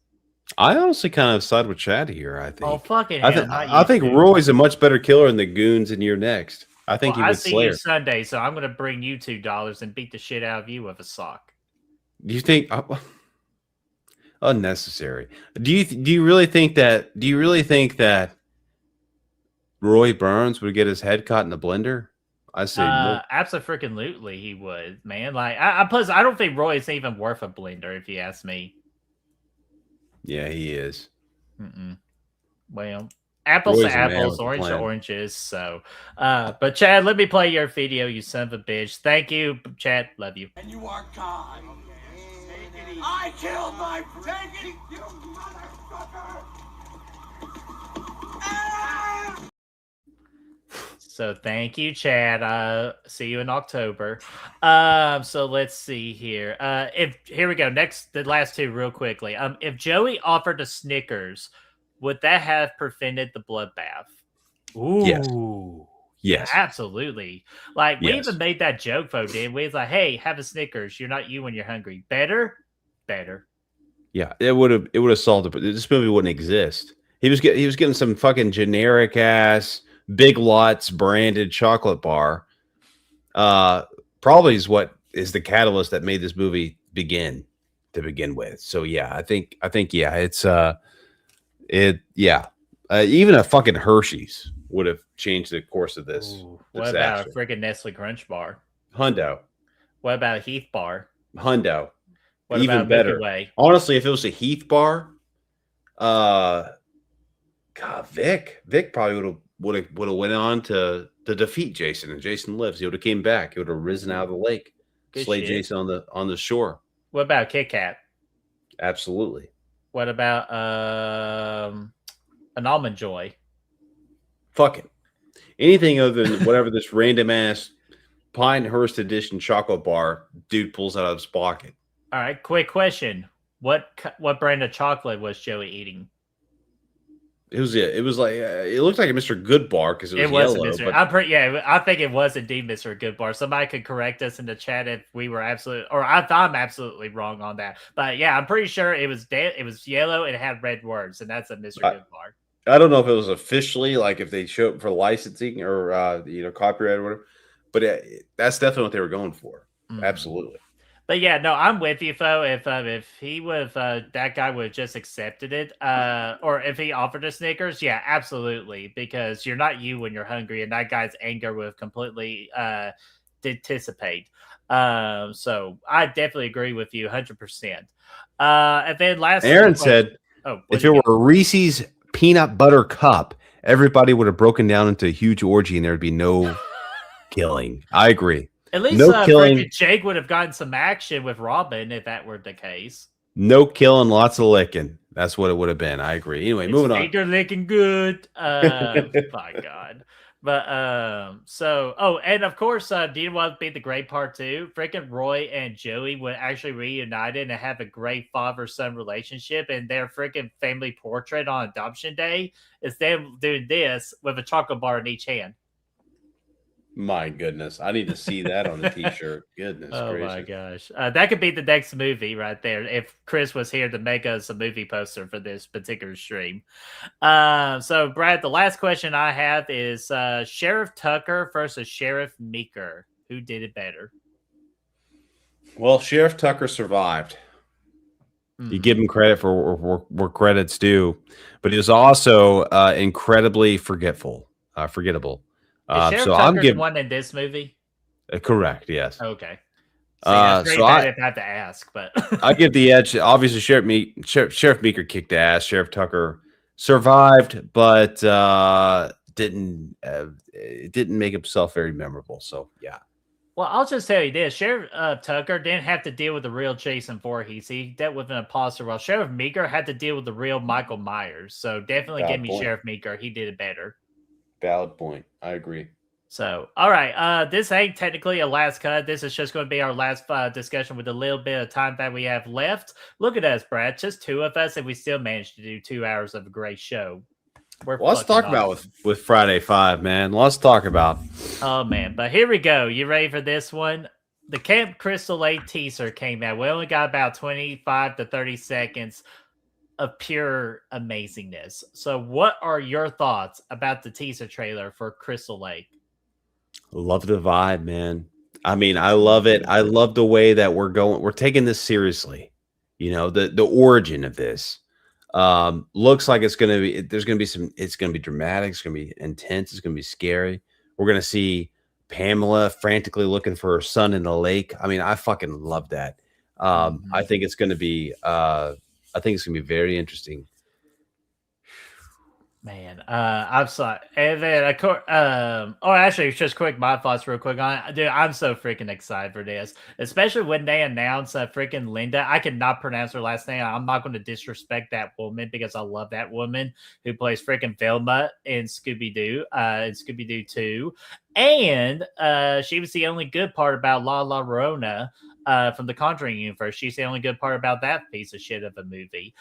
I honestly kind of side with Chad here. I think. Oh fucking! I think Roy's a much better killer than the goons in You're Next. I think he would see slay you her. Sunday, so I'm going to bring you $2 and beat the shit out of you with a sock. Do you think unnecessary? Do you really think that? Do you really think that Roy Burns would get his head caught in the blender? I say no. Absolutely, he would, man. Like, plus, I don't think Roy is even worth a blender, if you ask me. Yeah, he is. Well, apples to apples, orange to oranges. So, but Chad, let me play your video, you son of a bitch. Thank you, Chad. Love you. And you are God. I killed my friend, you motherfucker! So thank you, Chad. See you in October. So let's see here. Here we go. Next, the last two real quickly. If Joey offered a Snickers, would that have prevented the bloodbath? Ooh. Yes. Absolutely. Like, we even made that joke, though, didn't we? It's like, hey, have a Snickers. You're not you when you're hungry. Better. Yeah, it would have solved it. This movie wouldn't exist. He was getting some fucking generic ass Big Lots branded chocolate bar. Probably is what is the catalyst that made this movie begin with. So yeah, I think yeah, it's even a fucking Hershey's would have changed the course of this. Ooh, what about a freaking Nestle Crunch bar? Hundo. What about a Heath bar? Hundo. What even about better. Milky Way? Honestly, if it was a Heath bar, God, Vic probably would have went on to defeat Jason, and Jason Lives. He would have came back. He would have risen out of the lake, slayed Jason on the shore. What about Kit Kat? Absolutely. What about an Almond Joy? Fuck it. Anything other than whatever this random ass Pinehurst edition chocolate bar dude pulls out of his pocket. All right, quick question. What brand of chocolate was Joey eating? It was like it looked like a Mr. Goodbar because it was wasn't yellow. Mr. But I'm pretty. Yeah, I think it was indeed Mr. Goodbar. Somebody could correct us in the chat if we were absolutely, or if I'm absolutely wrong on that. But yeah, I'm pretty sure it was it was yellow and it had red words, and that's a Mr. Goodbar. I don't know if it was officially like if they show it for licensing or copyright or whatever, but that's definitely what they were going for. Absolutely. But yeah, no, I'm with you, Fo. If he would that guy would have just accepted it, or if he offered a Snickers, yeah, absolutely, because you're not you when you're hungry, and that guy's anger would have completely dissipate. So I definitely agree with you 100%. And then last, Aaron said, if it were a Reese's peanut butter cup, everybody would have broken down into a huge orgy, and there'd be no killing. I agree. At least no killing. Jake would have gotten some action with Robin if that were the case. No killing, lots of licking. That's what it would have been. I agree. Anyway, moving on. Finger licking good. My God. But and of course, do you want to be the great part too? Freaking Roy and Joey would actually reunited and have a great father-son relationship, and their freaking family portrait on adoption day is them doing this with a chocolate bar in each hand. My goodness, I need to see that on a t-shirt. Goodness gracious. My gosh, that could be the next movie right there if Chris was here to make us a movie poster for this particular stream. So Brad, the last question I have is Sheriff Tucker versus Sheriff Meeker. Who did it better? Well, Sheriff Tucker survived. You give him credit for where credit's due, but he was also incredibly forgettable. Sheriff Tucker the one in this movie? Correct. Yes. Okay. So I have to ask, but I give the edge. Obviously, Sheriff Meeker kicked ass. Sheriff Tucker survived, but didn't make himself very memorable. So yeah. Well, I'll just tell you this: Sheriff Tucker didn't have to deal with the real Jason Voorhees. He dealt with an imposter, while Sheriff Meeker had to deal with the real Michael Myers. So definitely give me Sheriff Meeker. He did it better. Valid point. I agree. So, all right. This ain't technically a last cut. This is just going to be our last discussion with a little bit of time that we have left. Look at us, Brad. Just two of us, and we still managed to do 2 hours of a great show. Let's talk about with Friday 5, man. Let's talk about. Oh, man. But here we go. You ready for this one? The Camp Crystal Lake teaser came out. We only got about 25 to 30 seconds of pure amazingness. So what are your thoughts about the teaser trailer for Crystal Lake? Love the vibe, man. I mean, I love it. I love the way that we're taking this seriously. You know, the origin of this looks like it's going to be, it's going to be dramatic. It's going to be intense. It's going to be scary. We're going to see Pamela frantically looking for her son in the lake. I mean, I fucking love that. I think it's going to be, very interesting. Man, I'm sorry. And then, actually, just quick, my thoughts real quick on it. Dude, I'm so freaking excited for this, especially when they announce freaking Linda. I cannot pronounce her last name. I'm not going to disrespect that woman because I love that woman who plays freaking Velma in Scooby-Doo, in Scooby-Doo 2. And she was the only good part about La Llorona from the Conjuring universe. She's the only good part about that piece of shit of a movie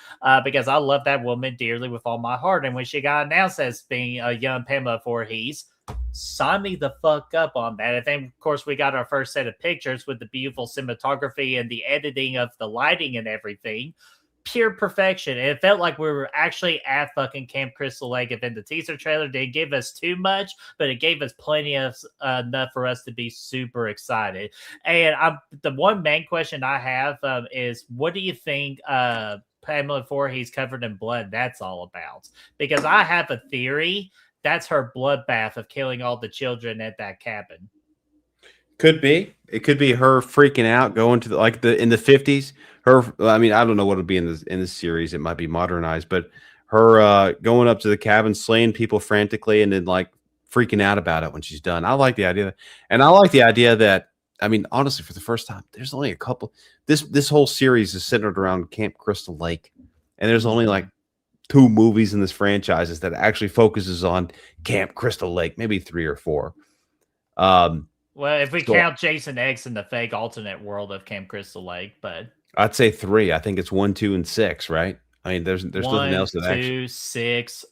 because I love that woman dearly with all my heart. And when she got announced as being a young Pamela Voorhees, sign me the fuck up on that. And then, of course, we got our first set of pictures with the beautiful cinematography and the editing of the lighting and everything. Pure perfection. And it felt like we were actually at fucking Camp Crystal Lake. And then the teaser trailer didn't give us too much, but it gave us plenty of enough for us to be super excited. And the one main question I have is, what do you think Pamela Voorhees covered in blood that's all about? Because I have a theory that's her bloodbath of killing all the children at that cabin. Could be. It could be her freaking out, going to in the 50s. I mean, I don't know what it'll be in this series. It might be modernized, but her going up to the cabin, slaying people frantically, and then like freaking out about it when she's done. I like the idea, and I like the idea that, I mean, honestly, for the first time, there's only a couple. This whole series is centered around Camp Crystal Lake, and there's only like 2 movies in this franchise that actually focuses on Camp Crystal Lake, maybe 3 or 4. Well, if we count Jason X in the fake alternate world of Camp Crystal Lake, but I'd say 3. I think it's 1, 2, and 6, right? I mean, there's nothing else to that. 2, 6.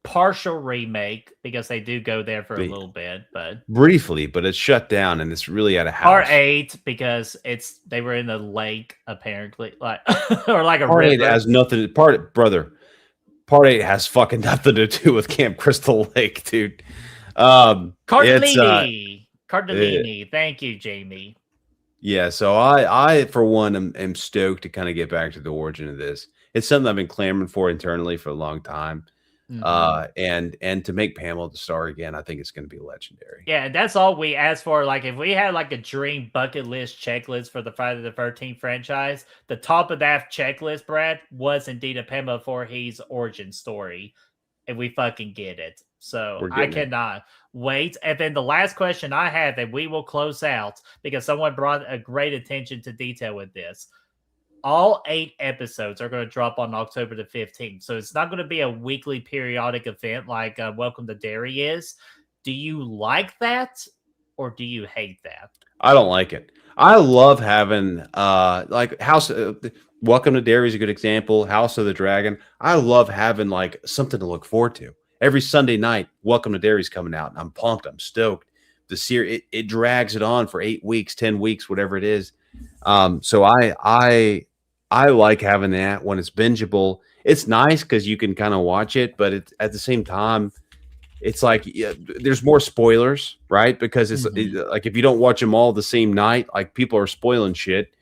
partial remake because they do go there for a little bit, but briefly, but it's shut down and it's really at a house. Part 8 because they were in a lake apparently, like or like a Part 8 river. has nothing. Part 8 has fucking nothing to do with Camp Crystal Lake, dude. Cardellini. Thank you, Jamie. Yeah, so I for one am stoked to kind of get back to the origin of this. It's something I've been clamoring for internally for a long time. And to make Pamela the star again, I think it's going to be legendary. Yeah, and that's all we asked for. Like, if we had like a dream bucket list checklist for the Friday the 13th franchise, the top of that checklist, Brad, was indeed a Pamela Voorhees origin story, and we fucking get it. So I cannot wait. And then the last question I have, and we will close out because someone brought a great attention to detail with this. All 8 episodes are going to drop on October the 15th. So it's not going to be a weekly periodic event like Welcome to Derry is. Do you like that or do you hate that? I don't like it. I love having like House Welcome to Derry is a good example. House of the Dragon. I love having like something to look forward to. Every Sunday night, Welcome to Derry's coming out and I'm pumped. I'm stoked. The series it drags it on for 8 weeks, 10 weeks, whatever it is. So I like having that when it's bingeable. It's nice because you can kind of watch it, but it's at the same time, it's like there's more spoilers, right? Because it's like if you don't watch them all the same night, like people are spoiling shit.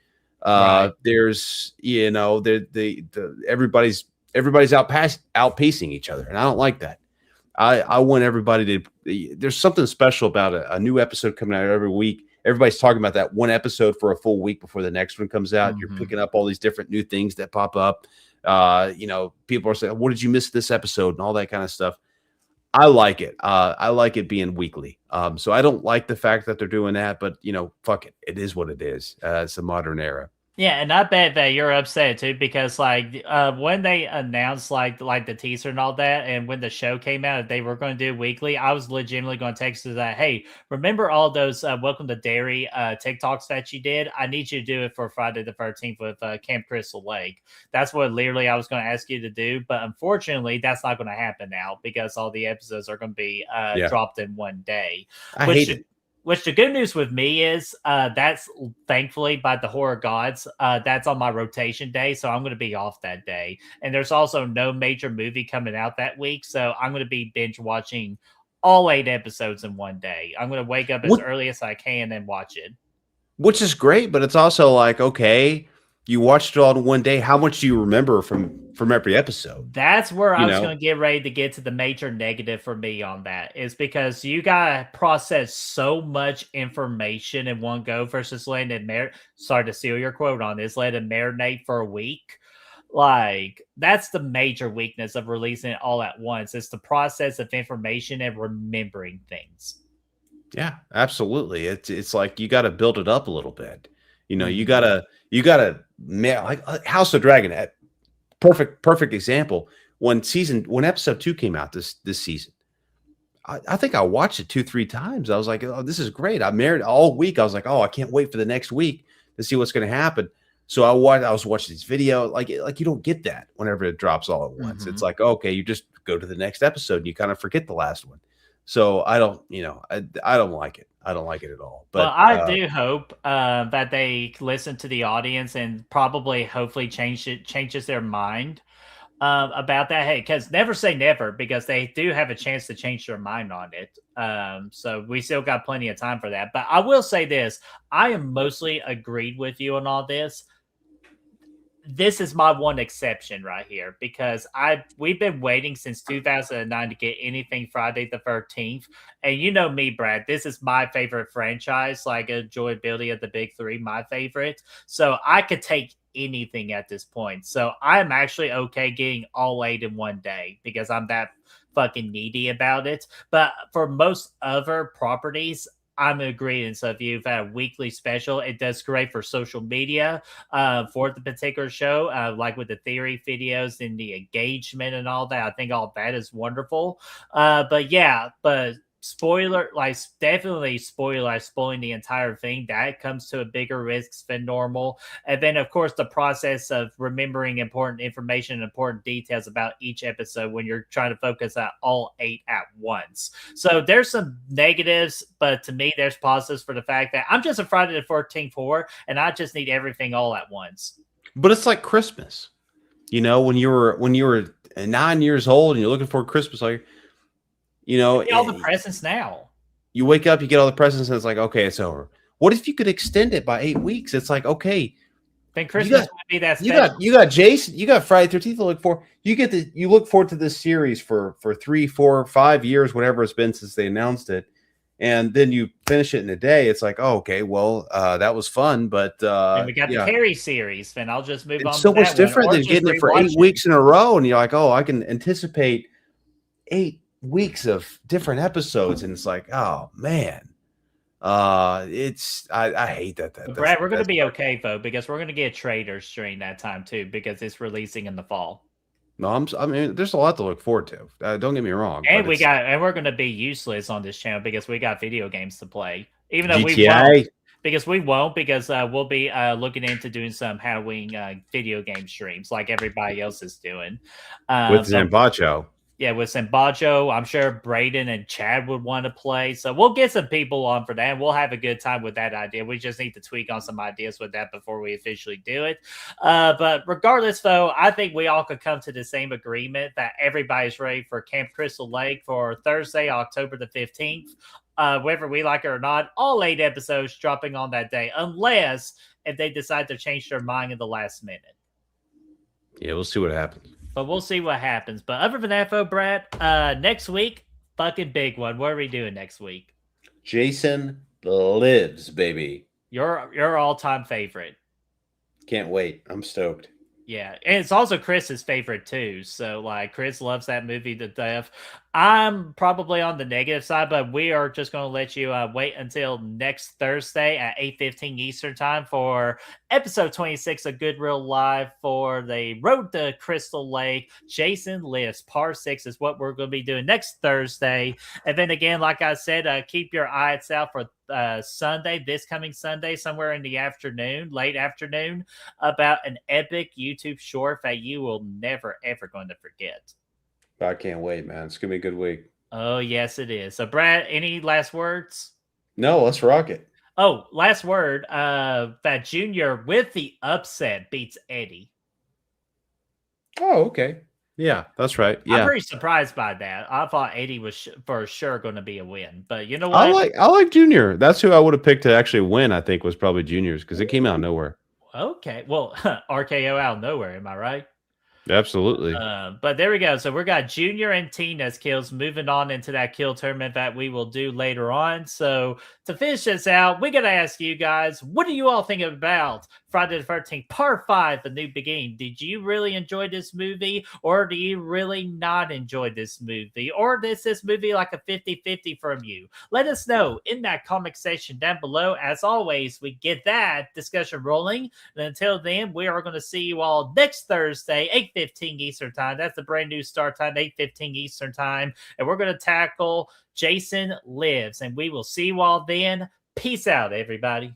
Right. There's everybody's outpacing each other, and I don't like that. I want everybody to. There's something special about a new episode coming out every week. Everybody's talking about that one episode for a full week before the next one comes out. You're picking up all these different new things that pop up. People are saying, "What did you miss this episode?" and all that kind of stuff. I like it. I like it being weekly. So I don't like the fact that they're doing that, but fuck it. It is what it is. It's a modern era. Yeah, and I bet that you're upset too because like when they announced like the teaser and all that, and when the show came out, they were going to do weekly. I was legitimately going to text you that, hey, remember all those Welcome to Derry TikToks that you did? I need you to do it for Friday the 13th with Camp Crystal Lake. That's what literally I was going to ask you to do, but unfortunately, that's not going to happen now because all the episodes are going to be dropped in one day. I hate it. Which the good news with me is that's thankfully by the horror gods, that's on my rotation day. So I'm going to be off that day. And there's also no major movie coming out that week. So I'm going to be binge watching all 8 episodes in one day. I'm going to wake up as early as I can and watch it. Which is great, but it's also like, okay, you watched it all in one day. How much do you remember from every episode? That's where I was going to get ready to get to the major negative for me on that is because you got to process so much information in one go versus letting it sorry to steal your quote on this, let it marinate for a week. Like that's the major weakness of releasing it all at once. It's the process of information and remembering things. Yeah, absolutely. It's like you got to build it up a little bit. You gotta like House of Dragon. Perfect example. When episode 2 came out this season, I think I watched it 2-3 times. I was like, oh, this is great. I married all week. I was like, oh, I can't wait for the next week to see what's going to happen. So I was watching this video. Like you don't get that whenever it drops all at once. It's like, okay, you just go to the next episode and you kind of forget the last one. So I don't like it. I don't like it at all. But I do hope that they listen to the audience and probably hopefully changes their mind about that. Hey, because never say never, because they do have a chance to change their mind on it. So we still got plenty of time for that. But I will say this: I am mostly agreed with you on all this. This is my one exception right here because we've been waiting since 2009 to get anything Friday the 13th. And you know me, Brad, this is my favorite franchise, like enjoyability of the big 3, my favorite. So I could take anything at this point. So I'm actually okay getting all 8 in one day because I'm that fucking needy about it. But for most other properties, I'm agreeing. So if you've had a weekly special, it does great for social media for the particular show, like with the theory videos and the engagement and all that. I think all that is wonderful. But definitely spoiling the entire thing. That comes to a bigger risk than normal. And then, of course, the process of remembering important information and important details about each episode when you're trying to focus on all 8 at once. So there's some negatives, but to me, there's positives for the fact that I'm just a Friday the 13th whore, and I just need everything all at once. But it's like Christmas, when you were 9 years old and you're looking for Christmas, like, all the presents now. You wake up, you get all the presents, and it's like, okay, it's over. What if you could extend it by 8 weeks? It's like, okay, then Christmas would be that special. You got Jason, you got Friday 13th to look for. You look forward to this series for 3, 4, 5 years, whatever it's been since they announced it, and then you finish it in a day. It's like, oh, okay, well, that was fun, but and we got the Harry series. Then I'll just move on. It's so much different than getting it for 8 weeks in a row, and you're like, oh, I can anticipate 8 weeks of different episodes, and it's like, oh man, I hate that. Brad, we're going to be okay though, because we're going to get Traders during that time too, because it's releasing in the fall. No, I mean, there's a lot to look forward to. Don't get me wrong. And we're going to be useless on this channel because we got video games to play, even though GTA. we won't, because we'll be looking into doing some Halloween video game streams like everybody else is doing with Zambacho. Yeah, with Sambajo, I'm sure Braden and Chad would want to play. So we'll get some people on for that, and we'll have a good time with that idea. We just need to tweak on some ideas with that before we officially do it. But regardless, though, I think we all could come to the same agreement that everybody's ready for Camp Crystal Lake for Thursday, October the 15th. Whether we like it or not, all 8 episodes dropping on that day, unless if they decide to change their mind in the last minute. Yeah, we'll see what happens. But we'll see what happens. But other than that, though, Brad, next week, fucking big one. What are we doing next week? Jason Lives, baby. Your all-time favorite. Can't wait. I'm stoked. Yeah, and it's also Chris's favorite too. So, Chris loves that movie to death. I'm probably on the negative side, but we are just going to let you wait until next Thursday at 8:15 Eastern Time for episode 26 of Good Real Live for the Road to Crystal Lake. Jason Lives, Part 6 is what we're going to be doing next Thursday. And then again, like I said, keep your eyes out for Sunday, this coming Sunday, somewhere in the afternoon, late afternoon, about an epic YouTube short that you will never, ever going to forget. I can't wait, man. It's going to be a good week. Oh, yes, it is. So, Brad, any last words? No, let's rock it. Oh, last word. That Junior with the upset beats Eddie. Oh, okay. Yeah, that's right. Yeah, I'm pretty surprised by that. I thought Eddie was for sure going to be a win, but you know what? I like Junior. That's who I would have picked to actually win. I think was probably Junior's because it came out of nowhere. Okay, well, RKO out of nowhere. Am I right? Absolutely. But there we go. So we got Junior and Tina's kills moving on into that kill tournament that we will do later on. So to finish this out, we got to ask you guys, what do you all think about Friday the 13th, Part 5, The New Beginning? Did you really enjoy this movie, or do you really not enjoy this movie? Or is this movie like a 50-50 from you? Let us know in that comment section down below. As always, we get that discussion rolling. And until then, we are going to see you all next Thursday, 8:15 Eastern Time. That's the brand new start time, 8:15 Eastern Time. And we're going to tackle Jason Lives. And we will see you all then. Peace out, everybody.